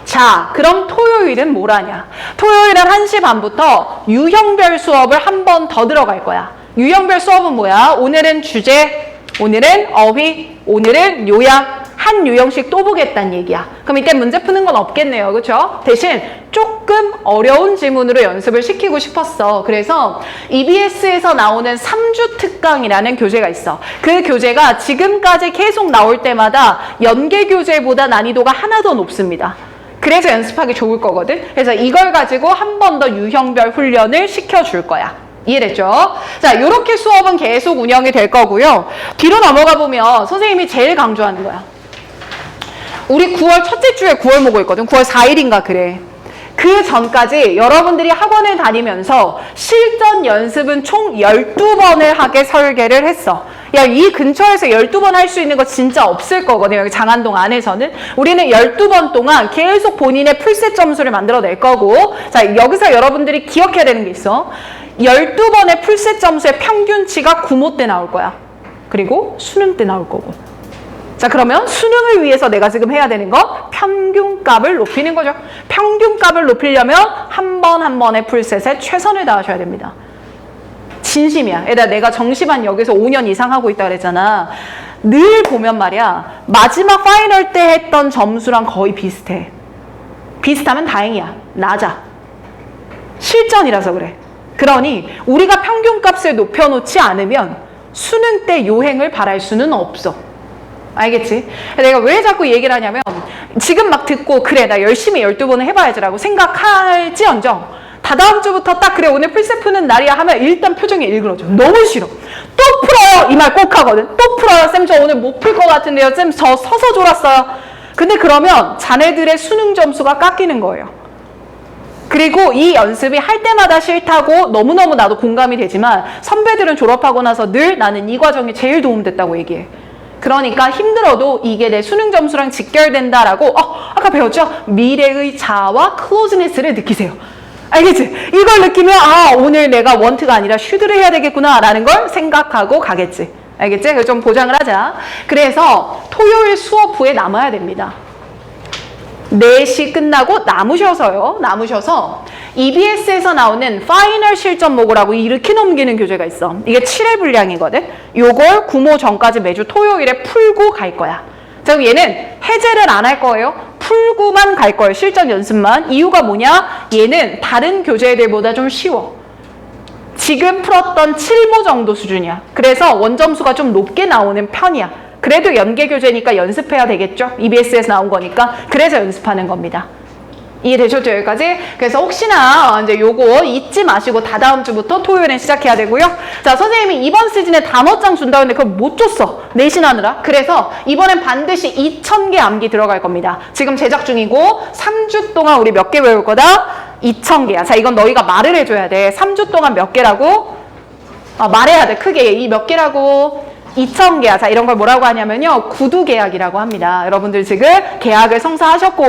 자, 그럼 토요일은 뭘 하냐? 토요일은 1시 반부터 유형별 수업을 한 번 더 들어갈 거야. 유형별 수업은 뭐야? 오늘은 주제, 오늘은 어휘, 오늘은 요약, 한 유형씩 또 보겠다는 얘기야. 그럼 이때 문제 푸는 건 없겠네요. 그렇죠? 대신 조금 어려운 지문으로 연습을 시키고 싶었어. 그래서 EBS에서 나오는 3주 특강이라는 교재가 있어. 그 교재가 지금까지 계속 나올 때마다 연계 교재보다 난이도가 하나 더 높습니다. 그래서 연습하기 좋을 거거든. 그래서 이걸 가지고 한 번 더 유형별 훈련을 시켜줄 거야. 이해됐죠? 자, 이렇게 수업은 계속 운영이 될 거고요. 뒤로 넘어가 보면 선생님이 제일 강조하는 거야. 우리 9월 첫째 주에 9월 모고 있거든. 9월 4일인가 그래. 그 전까지 여러분들이 학원을 다니면서 실전 연습은 총 12번을 하게 설계를 했어. 야, 이 근처에서 12번 할 수 있는 거 진짜 없을 거거든. 여기 장안동 안에서는. 우리는 12번 동안 계속 본인의 풀셋 점수를 만들어낼 거고. 자, 여기서 여러분들이 기억해야 되는 게 있어. 12번의 풀셋 점수의 평균치가 구모 때 나올 거야. 그리고 수능 때 나올 거고. 자, 그러면 수능을 위해서 내가 지금 해야 되는 거 평균값을 높이는 거죠. 평균값을 높이려면 한 번 한 번의 풀셋에 최선을 다하셔야 됩니다. 진심이야. 얘들아, 내가 정시반 여기서 5년 이상 하고 있다 그랬잖아. 늘 보면 말이야, 마지막 파이널 때 했던 점수랑 거의 비슷해. 비슷하면 다행이야. 낮아. 실전이라서 그래. 그러니 우리가 평균값을 높여놓지 않으면 수능 때 요행을 바랄 수는 없어. 알겠지? 내가 왜 자꾸 얘기를 하냐면 지금 막 듣고 그래 나 열심히 12번을 해봐야지라고 생각할지언정 다다음 주부터 딱 그래 오늘 필세 푸는 날이야 하면 일단 표정이 일그러져. 너무 싫어. 또 풀어요. 이 말 꼭 하거든. 또 풀어요. 쌤 저 오늘 못 풀 것 같은데요. 쌤 저 서서 졸았어요. 근데 그러면 자네들의 수능 점수가 깎이는 거예요. 그리고 이 연습이 할 때마다 싫다고 너무너무 나도 공감이 되지만 선배들은 졸업하고 나서 늘 나는 이 과정이 제일 도움됐다고 얘기해. 그러니까 힘들어도 이게 내 수능 점수랑 직결된다라고 아까 배웠죠? 미래의 자아와 클로즈니스를 느끼세요. 알겠지? 이걸 느끼면 아 오늘 내가 원트가 아니라 슈드를 해야 되겠구나 라는 걸 생각하고 가겠지. 알겠지? 그래서 좀 보장을 하자. 그래서 토요일 수업 후에 남아야 됩니다. 4시 끝나고 남으셔서 EBS에서 나오는 파이널 실전 모고라고 이렇게 넘기는 교재가 있어. 이게 7회 분량이거든. 요걸 구모 전까지 매주 토요일에 풀고 갈 거야. 자, 그럼 얘는 해제를 안 할 거예요. 풀고만 갈 거예요. 실전 연습만. 이유가 뭐냐? 얘는 다른 교재들보다 좀 쉬워. 지금 풀었던 7모 정도 수준이야. 그래서 원점수가 좀 높게 나오는 편이야. 그래도 연계 교재니까 연습해야 되겠죠? EBS에서 나온 거니까. 그래서 연습하는 겁니다. 이해되셨죠? 여기까지? 그래서 혹시나 이제 요거 잊지 마시고 다다음 주부터 토요일엔 시작해야 되고요. 자, 선생님이 이번 시즌에 단어장 준다고 했는데 그걸 못 줬어. 내신하느라. 그래서 이번엔 반드시 2,000개 암기 들어갈 겁니다. 지금 제작 중이고 3주 동안 우리 몇 개 외울 거다? 2,000개야. 자, 이건 너희가 말을 해줘야 돼. 3주 동안 몇 개라고? 말해야 돼. 크게. 이 몇 개라고? 2,000계약. 자, 이런 걸 뭐라고 하냐면요. 구두계약이라고 합니다. 여러분들 지금 계약을 성사하셨고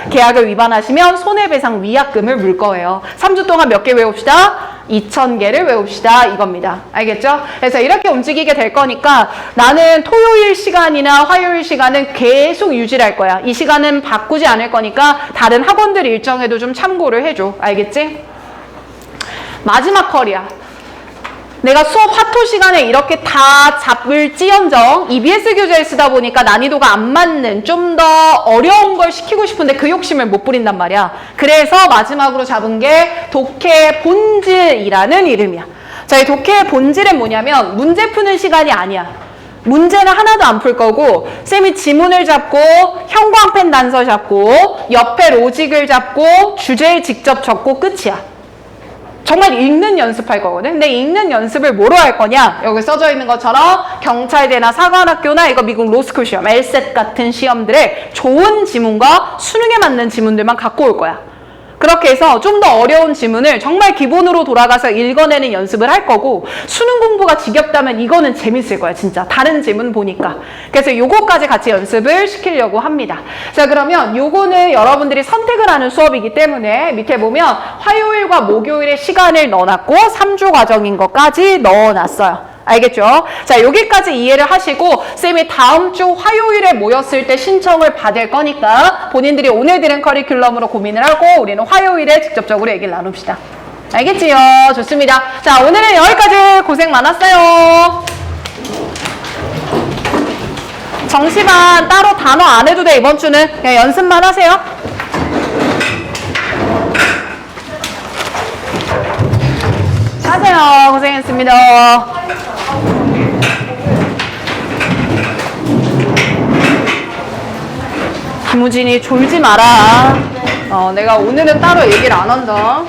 계약을 위반하시면 손해배상 위약금을 물 거예요. 3주 동안 몇 개 외웁시다? 2,000개를 외웁시다. 이겁니다. 알겠죠? 그래서 이렇게 움직이게 될 거니까 나는 토요일 시간이나 화요일 시간은 계속 유지할 거야. 이 시간은 바꾸지 않을 거니까 다른 학원들 일정에도 좀 참고를 해줘. 알겠지? 마지막 컬이야. 내가 수업 화토 시간에 이렇게 다 잡을지언정 EBS 교재를 쓰다 보니까 난이도가 안 맞는 좀 더 어려운 걸 시키고 싶은데 그 욕심을 못 부린단 말이야. 그래서 마지막으로 잡은 게 독해 본질이라는 이름이야. 자, 이 독해의 본질은 뭐냐면 문제 푸는 시간이 아니야. 문제는 하나도 안 풀 거고 쌤이 지문을 잡고 형광펜 단서 잡고 옆에 로직을 잡고 주제를 직접 적고 끝이야. 정말 읽는 연습할 거거든. 근데 읽는 연습을 뭐로 할 거냐? 여기 써져 있는 것처럼 경찰대나 사관학교나 이거 미국 로스쿨 시험, LSAT 같은 시험들의 좋은 지문과 수능에 맞는 지문들만 갖고 올 거야. 그렇게 해서 좀 더 어려운 지문을 정말 기본으로 돌아가서 읽어내는 연습을 할 거고 수능 공부가 지겹다면 이거는 재밌을 거야 진짜. 다른 지문 보니까. 그래서 요거까지 같이 연습을 시키려고 합니다. 자, 그러면 요거는 여러분들이 선택을 하는 수업이기 때문에 밑에 보면 화요일과 목요일에 시간을 넣어놨고 3주 과정인 것까지 넣어놨어요. 알겠죠? 자, 여기까지 이해를 하시고 쌤이 다음 주 화요일에 모였을 때 신청을 받을 거니까 본인들이 오늘 들은 커리큘럼으로 고민을 하고 우리는 화요일에 직접적으로 얘기를 나눕시다. 알겠지요? 좋습니다. 자, 오늘은 여기까지. 고생 많았어요. 정시반 따로 단어 안 해도 돼. 이번 주는 그냥 연습만 하세요. 하세요. 고생했습니다. 김우진이 졸지 마라. 내가 오늘은 따로 얘기를 안 한다.